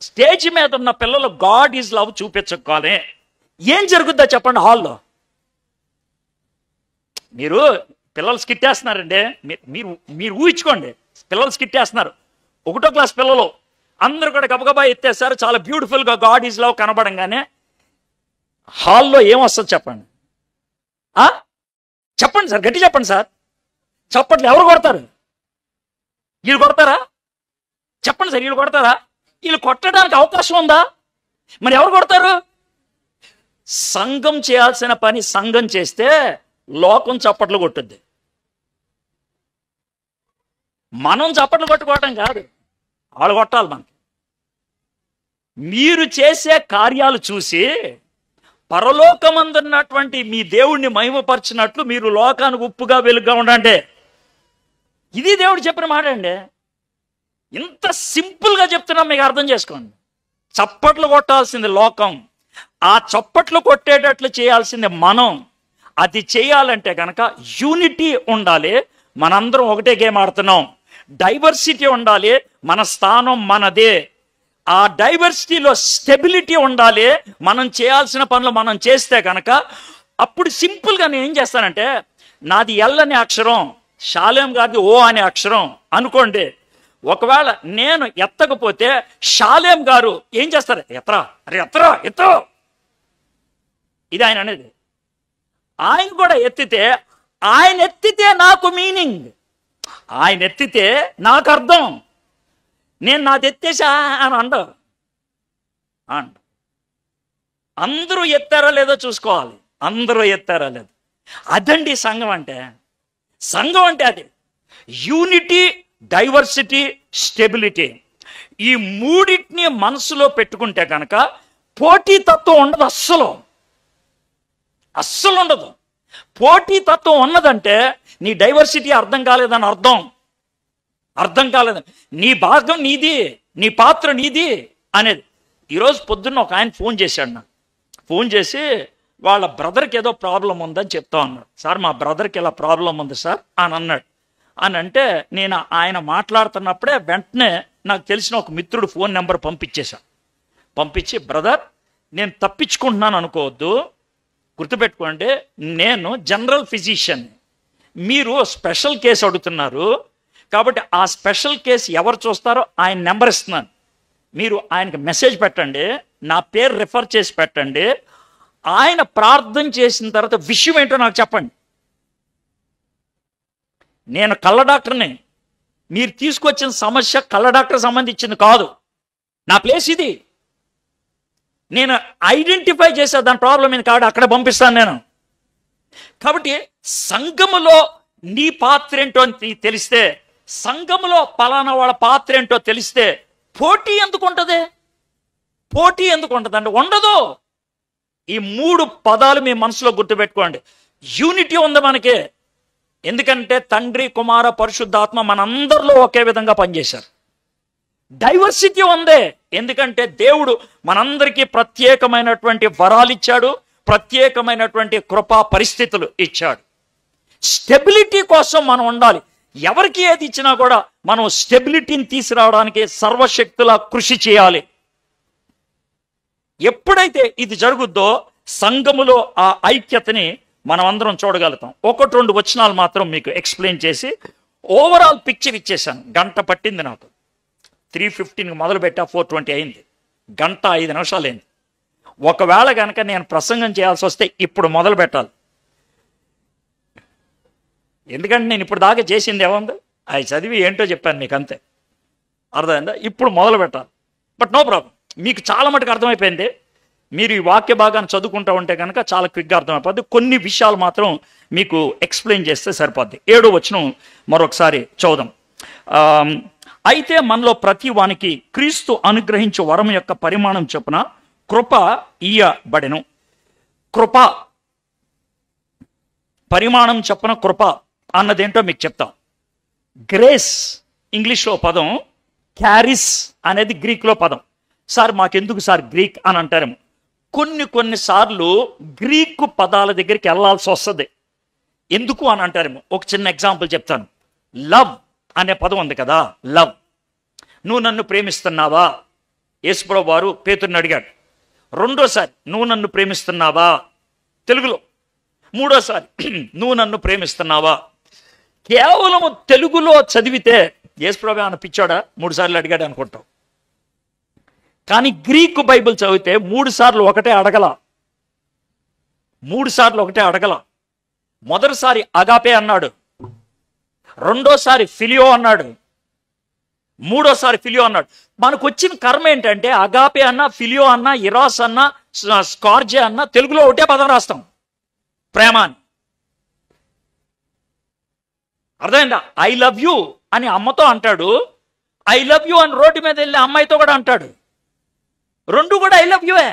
[SPEAKER 1] స్టేజ్ మీద ఉన్న పిల్లలు గాడ్ ఈజ్ లవ్ చూపించగానే ఏం జరుగుద్దో చెప్పండి. హాల్లో మీరు పిల్లలు స్కిట్ వేస్తున్నారండి, మీరు ఊహించుకోండి, పిల్లలు స్కిట్ వేస్తున్నారు. 1వ క్లాస్ పిల్లలు అందరూ కూడా గబగబా ఎత్తేస్తారు, చాలా బ్యూటిఫుల్గా గాడ్ ఈజ్ లవ్ కనబడంగానే హాల్లో ఏమొస్తుంది చెప్పండి? చెప్పండి సార్, గట్టి చెప్పండి సార్. చప్పట్లు ఎవరు కొడతారు? వీళ్ళు కొడతారా? చెప్పండి సార్, వీళ్ళు కొడతారా? వీళ్ళు కొట్టడానికి అవకాశం ఉందా? మరి ఎవరు కొడతారు? సంఘం చేయాల్సిన పని సంఘం చేస్తే లోకం చప్పట్లు కొట్టుద్ది. మనం చప్పట్లు కొట్టుకోవటం కాదు, వాళ్ళు కొట్టాలి మనకి. మీరు చేసే కార్యాలు చూసి పరలోకమందున్నటువంటి మీ దేవుణ్ణి మహిమపరిచినట్లు మీరు లోకానికి ఉప్పుగా వెలుగుగా ఉండండి. ఇది దేవుడు చెప్పిన మాట అండి. ఇంత సింపుల్గా చెప్తున్నాం, మీకు అర్థం చేసుకోండి. చప్పట్లు కొట్టాల్సింది లోకం, ఆ చప్పట్లు కొట్టేటట్లు చేయాల్సింది మనం. అది చేయాలంటే కనుక యూనిటీ ఉండాలి, మనందరం ఒకటే గేమ్ ఆడుతున్నాం. డైవర్సిటీ ఉండాలి, మన స్థానం మనదే. ఆ డైవర్సిటీలో స్టెబిలిటీ ఉండాలి, మనం చేయాల్సిన పనులు మనం చేస్తే కనుక అప్పుడు సింపుల్గా నేను ఏం చేస్తానంటే, నాది L అనే అక్షరం, షాలేం గారిది ఓ అనే అక్షరం అనుకోండి. ఒకవేళ నేను ఎత్తకపోతే షాలేం గారు ఏం చేస్తారు? ఎత్తరా, అరే ఎత్తరా, ఎత్తు, ఇది ఆయన అనేది. ఆయన కూడా ఎత్తితే, ఆయన ఎత్తితే నాకు మీనింగ్, ఆయన ఎత్తితే నాకు అర్థం. నేను నాది ఎత్తేసా అని అండ. అందరూ ఎత్తారా లేదో చూసుకోవాలి, అందరూ ఎత్తారా లేదో. అదండి సంఘం అంటే. సంఘం అంటే అది యూనిటీ, డైవర్సిటీ, స్టెబిలిటీ. ఈ మూడింటిని మనసులో పెట్టుకుంటే కనుక పోటీతత్వం ఉండదు, అస్సలు ఉండదు. పోటీతత్వం ఉన్నదంటే నీ డైవర్సిటీ అర్థం కాలేదని అర్థం కాలేదని, నీ భాగం నీది, నీ పాత్ర నీది అనేది. ఈరోజు పొద్దున్న ఒక ఆయన ఫోన్ చేశాడు నాకు. ఫోన్ చేసి వాళ్ళ బ్రదర్కి ఏదో ప్రాబ్లం ఉందని చెప్తా ఉన్నాడు. సార్ మా బ్రదర్కి ఇలా ప్రాబ్లం ఉంది సార్ అని అన్నాడు. అని అంటే నేను ఆయన మాట్లాడుతున్నప్పుడే వెంటనే నాకు తెలిసిన ఒక మిత్రుడు ఫోన్ నెంబర్ పంపించి, బ్రదర్ నేను తప్పించుకుంటున్నాను అనుకోవద్దు, గుర్తుపెట్టుకోండి, నేను జనరల్ ఫిజిషియన్, మీరు స్పెషల్ కేసు అడుగుతున్నారు కాబట్టి ఆ స్పెషల్ కేసు ఎవరు చూస్తారో ఆయన నెంబర్ ఇస్తున్నాను, మీరు ఆయనకి మెసేజ్ పెట్టండి, నా పేరు రిఫర్ చేసి పెట్టండి, ఆయన ప్రార్థన చేసిన తర్వాత విషయం ఏంటో నాకు చెప్పండి. నేను కళ్ళ డాక్టర్ని, మీరు తీసుకొచ్చిన సమస్య కళ్ళ డాక్టర్ సంబంధించింది కాదు, నా ప్లేస్ ఇది, నేను ఐడెంటిఫై చేసే దాని ప్రాబ్లం ఏంది కాదు, అక్కడ పంపిస్తాను నేను. కాబట్టి సంఘములో నీ పాత్ర ఏంటో తెలిస్తే, సంఘములో పలానా వాళ్ళ పాత్ర ఏంటో తెలిస్తే పోటీ ఎందుకు ఉంటుంది? అంటే ఉండదు. ఈ 3 పదాలు మీ మనసులో గుర్తుపెట్టుకోండి. యూనిటీ ఉంది మనకి, ఎందుకంటే తండ్రి, కుమార, పరిశుద్ధాత్మ మనందరిలో ఒకే విధంగా పనిచేశారు. డైవర్సిటీ ఉంది, ఎందుకంటే దేవుడు మనందరికీ ప్రత్యేకమైనటువంటి వరాలు ఇచ్చాడు, ప్రత్యేకమైనటువంటి కృపా పరిస్థితులు ఇచ్చాడు. స్టెబిలిటీ కోసం మనం ఉండాలి. ఎవరికి ఏది ఇచ్చినా కూడా మనం స్టెబిలిటీని తీసుకురావడానికి సర్వశక్తులా కృషి చేయాలి. ఎప్పుడైతే ఇది జరుగుద్దో సంఘములో ఆ ఐక్యతని మనం అందరం చూడగలుగుతాం. 1-2 వచనాలు మాత్రం మీకు ఎక్స్ప్లెయిన్ చేసి ఓవరాల్ పిక్చర్ ఇచ్చేసాను. గంట పట్టింది నాకు. 3:15 మొదలుపెట్టా, 4:20 అయింది. గంట 5 నిమిషాలు అయింది. ఒకవేళ కనుక నేను ప్రసంగం చేయాల్సి వస్తే ఇప్పుడు మొదలు పెట్టాలి, ఎందుకంటే నేను ఇప్పుడు దాకా చేసింది ఏముంది, అవి చదివి ఏంటో చెప్పాను మీకు, అంతే. అర్థమైందా? ఇప్పుడు మొదలు పెట్టాలి. బట్ నో ప్రాబ్లం, మీకు చాలా మటుకు అర్థమైపోయింది. మీరు ఈ వాక్య భాగాన్ని చదువుకుంటూ ఉంటే కనుక చాలా క్విక్గా అర్థమైపోద్ది. కొన్ని విషయాలు మాత్రం మీకు ఎక్స్ప్లెయిన్ చేస్తే సరిపోద్ది. 7వ వచనం మరొకసారి చదువుదాం. అయితే మనలో ప్రతి వానికి క్రీస్తు అనుగ్రహించే వరం యొక్క పరిమాణం చొప్పున కృప ఇయ్యబడెను. కృప పరిమాణం చొప్పున కృప అన్నదేంటో మీకు చెప్తాం. గ్రేస్ ఇంగ్లీష్లో పదం, క్యారిస్ అనేది గ్రీక్లో పదం. సార్ మాకెందుకు సార్ గ్రీక్ అని అంటారేమో. కొన్నిసార్లు గ్రీకు పదాల దగ్గరికి వెళ్ళాల్సి వస్తుంది. ఎందుకు అని అంటారేమో. ఒక చిన్న ఎగ్జాంపుల్ చెప్తాను. లవ్ అనే పదం ఉంది కదా, లవ్. నువ్వు నన్ను ప్రేమిస్తున్నావా? యేసుప్రభువు వారు పేతురుని అడిగాడు. రెండోసారి నువ్వు నన్ను ప్రేమిస్తున్నావా తెలుగులో, మూడోసారి నువ్వు నన్ను ప్రేమిస్తున్నావా. కేవలము తెలుగులో చదివితే యేసుప్రభువు ఆయన పిచ్చాడా 3 సార్లు అడిగాడు అనుకుంటాం. కానీ గ్రీకు బైబిల్ చదివితే 3 సార్లు ఒకటే అడగల. 3 సార్లు ఒకటే అడగల. మొదటిసారి అగాపే అన్నాడు, రెండోసారి ఫిలియో అన్నాడు, మూడోసారి ఫిలియో అన్నాడు. మనకు వచ్చిన కర్మ ఏంటంటే అగాపే అన్న, ఫిలియో అన్న, ఇరాస్ అన్న, స్కార్జే అన్న తెలుగులో ఒకటే పదం రాస్తాం, ప్రేమ అని. అర్థమైందా? ఐ లవ్ యూ అని అమ్మతో అంటాడు, ఐ లవ్ యూ అని రోడ్డు మీద వెళ్ళి అమ్మాయితో కూడా అంటాడు. 2 కూడా ఐ లవ్ యూఏ.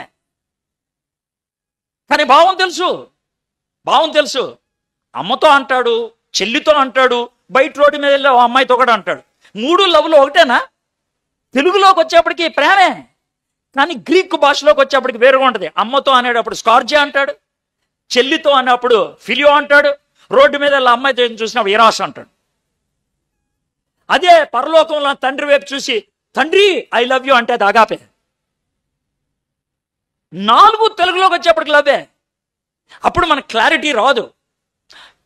[SPEAKER 1] కానీ భావం తెలుసు. అమ్మతో అంటాడు, చెల్లితో అంటాడు, బయట రోడ్డు మీద వెళ్ళి అమ్మాయితో కూడా అంటాడు. 3 లవ్లు ఒకటేనా? తెలుగులోకి వచ్చేప్పటికి ప్రేమే, కానీ గ్రీకు భాషలోకి వచ్చేప్పటికి వేరుగా ఉంటుంది. అమ్మతో అనేటప్పుడు స్కార్జే అంటాడు, చెల్లితో అన్నప్పుడు ఫిలియో అంటాడు, రోడ్డు మీద వెళ్ళి అమ్మాయితో చూసినప్పుడు ఇరాస్ అంటాడు. అదే పరలోకంలో తండ్రి వైపు చూసి తండ్రి ఐ లవ్ యూ అంటే అది అగాపే. 4 తెలుగులోకి వచ్చేప్పటికి లవ్వే. అప్పుడు మనకు క్లారిటీ రాదు.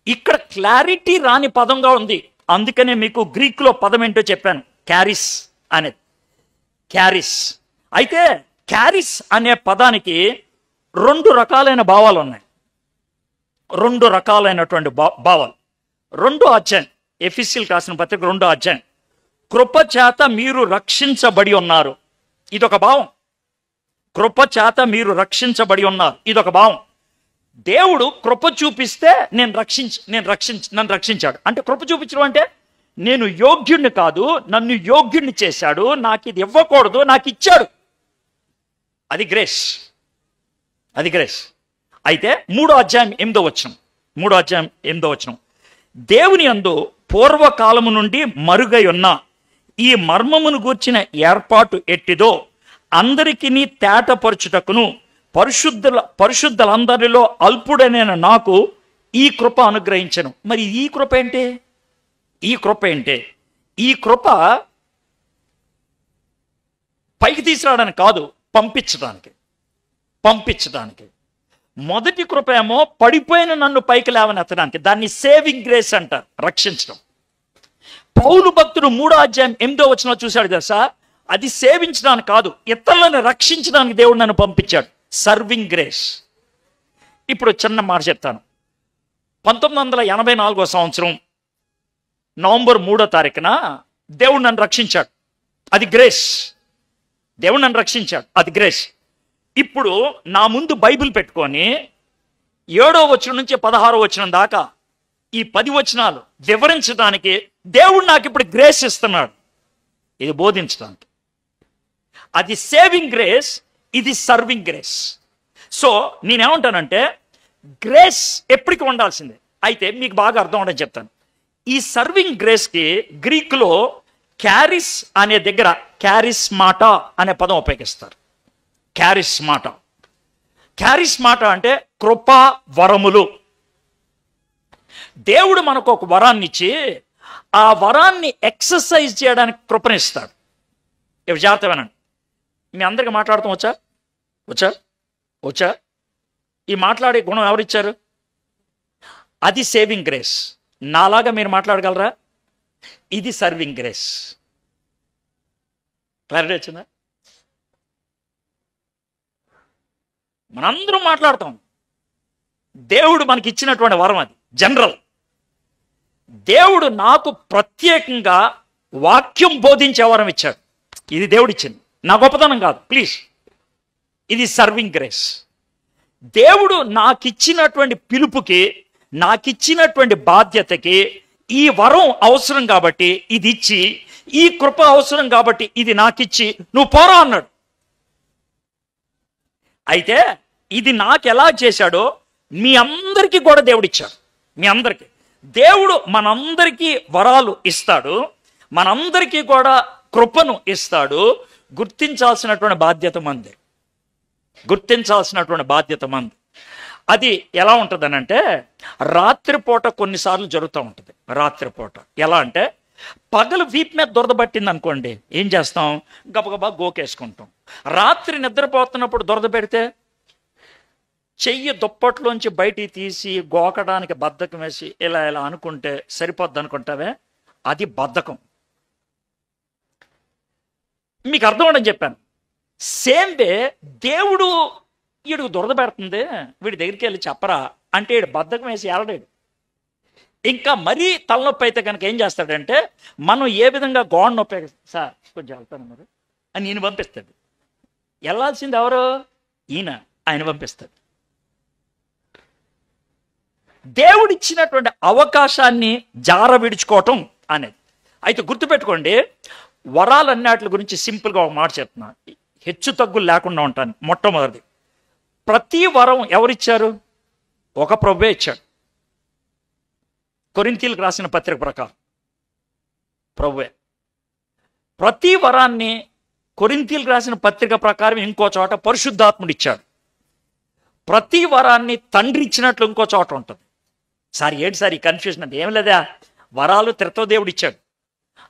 [SPEAKER 1] ఇక్కడ క్లారిటీ రాని పదంగా ఉంది. అందుకనే మీకు గ్రీకులో పదం ఏంటో చెప్పాను, క్యారిస్ అనేది. క్యారిస్. అయితే క్యారిస్ అనే పదానికి 2 రకాలైన భావాలు ఉన్నాయి. 2 రకాలైనటువంటి భావాలు. 2వ అధ్యాయం, ఎఫెసీయులకు రాసిన పత్రిక 2వ అధ్యాయం, కృప చేత మీరు రక్షించబడి ఉన్నారు, ఇదొక భావం. కృప చేత మీరు రక్షించబడి ఉన్నారు, ఇదొక భావం. దేవుడు కృప చూపిస్తే నన్ను రక్షించాడు. అంటే కృప చూపించడం అంటే నేను యోగ్యుణ్ణి కాదు, నన్ను యోగ్యుణ్ణి చేశాడు, నాకు ఇది ఇవ్వకూడదు, నాకు ఇచ్చాడు. అది గ్రేస్, అది గ్రేస్. అయితే 3వ అధ్యాయం 8వ వచనం, దేవుని యందు పూర్వకాలము నుండి మరుగై ఉన్న ఈ మర్మమును గూర్చిన ఏర్పాటు ఎట్టిదో అందరికీ తేటపరచుటకును పరిశుద్ధులందరిలో అల్పుడైన నాకు ఈ కృప అనుగ్రహించను. మరి ఈ కృప ఏంటి? ఈ కృప పైకి తీసుకురావడానికి కాదు, పంపించడానికి. మొదటి కృప ఏమో పడిపోయిన నన్ను పైకి లేవనెత్తడానికి, దాన్ని సేవింగ్ గ్రేస్ అంటారు, రక్షించడం. పౌలు భక్తుడు 3వ అధ్యాయం 8వ వచనంలో చూశాడు తెలుసా, అది సేవించడానికి కాదు, ఇతరులను రక్షించడానికి దేవుడు నన్ను పంపించాడు, సర్వింగ్ గ్రేస్. ఇప్పుడు చిన్న మాట చెప్తాను. 1984 సంవత్సరం నవంబర్ 3వ తారీఖున దేవుడు నన్ను రక్షించాడు, అది గ్రేస్. దేవుడు నన్ను రక్షించాడు, అది గ్రేస్. ఇప్పుడు నా ముందు బైబిల్ పెట్టుకొని 7వ వచనం నుంచి 16వ వచనం దాకా ఈ 10 వచనాలు వివరించడానికి దేవుడు నాకు ఇప్పుడు గ్రేస్ ఇస్తున్నాడు, ఇది బోధించడానికి. అది సేవింగ్ గ్రేస్, ఇది సర్వింగ్ గ్రేస్. సో నేనేమంటానంటే గ్రేస్ ఎప్పటికీ ఉండాల్సిందే. అయితే మీకు బాగా అర్థం అవడం చెప్తాను. ఈ సర్వింగ్ గ్రేస్కి గ్రీకులో క్యారిస్ అనే దగ్గర క్యారిస్మాటా అనే పదం ఉపయోగిస్తారు. క్యారిస్మాటా అంటే కృపా వరములు. దేవుడు మనకు ఒక వరాన్ని ఇచ్చి ఆ వరాన్ని ఎక్సర్సైజ్ చేయడానికి కృపనిస్తాడు. ఇవి జాగ్రత్తమేనండి. మీ అందరికీ మాట్లాడతాం వచ్చా? ఈ మాట్లాడే గుణం ఎవరిచ్చారు? అది సేవింగ్ గ్రేస్. నాలాగా మీరు మాట్లాడగలరా? ఇది సర్వింగ్ గ్రేస్. క్లారిటీ వచ్చిందా? మనందరం మాట్లాడతాం. దేవుడు మనకి ఇచ్చినటువంటి వరం అది జనరల్. దేవుడు నాకు ప్రత్యేకంగా వాక్యం బోధించే వరం ఇచ్చాడు, ఇది దేవుడిచ్చింది, నా గొప్పతనం కాదు ప్లీజ్. ఇది సర్వింగ్ గ్రేస్. దేవుడు నాకిచ్చినటువంటి పిలుపుకి, నాకిచ్చినటువంటి బాధ్యతకి ఈ వరం అవసరం కాబట్టి ఇది ఇచ్చి, ఈ కృప అవసరం కాబట్టి ఇది నాకిచ్చి నువ్వు పోరా అన్నాడు. అయితే ఇది నాకు ఎలా చేశాడో మీ అందరికీ కూడా దేవుడు ఇచ్చాడు. మీ అందరికీ దేవుడు మనందరికీ వరాలు ఇస్తాడు, మనందరికీ కూడా కృపను ఇస్తాడు. గుర్తించాల్సినటువంటి బాధ్యత మంది. అది ఎలా ఉంటుందనంటే రాత్రిపూట కొన్నిసార్లు జరుగుతూ ఉంటుంది. రాత్రిపూట ఎలా అంటే పగలు వీపు మీద దురద పట్టింది అనుకోండి, ఏం చేస్తాం? గబగబా గోకేసుకుంటాం. రాత్రి నిద్రపోతున్నప్పుడు దురద పెడితే చెయ్యి దుప్పట్లోంచి బయటికి తీసి గోకడానికి బద్ధకం వేసి ఇలా అనుకుంటే సరిపోద్ది అనుకుంటావే, అది బద్ధకం. మీకు అర్థం అవడం చెప్పాను. సేమ్ వే దేవుడు వీడికి దురద పెడుతుంది, వీడి దగ్గరికి వెళ్ళి చెప్పరా అంటే వీడు బద్ధకం వేసి ఏలడాడు. ఇంకా మరీ తలనొప్పి అయితే కనుక ఏం చేస్తాడంటే మనం ఏ విధంగా గోడ నొప్పి, సార్ కొంచెం వెళ్తాను మరి అని ఈయన పంపిస్తాడు. వెళ్ళాల్సింది ఎవరు? ఆయన పంపిస్తాడు. దేవుడిచ్చినటువంటి అవకాశాన్ని జార విడుచుకోవటం అనేది. అయితే గుర్తుపెట్టుకోండి, వరాలన్నిటి గురించి సింపుల్గా ఒక మాట చెప్తున్నా, హెచ్చు తగ్గులు లేకుండా ఉంటాను. మొట్టమొదటిది, ప్రతి వరం ఎవరిచ్చారు? ఒక ప్రభువే ఇచ్చాడు. కొరింథీయులకు రాసిన పత్రిక ప్రకారం ప్రభువే. ప్రతి వరాన్ని కొరింథీయులకు రాసిన పత్రిక ప్రకారం ఇంకో చోట పరిశుద్ధాత్ముడు ఇచ్చాడు. ప్రతి వరాన్ని తండ్రి ఇచ్చినట్లు ఇంకో చోట ఉంటుంది. సార్ ఏంటి సార్ ఈ కన్ఫ్యూజన్ అంటే? ఏం లేదా, వరాలు త్రిత్వదేవుడు ఇచ్చాడు,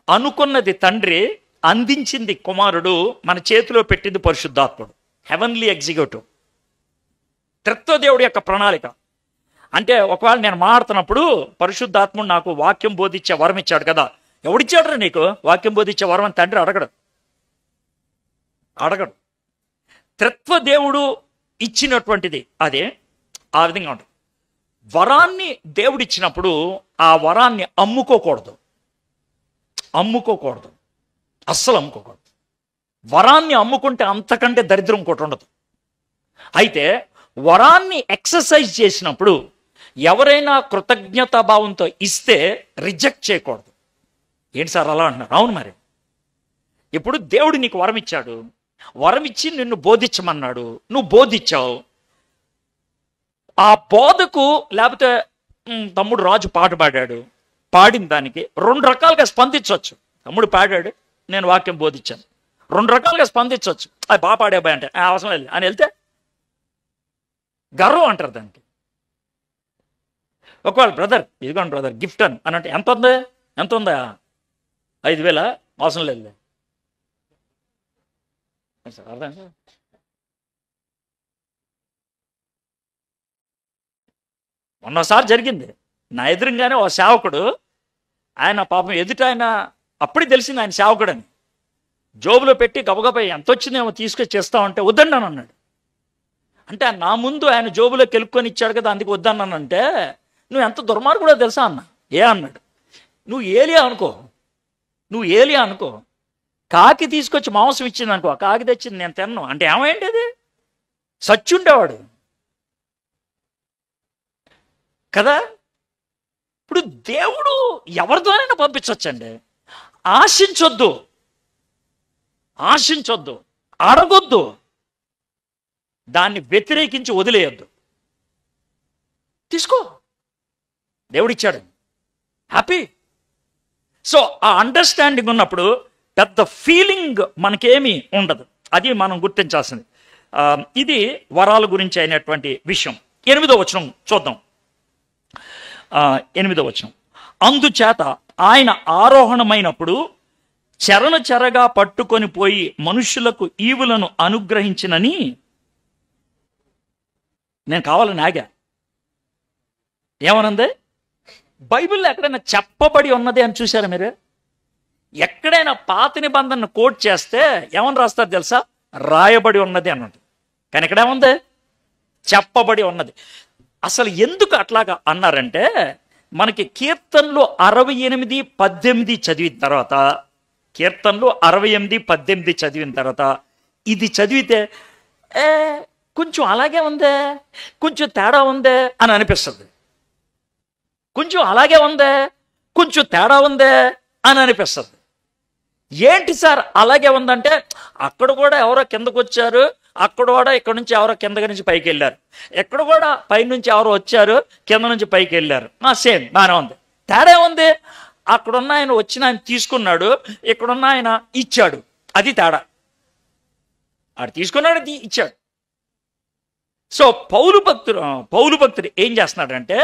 [SPEAKER 1] అనుకున్నది తండ్రి, అందించింది కుమారుడు, మన చేతిలో పెట్టింది పరిశుద్ధాత్ముడు. హెవెన్లీ ఎగ్జిక్యూటివ్, త్రిత్వదేవుడి యొక్క ప్రణాళిక. అంటే ఒకవేళ నేను మాట్లాడుతున్నప్పుడు పరిశుద్ధాత్ముడు నాకు వాక్యం బోధించే వరం ఇచ్చాడు కదా, ఎవడిచ్చాడు నీకు వాక్యం బోధించే వరం అని తండ్రి అడగడు. త్రిత్వ దేవుడు ఇచ్చినటువంటిది అదే, ఆ విధంగా ఉంటుంది. వరాన్ని దేవుడిచ్చినప్పుడు ఆ వరాన్ని అమ్ముకోకూడదు, అస్సలు అమ్ముకోకూడదు. వరాన్ని అమ్ముకుంటే అంతకంటే దరిద్రం ఇంకోటి ఉండదు. అయితే వరాన్ని ఎక్సర్సైజ్ చేసినప్పుడు ఎవరైనా కృతజ్ఞతాభావంతో ఇస్తే రిజెక్ట్ చేయకూడదు. ఏంటి సార్ అలా అంటున్నారు? అవును, మరి ఇప్పుడు దేవుడు నీకు వరం ఇచ్చాడు, వరం ఇచ్చి నిన్ను బోధించమన్నాడు, నువ్వు బోధించావు. ఆ బోధకు లేకపోతే తమ్ముడు రాజు పాట పాడాడు, పాడిన దానికి 2 రకాలుగా స్పందించవచ్చు. తమ్ముడు పాడాడు, నేను వాక్యం బోధించాను, 2 రకాలుగా స్పందించవచ్చు. అది బాగా పాడేబాయ్ అంటే అవసరం లేదు అని వెళ్తే గర్వం అంటారు దానికి. ఒకవేళ బ్రదర్ ఇదిగోండి బ్రదర్ గిఫ్ట్ అని అంటే ఎంత ఉందా 5,000 అవసరం లేదు సార్, అర్థం సార్. మొన్నసారి జరిగింది నా ఎదురుగానే ఓ సేవకుడు, ఆయన పాపం ఎదుట ఆయన అప్పుడే తెలిసింది ఆయన సేవకుడని, జోబులో పెట్టి గబగబా ఎంత వచ్చిందేమో తీసుకొచ్చి చేస్తామంటే వద్దన్నాను అన్నాడు. అంటే నా ముందు ఆయన జోబులో కెలుక్కొని ఇచ్చాడు కదా, అందుకు వద్దన్నానంటే నువ్వు ఎంత దుర్మార్గుడో తెలుసా అన్న. అన్నాడు, నువ్వు ఏలియా అనుకో, కాకి తీసుకొచ్చి మాంసం ఇచ్చింది అనుకో, కాకి తెచ్చింది నేను తిన్నాను అంటే ఏమైంది? అది సచ్చుండేవాడు కదా. ఇప్పుడు దేవుడు ఎవరితోనైనా పంపించవచ్చండి. ఆశించొద్దు, అడగొద్దు, దాన్ని వ్యతిరేకించి వదిలేయొద్దు. తీసుకో, దేవుడిచ్చాడు, హ్యాపీ. సో ఆ అండర్స్టాండింగ్ ఉన్నప్పుడు పెద్ద ఫీలింగ్ మనకేమీ ఉండదు. అది మనం గుర్తించాల్సింది. ఇది వరాల గురించి అయినటువంటి విషయం. 8వ వచనం చూద్దాం. 8వ వచనం, అందుచేత ఆయన ఆరోహణమైనప్పుడు చెరగా పట్టుకొని పోయి మనుషులకు ఈవులను అనుగ్రహించినని నేను కావాలని ఆగా. ఏమనుంది? బైబిల్లో ఎక్కడైనా చెప్పబడి ఉన్నది అని చూసారా మీరు? ఎక్కడైనా పాత నిబంధనను కోట్ చేస్తే ఏమని రాస్తారు తెలుసా? రాయబడి ఉన్నది అన్నది. కానీ ఇక్కడ ఏముంది? చెప్పబడి ఉన్నది. అసలు ఎందుకు అట్లాగా అన్నారంటే, మనకి కీర్తనలు 68:18 చదివిన తర్వాత, చదివిన తర్వాత ఇది చదివితే కొంచెం అలాగే ఉందే, కొంచెం తేడా ఉందే అని అనిపిస్తుంది. కొంచెం అలాగే ఉందే, కొంచెం తేడా ఉందే అని అనిపిస్తుంది. ఏంటి సార్ అలాగే ఉందంటే, అక్కడ కూడా ఎవరో కిందకు వచ్చారు, అక్కడ కూడా ఇక్కడ నుంచి ఎవరో కింద నుంచి పైకి వెళ్ళారు, ఎక్కడ కూడా పైనుంచి ఎవరో వచ్చారు, కింద నుంచి పైకి వెళ్ళారు. సేమ్ బాగానే ఉంది. తేడా ఉంది, అక్కడున్న ఆయన వచ్చిన ఆయన తీసుకున్నాడు, ఇక్కడున్న ఆయన ఇచ్చాడు. అది తేడా. ఆడు తీసుకున్నాడు, ఇచ్చాడు. సో పౌలు భక్తుడు ఏం చేస్తున్నాడంటే,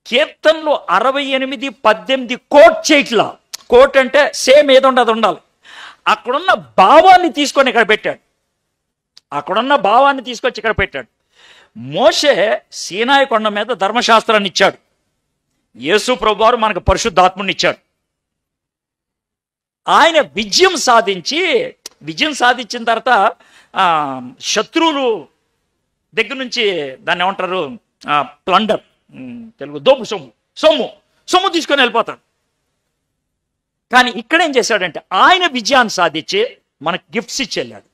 [SPEAKER 1] కీర్తనలు 68:18 కోట్ చేయట్లా. కోట్ అంటే సేమ్ ఏదో అది ఉండాలి. అక్కడున్న భావాన్ని తీసుకొని ఇక్కడ పెట్టాడు. తీసుకొచ్చి ఇక్కడ పెట్టాడు. మోషే సీనాయి కొండ మీద ధర్మశాస్త్రాన్ని ఇచ్చాడు. యేసు ప్రభువారు మనకు పరిశుద్ధాత్ముని ఇచ్చాడు. ఆయన విజయం సాధించిన తర్వాత శత్రువులు దగ్గర నుంచి దాన్ని ఏమంటారు, ప్లండర్, తెలుగు దోపు, సొమ్ము తీసుకొని వెళ్ళిపోతాడు. కానీ ఇక్కడేం చేశాడంటే, ఆయన విజయాన్ని సాధించి మనకు గిఫ్ట్స్ ఇచ్చి వెళ్ళాడు.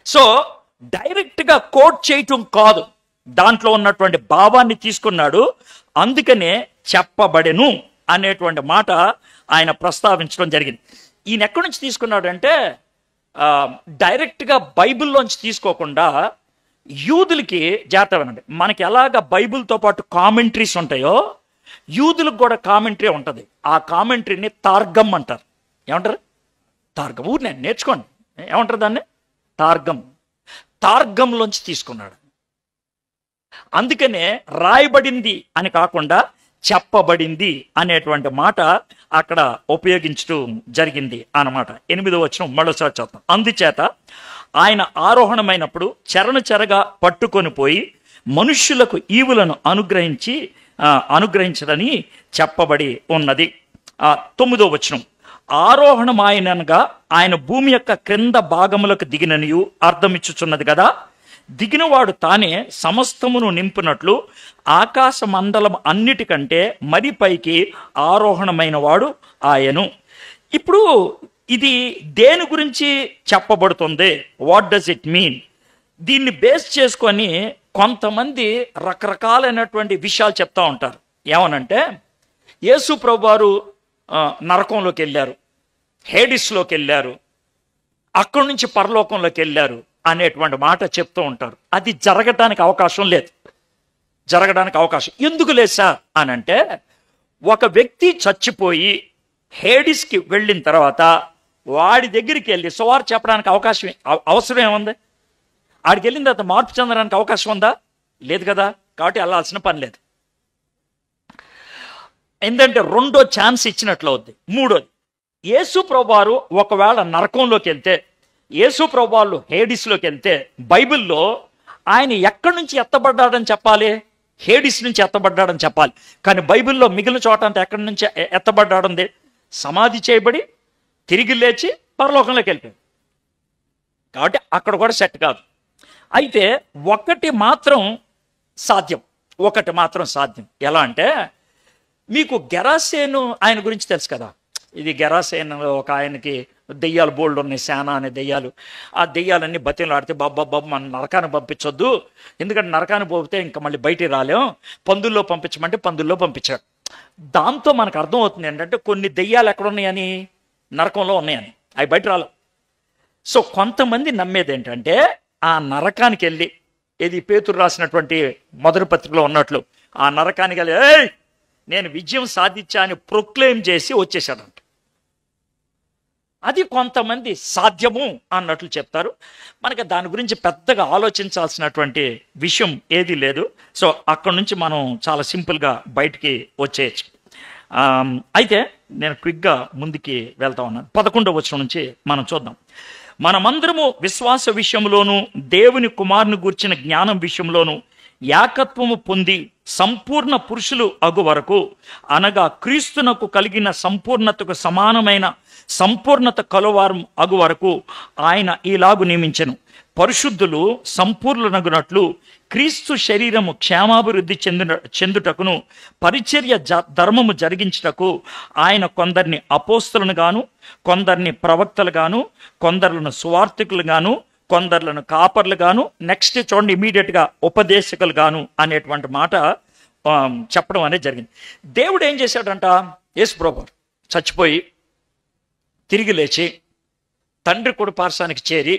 [SPEAKER 1] సో డైరెక్ట్గా కోట్ చేయటం కాదు, దాంట్లో ఉన్నటువంటి భావాన్ని తీసుకున్నాడు. అందుకనే చెప్పబడెను అనేటువంటి మాట ఆయన ప్రస్తావించడం జరిగింది. ఈయన ఎక్కడి నుంచి తీసుకున్నాడంటే, డైరెక్ట్గా బైబిల్లోంచి తీసుకోకుండా యూదులకి జాగ్రత్తగా, మనకి ఎలాగ బైబిల్తో పాటు కామెంట్రీస్ ఉంటాయో యూదులకు కూడా కామెంటరీ ఉంటుంది. ఆ కామెంటరీని తార్గం అంటారు. ఏమంటారు? తార్గం. ఊరినే నేర్చుకోండి, ఏమంటారు దాన్ని? తార్గంలోంచి తీసుకున్నాడు. అందుకనే రాయబడింది అని కాకుండా చెప్పబడింది అనేటువంటి మాట అక్కడ ఉపయోగించడం జరిగింది అన్నమాట. 8వ వచనం మరోసారి చదువుతాం. అందుచేత ఆయన ఆరోహణమైనప్పుడు చెరగా పట్టుకొని పోయి మనుష్యులకు ఈవులను అనుగ్రహించడని చెప్పబడి ఉన్నది. 9వ వచనం, ఆరోహణమాయనగా ఆయన భూమి యొక్క క్రింద భాగములకు దిగిననియు అర్థమిచ్చుచున్నది కదా. దిగినవాడు తానే సమస్తమును నింపునట్లు ఆకాశ మండలం అన్నిటికంటే మరి పైకి ఆరోహణమైన వాడు ఆయను. ఇప్పుడు ఇది దేని గురించి చెప్పబడుతుంది? What does it mean? దీన్ని బేస్ చేసుకొని కొంతమంది రకరకాలైనటువంటి విషయాలు చెప్తా ఉంటారు. ఏమనంటే, యేసు ప్రభువారు నరకంలోకి వెళ్ళారు, హేడిస్లోకి వెళ్ళారు, అక్కడి నుంచి పరలోకంలోకి వెళ్ళారు అనేటువంటి మాట చెప్తూ ఉంటారు. అది జరగటానికి అవకాశం లేదు. ఎందుకు లేదు సార్ అని అంటే, ఒక వ్యక్తి చచ్చిపోయి హేడిస్కి వెళ్ళిన తర్వాత వాడి దగ్గరికి వెళ్ళి సువార్త చెప్పడానికి అవసరం ఏముంది? ఆడికి వెళ్ళిన తర్వాత మార్పు చెందడానికి అవకాశం ఉందా? లేదు కదా. కాబట్టి వెళ్ళాల్సిన పని లేదు. ఎందుకంటే రెండో ఛాన్స్ ఇచ్చినట్లు అవుద్ది. మూడోది, యేసు ప్రభువారు ఒకవేళ నరకంలోకి వెళ్తే, యేసు ప్రభువారు హేడిస్లోకి వెళ్తే, బైబిల్లో ఆయన ఎక్కడి నుంచి ఎత్తబడ్డాడని చెప్పాలి? హేడిస్ నుంచి ఎత్తబడ్డాడని చెప్పాలి. కానీ బైబిల్లో మిగిలిన చోట అంతా ఎక్కడి నుంచి ఎత్తబడ్డాడుంది? సమాధి చేయబడి తిరిగి లేచి పరలోకంలోకి వెళ్ళిపోయాడు. కాబట్టి అక్కడ కూడా సెట్ కాదు. అయితే ఒకటి మాత్రం సాధ్యం. ఎలా అంటే, మీకు గెరాసేను ఆయన గురించి తెలుసు కదా. ఇది గెరాసేను ఒక ఆయనకి దెయ్యాలు బోల్డ్ ఉన్నాయి, శానా అనే దెయ్యాలు. ఆ దెయ్యాలన్నీ బతిలు ఆడితే బాబా మన నరకాన్ని పంపించొద్దు, ఎందుకంటే నరకాన్ని పోతే ఇంకా మళ్ళీ బయటికి రాలేం, పందుల్లో పంపించమంటే పందుల్లో పంపించాడు. దాంతో మనకు అర్థమవుతుంది ఏంటంటే, కొన్ని దెయ్యాలు ఎక్కడున్నాయని, నరకంలో ఉన్నాయని, అవి బయట రాలేవు. సో కొంతమంది నమ్మేది ఏంటంటే, ఆ నరకానికి వెళ్ళి, ఇది పేతురు రాసినటువంటి మొదటి పత్రికలో ఉన్నట్లు, ఆ నరకానికి వెళ్ళి నేను విజయం సాధించా అని ప్రొక్లెయిమ్ చేసి వచ్చేసాడంట. అది కొంతమంది సాధ్యము అన్నట్లు చెప్తారు. మనకి దాని గురించి పెద్దగా ఆలోచించాల్సినటువంటి విషయం ఏది లేదు. సో అక్కడ నుంచి మనం చాలా సింపుల్గా బయటికి వచ్చేయచ్చు. అయితే నేను క్విక్గా ముందుకి వెళ్తా ఉన్నాను. 11వ వచనం నుంచి మనం చూద్దాం. మనమందరము విశ్వాస విషయంలోను దేవుని కుమారుని గూర్చిన జ్ఞానం విషయంలోను ఏకత్వము పొంది సంపూర్ణ పురుషులు అగు వరకు, అనగా క్రీస్తునకు కలిగిన సంపూర్ణతకు సమానమైన సంపూర్ణత కలువారం అగు వరకు ఆయన ఈలాగు నియమించెను. పరిశుద్ధులు సంపూర్ణనగునట్లు క్రీస్తు శరీరము క్షేమాభివృద్ధి చెందుటకును పరిచర్య ధర్మము జరిగించుటకు ఆయన కొందరిని అపోస్తలను గాను, కొందరిని ప్రవక్తలు గాను, కొందరులను సువార్థికులు గాను, కొందరులను కాపర్లు గాను, నెక్స్ట్ చూడండి ఇమీడియట్గా ఉపదేశకులు గాను అనేటువంటి మాట చెప్పడం అనేది జరిగింది. దేవుడు ఏం చేశాడంట? యేసు ప్రభువు చచ్చిపోయి తిరిగి లేచి తండ్రి కుడి పార్శ్వానికి చేరి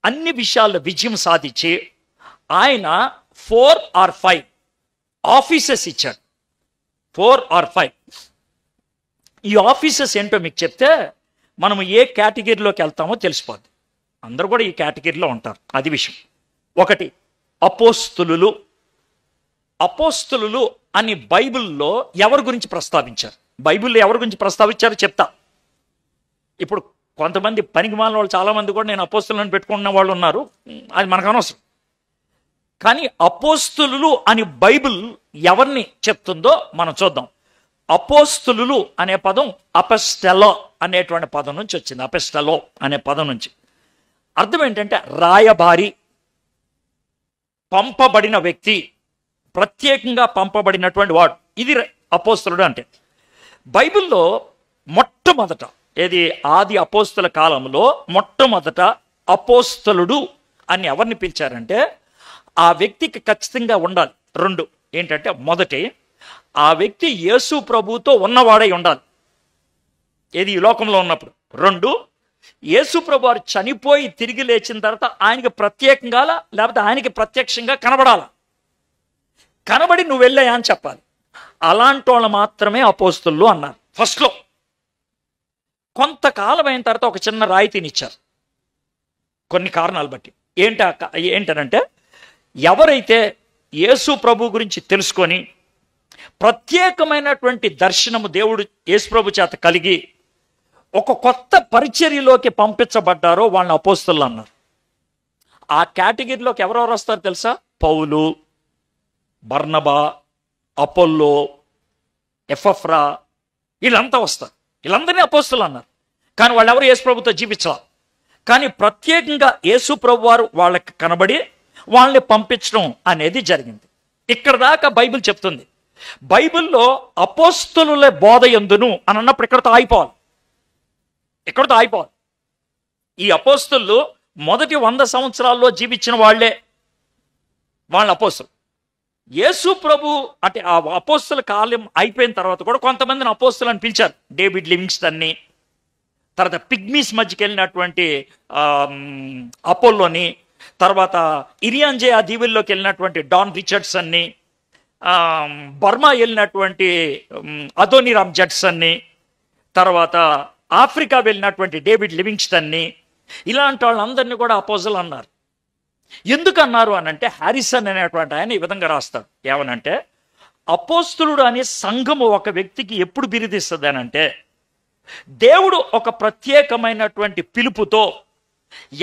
[SPEAKER 1] అన్ని విషయాల్లో విజయం సాధించి ఆయన 4 or 5 ఆఫీసెస్ ఇచ్చాడు. 4 or 5 ఈ ఆఫీసెస్ ఏంటో మీకు చెప్తే మనం ఏ కేటగిరీలోకి వెళ్తామో తెలిసిపోద్ది. అందరూ కూడా ఈ కేటగిరీలో ఉంటారు, అది విషయం. ఒకటి, అపోస్తులు. అపోస్తులు అని బైబిల్లో ఎవరి గురించి ప్రస్తావించారు? బైబిల్లో ఎవరి గురించి ప్రస్తావించారో చెప్తా. ఇప్పుడు కొంతమంది పనికిమాలిన వాళ్ళు చాలామంది కూడా నేను అపోస్తులను పెట్టుకున్న వాళ్ళు ఉన్నారు, అది మనకు అనవసరం. కానీ అపోస్తులు అని బైబిల్ ఎవరిని చెప్తుందో మనం చూద్దాం. అపోస్తులు అనే పదం అపెస్టెలో అనేటువంటి పదం నుంచి వచ్చింది. అపెస్టెలో అనే పదం నుంచి అర్థం ఏంటంటే రాయబారి, పంపబడిన వ్యక్తి, ప్రత్యేకంగా పంపబడినటువంటి వాడు. ఇది అపోస్తులుడు అంటే. బైబిల్లో మొట్టమొదట ఏది ఆది అపోస్తుల కాలంలో మొట్టమొదట అపోస్తలుడు అని ఎవరిని పిలిచారంటే ఆ వ్యక్తికి ఖచ్చితంగా ఉండాలి 2 ఏంటంటే, మొదటి ఆ వ్యక్తి యేసు ప్రభువుతో ఉన్నవాడై ఉండాలి, ఏది ఈ లోకంలో ఉన్నప్పుడు. 2, యేసు ప్రభు వారు చనిపోయి తిరిగి లేచిన తర్వాత ఆయనకి ప్రత్యేకంగా లేకపోతే ఆయనకి ప్రత్యక్షంగా కనబడాలి. కనబడి నువ్వు వెళ్ళాయా అని చెప్పాలి. అలాంటి వాళ్ళు మాత్రమే అపోస్తులు అన్నారు ఫస్ట్లో. కొంతకాలం అయిన తర్వాత ఒక చిన్న రాయితీనిచ్చారు కొన్ని కారణాలు బట్టి. ఏంటనంటే, ఎవరైతే యేసు ప్రభు గురించి తెలుసుకొని ప్రత్యేకమైనటువంటి దర్శనము దేవుడు యేసు ప్రభు చేత కలిగి ఒక కొత్త పరిచర్యలోకి పంపించబడ్డారో వాళ్ళని అపోస్తులు అన్నారు. ఆ కేటగిరీలోకి ఎవరెవరు వస్తారు తెలుసా? పౌలు, బర్నబా, అపోల్లో, ఎఫఫ్రా, వీళ్ళంతా వస్తారు. వీళ్ళందరినీ అపోస్తులు అన్నారు. కానీ వాళ్ళు ఎవరు యేసు ప్రభుతో జీవించాల. కానీ ప్రత్యేకంగా యేసు ప్రభు వారు వాళ్ళకి కనబడి వాళ్ళని పంపించడం అనేది జరిగింది. ఇక్కడ దాకా బైబిల్ చెప్తుంది. బైబిల్లో అపోస్తులుల బోధ యందును అని అన్నప్పుడు ఇక్కడతో ఆగిపోవాలి. ఈ అపోస్తులు మొదటి 100 సంవత్సరాల్లో జీవించిన వాళ్ళే వాళ్ళ అపోస్తులు. యేసు ప్రభు అంటే ఆ అపోస్తుల కాలం అయిపోయిన తర్వాత కూడా కొంతమందిని అపోస్తులు అని పిలిచారు. డేవిడ్ లివింగ్స్టన్ని, తర్వాత పిగ్మీస్ మధ్యకి వెళ్ళినటువంటి అపోల్లోని, తర్వాత ఇరియాంజే ఆ దీవుల్లోకి వెళ్ళినటువంటి డాన్ రిచర్డ్సన్ని, బర్మా వెళ్ళినటువంటి అదోనిరామ్ జడ్సన్ని, తర్వాత ఆఫ్రికా వెళ్ళినటువంటి డేవిడ్ లివింగ్స్టన్ని, ఇలాంటి వాళ్ళందరినీ కూడా అపోస్తులు అన్నారు. ఎందుకు అన్నారు అనంటే హ్యారిసన్ అనేటువంటి ఆయన ఈ విధంగా రాస్తాడు. ఏమనంటే అపోస్తులుడు అనే సంఘము ఒక వ్యక్తికి ఎప్పుడు బిరుదిస్తుంది అనంటే దేవుడు ఒక ప్రత్యేకమైనటువంటి పిలుపుతో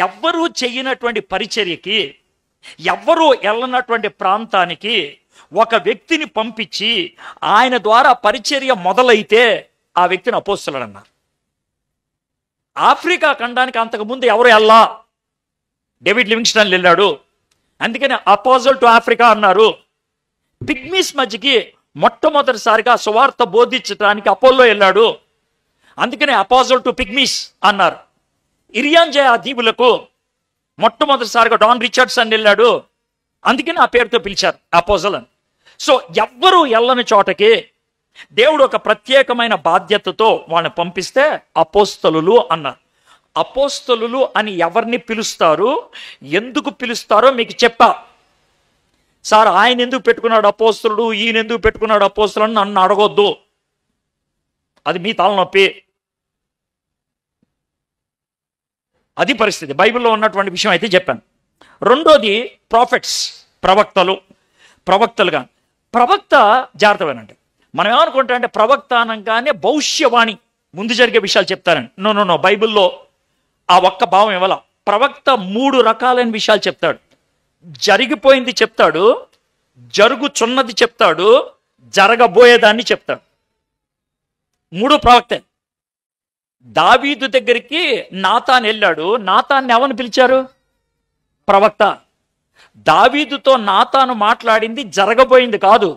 [SPEAKER 1] ఎవ్వరూ చెయ్యనటువంటి పరిచర్యకి, ఎవ్వరూ వెళ్ళనటువంటి ప్రాంతానికి ఒక వ్యక్తిని పంపించి ఆయన ద్వారా పరిచర్య మొదలైతే ఆ వ్యక్తిని అపోస్తులుడు అన్నారు. ఆఫ్రికా ఖండానికి అంతకుముందు ఎవరు వెళ్ళా, డేవిడ్ లివింగ్స్టన్ వెళ్ళాడు, అందుకని అపోజల్ టు ఆఫ్రికా అన్నారు. పిగ్మీస్ మధ్యకి మొట్టమొదటిసారిగా సువార్త బోధించడానికి అపోల్లో వెళ్ళాడు, అందుకని అపోజల్ టు పిగ్మీస్ అన్నారు. ఇరియాంజే ఆ దీవులకు మొట్టమొదటిసారిగా డాన్ రిచర్డ్సన్ వెళ్ళాడు, అందుకని ఆ పేరుతో పిలిచారు అపోజల్ అని. సో ఎవ్వరూ వెళ్ళని చోటకి దేవుడు ఒక ప్రత్యేకమైన బాధ్యతతో వాళ్ళని పంపిస్తే అపోస్తలులు అన్నారు. అపోస్తలులు అని ఎవరిని పిలుస్తారు, ఎందుకు పిలుస్తారో మీకు చెప్పా. సార్ ఆయన ఎందుకు పెట్టుకున్నాడు అపోస్తలుడు, ఈయన ఎందుకు పెట్టుకున్నాడు అపోస్తలు అని నన్ను అడగొద్దు, అది మీ తలనొప్పి. అది పరిస్థితి. బైబిల్లో ఉన్నటువంటి విషయం అయితే చెప్పాను. రెండోది ప్రాఫిట్స్, ప్రవక్తలుగా. ప్రవక్త జాగ్రత్తమేనండి. మనం ఏమనుకుంటా అంటే ప్రవక్త అనగానే భవిష్యవాణి, ముందు జరిగే విషయాలు చెప్తానండి. నో, బైబిల్లో ఆ ఒక్క భావం ఇవ్వాల. ప్రవక్త 3 రకాలైన విషయాలు చెప్తాడు. జరిగిపోయింది చెప్తాడు, జరుగుచున్నది చెప్తాడు, జరగబోయేదాన్ని చెప్తాడు. 3 ప్రవక్తే. దావీదు దగ్గరికి నాతాన్ వెళ్ళాడు, నాతాన్ని ఎవరిని పిలిచారు? ప్రవక్త. దావీదుతో నాతాను మాట్లాడింది జరగబోయింది కాదు,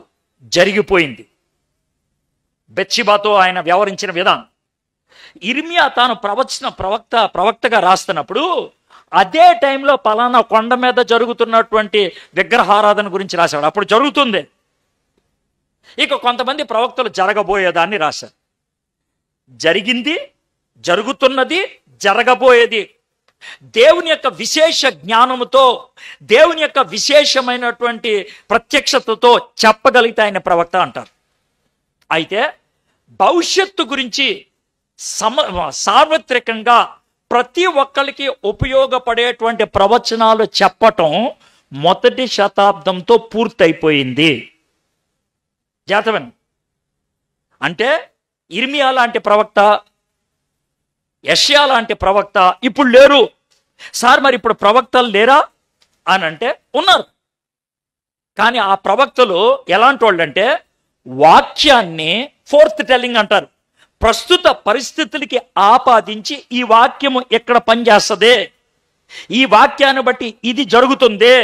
[SPEAKER 1] జరిగిపోయింది. బెత్షెబాతో ఆయన వ్యవహరించిన విధానం. ఇర్మియా తాను ప్రవక్తగా రాస్తున్నప్పుడు అదే టైంలో పలానా కొండ మీద జరుగుతున్నటువంటి విగ్రహారాధన గురించి రాశాడు, అప్పుడు జరుగుతుంది. ఇక కొంతమంది ప్రవక్తలు జరగబోయేదాన్ని రాశారు. జరిగింది, జరుగుతున్నది, జరగబోయేది దేవుని యొక్క విశేష జ్ఞానముతో, దేవుని యొక్క విశేషమైనటువంటి ప్రత్యక్షతతో చెప్పగలిగితే ఆయన ప్రవక్త అంటారు. అయితే భవిష్యత్తు గురించి సార్వత్రికంగా ప్రతి ఒక్కరికి ఉపయోగపడేటువంటి ప్రవచనాలు చెప్పటం 1వ శతాబ్దంతో పూర్తయిపోయింది. జాతవన్ అంటే ఇర్మియా లాంటి ప్రవక్త, యెషయా లాంటి ప్రవక్త ఇప్పుడు లేరు. సార్ మరి ఇప్పుడు ప్రవక్తలు లేరా అని అంటే ఉన్నారు. కానీ ఆ ప్రవక్తలు ఎలాంటి వాళ్ళు అంటే వాక్యాన్ని ఫోర్త్ టెల్లింగ్ అంటారు. ప్రస్తుత పరిస్థితులకి ఆపాదించి ఈ వాక్యము ఎక్కడ పనిచేస్తుంది, ఈ వాక్యాన్ని బట్టి ఇది జరుగుతుంది,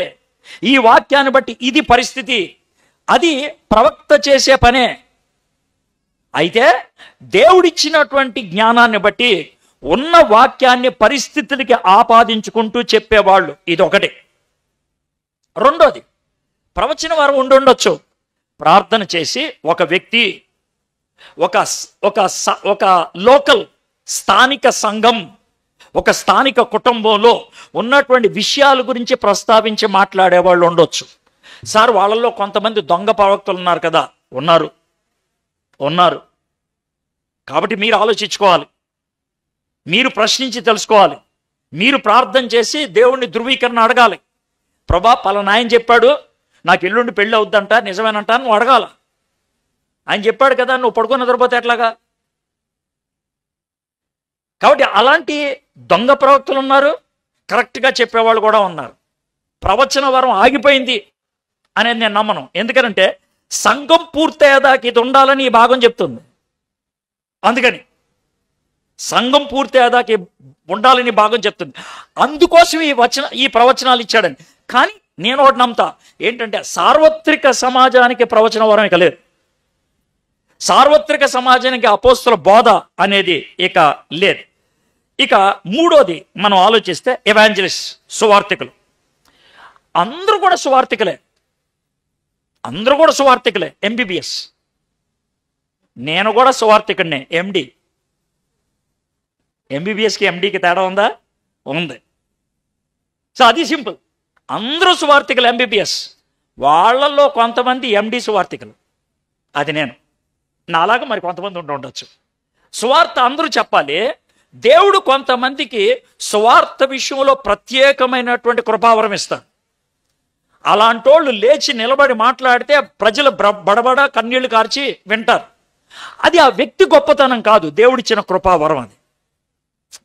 [SPEAKER 1] ఈ వాక్యాన్ని బట్టి ఇది పరిస్థితి, అది ప్రవక్త చేసే పనే. అయితే దేవుడిచ్చినటువంటి జ్ఞానాన్ని బట్టి ఉన్న వాక్యాన్ని పరిస్థితులకి ఆపాదించుకుంటూ చెప్పేవాళ్ళు, ఇది ఒకటి. రెండోది, ప్రవచన వారు ఉండొచ్చు. ప్రార్థన చేసి ఒక వ్యక్తి ఒక లోకల్ స్థానిక సంఘం, ఒక స్థానిక కుటుంబంలో ఉన్నటువంటి విషయాల గురించి ప్రస్తావించి మాట్లాడేవాళ్ళు ఉండొచ్చు. సార్ వాళ్ళల్లో కొంతమంది దొంగ ప్రవక్తలు ఉన్నారు కదా, ఉన్నారు. కాబట్టి మీరు ఆలోచించుకోవాలి, మీరు ప్రశ్నించి తెలుసుకోవాలి, మీరు ప్రార్థన చేసి దేవుణ్ణి ధృవీకరణ అడగాలి. ప్రభా పలానా ఆయన చెప్పాడు నాకు ఎల్లుండి పెళ్ళి అవుద్దంట, నిజమేనంట నువ్వు అడగాల. ఆయన చెప్పాడు కదా, నువ్వు పడుకొని నిద్రపోతే ఎట్లాగా? కాబట్టి అలాంటి దొంగ ప్రవక్తలు ఉన్నారు, కరెక్ట్గా చెప్పేవాళ్ళు కూడా ఉన్నారు. ప్రవచన వరం ఆగిపోయింది, అనేది నేను నమ్మను. ఎందుకంటే సంఘం పూర్తయ్యేదాకా ఇది ఉండాలని ఈ భాగం చెప్తుంది. అందుకని సంఘం పూర్తయ్యేదాకా ఉండాలని భాగం చెప్తుంది. అందుకోసం ఈ ప్రవచనాలు ఇచ్చాడని. కానీ నేను ఒకటి నమ్ముతా, ఏంటంటే సార్వత్రిక సమాజానికి ప్రవచన వరం ఇక లేదు. సార్వత్రిక సమాజానికి అపోస్తుల బోధ అనేది ఇక లేదు. ఇక మూడోది మనం ఆలోచిస్తే ఎవాంజలిస్ట్, సువార్థికులు. అందరూ కూడా సువార్థికులే, అందరూ కూడా సువార్థికులే. ఎంబీబీఎస్, నేను కూడా సువార్థికుడినే, ఎండి. ఎంబీబీఎస్కి ఎండికి తేడా ఉందా? ఉంది. సో అది సింపుల్. అందరూ సువార్థికులు ఎంబీబీఎస్. వాళ్ళల్లో కొంతమంది ఎండి సువార్థికులు, అది నేను. నాలాగా మరి కొంతమంది ఉండొచ్చు. సువార్త అందరూ చెప్పాలి. దేవుడు కొంతమందికి సువార్త విషయంలో ప్రత్యేకమైనటువంటి కృపావరం ఇస్తాడు. అలాంటి వాళ్ళు లేచి నిలబడి మాట్లాడితే ప్రజలు బడబడ కన్నీళ్లు కార్చి వింటారు. అది ఆ వ్యక్తి గొప్పతనం కాదు, దేవుడిచ్చిన కృపావరం అది.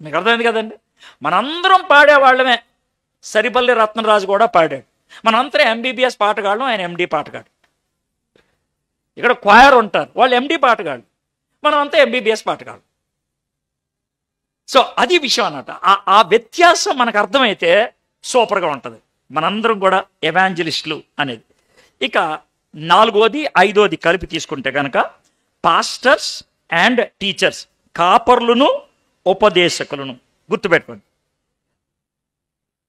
[SPEAKER 1] మీకు అర్థమైంది కదండి? మనందరం పాడేవాళ్ళమే. సరిపల్లి రత్నరాజు కూడా పాడాడు. మనందరం ఎంబీబీఎస్ పాటగాళ్ళం, ఆయన ఎండి పాటగాడు. ఇక్కడ క్వైర్ ఉంటారు, వాళ్ళు ఎండి పాటగాళ్ళు, మనం అంతా ఎంబీబీఎస్ పాటగాళ్ళు. సో అది విషయం అన్నమాట. ఆ వ్యత్యాసం మనకు అర్థమైతే సూపర్గా ఉంటుంది. మనందరం కూడా ఎవాంజలిస్టులు అనేది. ఇక నాలుగోది ఐదోది కలిపి తీసుకుంటే కనుక పాస్టర్స్ అండ్ టీచర్స్, కాపర్లను ఉపదేశకులను. గుర్తుపెట్టుకోండి,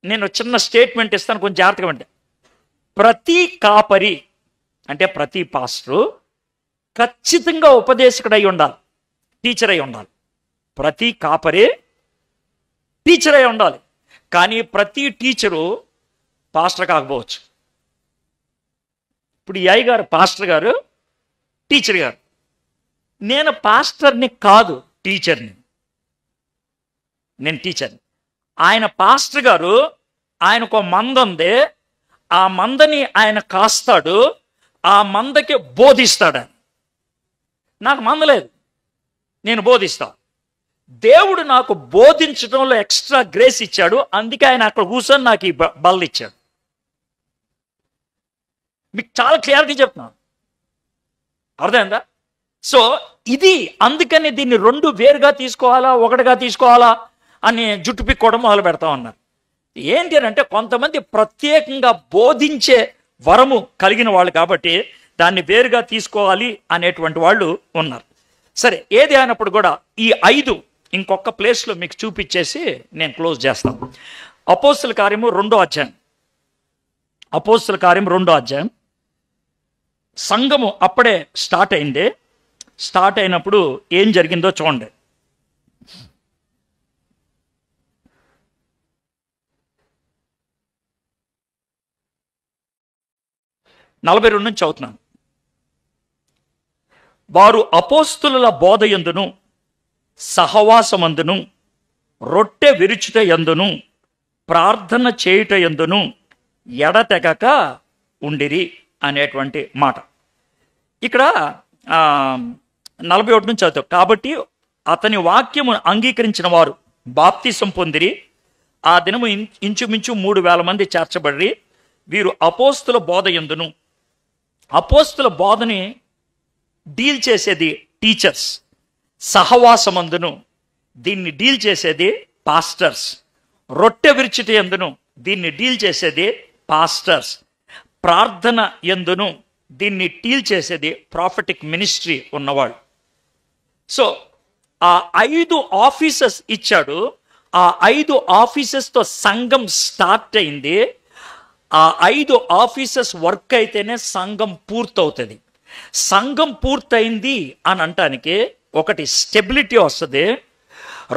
[SPEAKER 1] నేను చిన్న స్టేట్మెంట్ ఇస్తాను, కొంచెం జాగ్రత్తగా ఉంటే. ప్రతి కాపరి అంటే ప్రతి పాస్టరు ఖచ్చితంగా ఉపదేశకుడై ఉండాలి, టీచర్ అయి ఉండాలి. ప్రతి కాపరి టీచర్ అయి ఉండాలి. కానీ ప్రతి టీచరు పాస్టర్ కాకపోవచ్చు. ఇప్పుడు ఈ అయ్యగారు పాస్టర్ గారు, టీచర్ గారు. నేను పాస్టర్ని కాదు, టీచర్ని. నేను టీచర్ని. ఆయన పాస్టర్ గారు, ఆయనకు మంద ఉంది, ఆ మందని ఆయన కాస్తాడు, ఆ మందకి బోధిస్తాడు. నాకు మంద లేదు, నేను బోధిస్తా. దేవుడు నాకు బోధించడంలో ఎక్స్ట్రా గ్రేస్ ఇచ్చాడు, అందుకే ఆయన అక్కడ కూర్చొని నాకు ఈ బల్ల ఇచ్చాడు. మీకు చాలా క్లియరిటీ చెప్తున్నాను, అర్థమైందా? సో ఇది అందుకని దీన్ని రెండు వేరుగా తీసుకోవాలా, ఒకటిగా తీసుకోవాలా అని జుట్టు పిక్కోవడం మొదలు పెడతా ఉన్నారు. ఏంటి అని అంటే కొంతమంది ప్రత్యేకంగా బోధించే వరము కలిగిన వాళ్ళు కాబట్టి దాన్ని వేరుగా తీసుకోవాలి అనేటువంటి వాళ్ళు ఉన్నారు. సరే, ఏది అయినప్పుడు కూడా ఈ 5 ఇంకొక ప్లేస్లో మీకు చూపించేసి నేను క్లోజ్ చేస్తాను. అపోస్తుల కార్యము 2వ అధ్యాయం. అపోస్తుల కార్యం 2వ అధ్యాయం. సంఘము అప్పుడే స్టార్ట్ అయింది. స్టార్ట్ అయినప్పుడు ఏం జరిగిందో చూడండి. నలభై 42 నుంచి చదువుతున్నాను. వారు అపోస్తుల బోధ యందును సహవాసమందును రొట్టె విరుచుట యందును ప్రార్థన చేయుట యందును ఎడతెగక ఉండిరి అనేటువంటి మాట. ఇక్కడ 41 నుంచి చదువుతాం. కాబట్టి అతని వాక్యము అంగీకరించిన వారు బాప్తిసం పొందిరి. ఆ దినము ఇంచుమించు 3,000 మంది చేర్చబడి వీరు అపోస్తుల బోధ యందును. అపోస్తుల బోధని డీల్ చేసేది టీచర్స్. సహవాసమందును దీన్ని డీల్ చేసేది పాస్టర్స్. రొట్టె విరుచుట యందును దీన్ని డీల్ చేసేది పాస్టర్స్. ప్రార్థన యందును దీన్ని డీల్ చేసేది ప్రాఫిటిక్ మినిస్ట్రీ ఉన్నవాళ్ళు. సో ఆ 5 ఆఫీసెస్ ఇచ్చాడు. ఆ 5 ఆఫీసెస్తో సంఘం స్టార్ట్ అయింది. ఆ 5 ఆఫీసెస్ వర్క్ అయితేనే సంఘం పూర్తవుతుంది. సంఘం పూర్తయింది అని అంటానికి ఒకటి స్టెబిలిటీ వస్తుంది,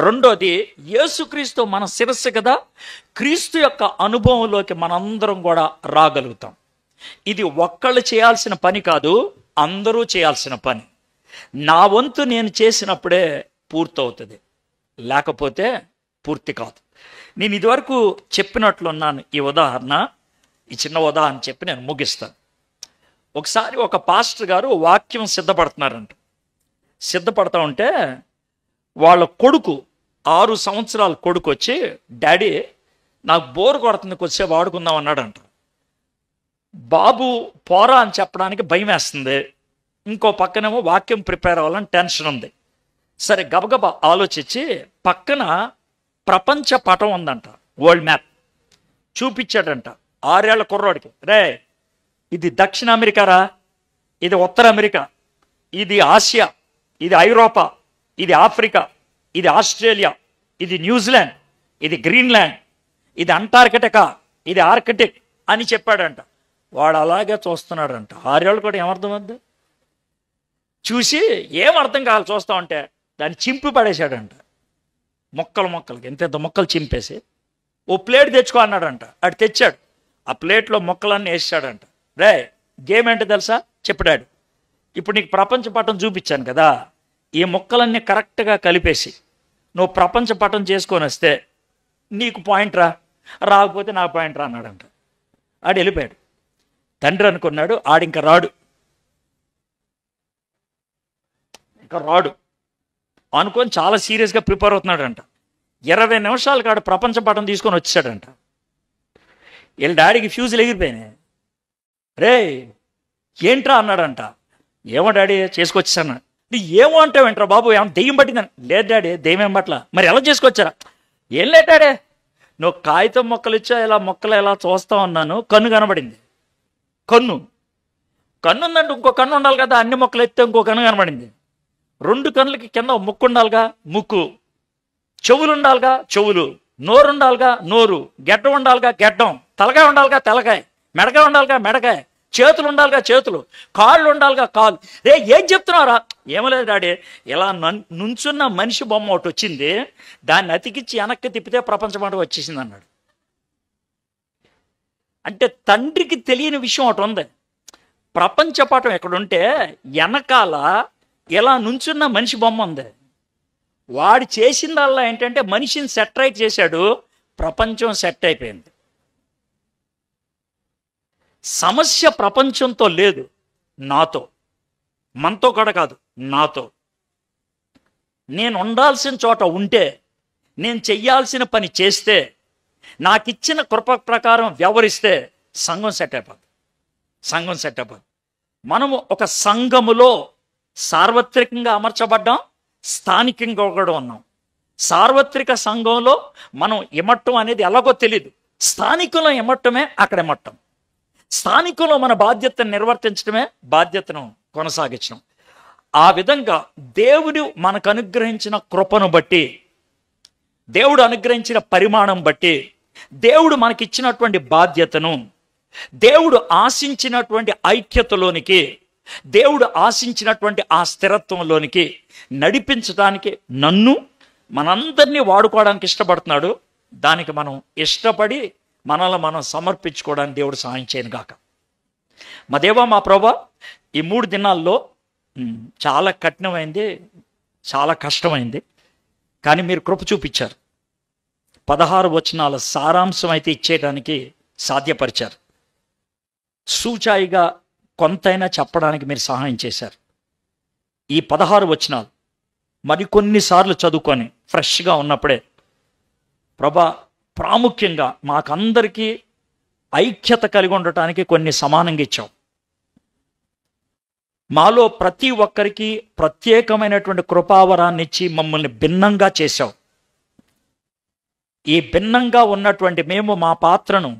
[SPEAKER 1] రెండోది యేసుక్రీస్తు మన శిరస్సు కదా, క్రీస్తు యొక్క అనుభవంలోకి మనందరం కూడా రాగలుగుతాం. ఇది ఒక్కళ్ళు చేయాల్సిన పని కాదు, అందరూ చేయాల్సిన పని. నా వంతు నేను చేసినప్పుడే పూర్తవుతుంది, లేకపోతే పూర్తి కాదు. నేను ఇదివరకు చెప్పినట్లున్నాను. ఈ చిన్న ఉదాహరణ చెప్పి నేను ముగిస్తాను. ఒకసారి ఒక పాస్టర్ గారు వాక్యం సిద్ధపడుతున్నారంట. సిద్ధపడతా ఉంటే వాళ్ళ కొడుకు 6 సంవత్సరాల కొడుకు వచ్చి, డాడీ నాకు బోర్ కొడుతుంది, కొద్దిసేపు ఆడుకుందాం అన్నాడంట. బాబు పోరా అని చెప్పడానికి భయం వేస్తుంది, ఇంకో పక్కనేమో వాక్యం ప్రిపేర్ అవ్వాలని టెన్షన్ ఉంది. సరే గబగబా ఆలోచించి పక్కన ప్రపంచ పటం ఉందంట, వరల్డ్ మ్యాప్ చూపించాడంట 6 ఏళ్ల కుర్రోడికి. రే, ఇది దక్షిణ అమెరికా రా, ఇది ఉత్తర అమెరికా, ఇది ఆసియా, ఇది ఐరోపా, ఇది ఆఫ్రికా, ఇది ఆస్ట్రేలియా, ఇది న్యూజిలాండ్, ఇది గ్రీన్లాండ్, ఇది అంటార్కిటికా, ఇది ఆర్కిటిక్ అని చెప్పాడంట. వాడు అలాగే చూస్తున్నాడంట. 6 ఏళ్ళు కూడా ఏమర్థమవుద్ది? చూసి ఏం అర్థం కావాలి చూస్తా ఉంటే దాన్ని చింపి పడేశాడంట. మొక్కలకి ఎంత మొక్కలు చింపేసి ఓ ప్లేట్ తెచ్చుకో అన్నాడంట. అటు తెచ్చాడు, ఆ ప్లేట్లో మొక్కలన్నీ వేసాడంట. రే, గేమ్ ఏంటో తెలుసా చెప్పాడు. ఇప్పుడు నీకు ప్రపంచ పటం చూపించాను కదా, ఈ మొక్కలన్నీ కరెక్ట్గా కలిపేసి నువ్వు ప్రపంచ పటం చేసుకొని వస్తే నీకు పాయింట్ రా, రాకపోతే నా పాయింట్ రా అన్నాడంట. ఆడు వెళ్ళిపోయాడు. తండ్రి అనుకున్నాడు ఆడింక రాడు, ఇంకా రాడు అనుకొని చాలా సీరియస్గా ప్రిపేర్ అవుతున్నాడంట. 20 నిమిషాలు కాడు ప్రపంచ పటం తీసుకొని వచ్చాడంట. వీళ్ళ డాడీకి ఫ్యూజులు ఎగిరిపోయినాయి. రే ఏంట్రా అన్నాడంట. ఏమో డాడీ చేసుకొచ్చాను. ఏమో అంటావేంట్రా బాబు, ఏమన్నా దెయ్యం పట్టిందని. లేదు డాడీ, దెయ్యం ఏం పట్ల. మరి ఎలా చేసుకొచ్చారా? ఏం లేదు డాడీ, నువ్వు కాగితం మొక్కలు ఇచ్చా, ఇలా మొక్కలు ఎలా చూస్తా ఉన్నాను, కన్ను కనబడింది. కన్ను ఉందంటే ఇంకో కన్ను ఉండాలి కదా, అన్ని మొక్కలు ఎత్తే ఇంకో కన్ను కనబడింది. 2 కన్నులకి కింద ముక్కు ఉండాలిగా, ముక్కు, చెవులు ఉండాలిగా, చెవులు, నోరు ఉండాలిగా, నోరు, గెడ్డం ఉండాలిగా, గెడ్డం, తలకాయ ఉండాలిగా, తలకాయ, మెడకాయ ఉండాలిగా, మెడకాయ, చేతులు ఉండాలిగా, చేతులు, కాళ్ళు ఉండాలిగా, కాళ్ళు. రే ఏం చెప్తున్నారా? ఏమలేదు డాడీ, ఇలా నుంచున్న మనిషి బొమ్మ ఒకటి వచ్చింది, దాన్ని అతికిచ్చి వెనక్కి తిప్పితే ప్రపంచమాట వచ్చేసింది అన్నాడు. అంటే తండ్రికి తెలియని విషయం ఒకటి ఉంది. ప్రపంచపాఠం ఎక్కడుంటే వెనకాల ఇలా నుంచున్న మనిషి బొమ్మ ఉంది. వాడు చేసిందల్లా ఏంటంటే మనిషిని సెటరైట్ చేశాడు, ప్రపంచం సెట్ అయిపోయింది. సమస్య ప్రపంచంతో లేదు, నాతో, మనతో కూడా కాదు, నాతో. నేను ఉండాల్సిన చోట ఉంటే, నేను చెయ్యాల్సిన పని చేస్తే, నాకిచ్చిన కృప ప్రకారం వ్యవహరిస్తే సంఘం సెట్ అయిపోద్ది. సంఘం సెట్ అయిపోద్ది. మనము ఒక సంఘములో సార్వత్రికంగా అమర్చబడ్డాం, స్థానికంగా కూడా ఉన్నాం. సార్వత్రిక సంఘంలో మనం ఇమట్టం అనేది ఎలాగో తెలియదు, స్థానికంలో ఇమట్టమే అక్కడ ఇమట్టం. స్థానికంలో మన బాధ్యతను నిర్వర్తించడమే బాధ్యతను కొనసాగించడం. ఆ విధంగా దేవుడు మనకు అనుగ్రహించిన కృపను బట్టి, దేవుడు అనుగ్రహించిన పరిమాణం బట్టి, దేవుడు మనకిచ్చినటువంటి బాధ్యతను, దేవుడు ఆశించినటువంటి ఐక్యతలోనికి, దేవుడు ఆశించినటువంటి ఆ స్థిరత్వంలోనికి నడిపించడానికి నన్ను మనందరినీ వాడుకోవడానికి ఇష్టపడుతున్నాడు. దానికి మనం ఇష్టపడి మనల్ని మనం సమర్పించుకోవడానికి దేవుడు సహాయం చేయను గాక. మా దేవా, మా ప్రభా, ఈ 3 దినాల్లో చాలా కఠినమైంది, చాలా కష్టమైంది, కానీ మీరు కృప చూపించారు. 16 వచనాల సారాంశం అయితే ఇచ్చేయడానికి సాధ్యపరిచారు. సూచాయిగా కొంతైనా చెప్పడానికి మీరు సహాయం చేశారు. ఈ 16 వచనాలు మరికొన్నిసార్లు చదువుకొని ఫ్రెష్గా ఉన్నప్పుడే ప్రభా, ప్రాముఖ్యంగా మాకందరికీ ఐక్యత కలిగి ఉండటానికి కొన్ని సమానంగా ఇచ్చావు. మాలో ప్రతి ఒక్కరికి ప్రత్యేకమైనటువంటి కృపావరాన్ని ఇచ్చి మమ్మల్ని భిన్నంగా చేశావు. ఈ భిన్నంగా ఉన్నటువంటి మేము, మా పాత్రను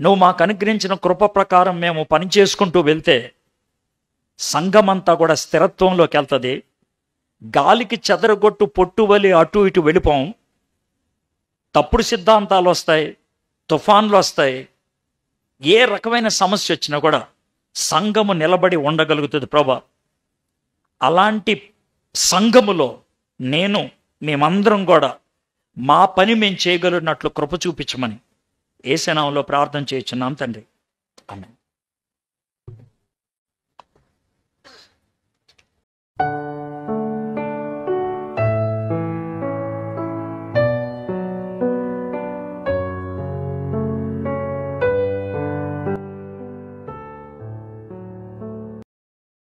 [SPEAKER 1] నువ్వు మాకు అనుగ్రహించిన కృప ప్రకారం మేము పనిచేసుకుంటూ వెళ్తే సంఘమంతా కూడా స్థిరత్వంలోకి వెళ్తుంది. గాలికి చెదరగొట్టు పొట్టువలి అటు ఇటు వెళ్ళిపోం. తప్పుడు సిద్ధాంతాలు వస్తాయి, తుఫాన్లు వస్తాయి, ఏ రకమైన సమస్య వచ్చినా కూడా సంఘము నిలబడి ఉండగలుగుతుంది. ప్రభా, అలాంటి సంఘములో మేమందరం కూడా మా పని మేము చేయగలిగినట్లు కృప చూపించమని యేసు నామములో ప్రార్థన చేయుచున్నాం తండ్రి. ఆమేన్.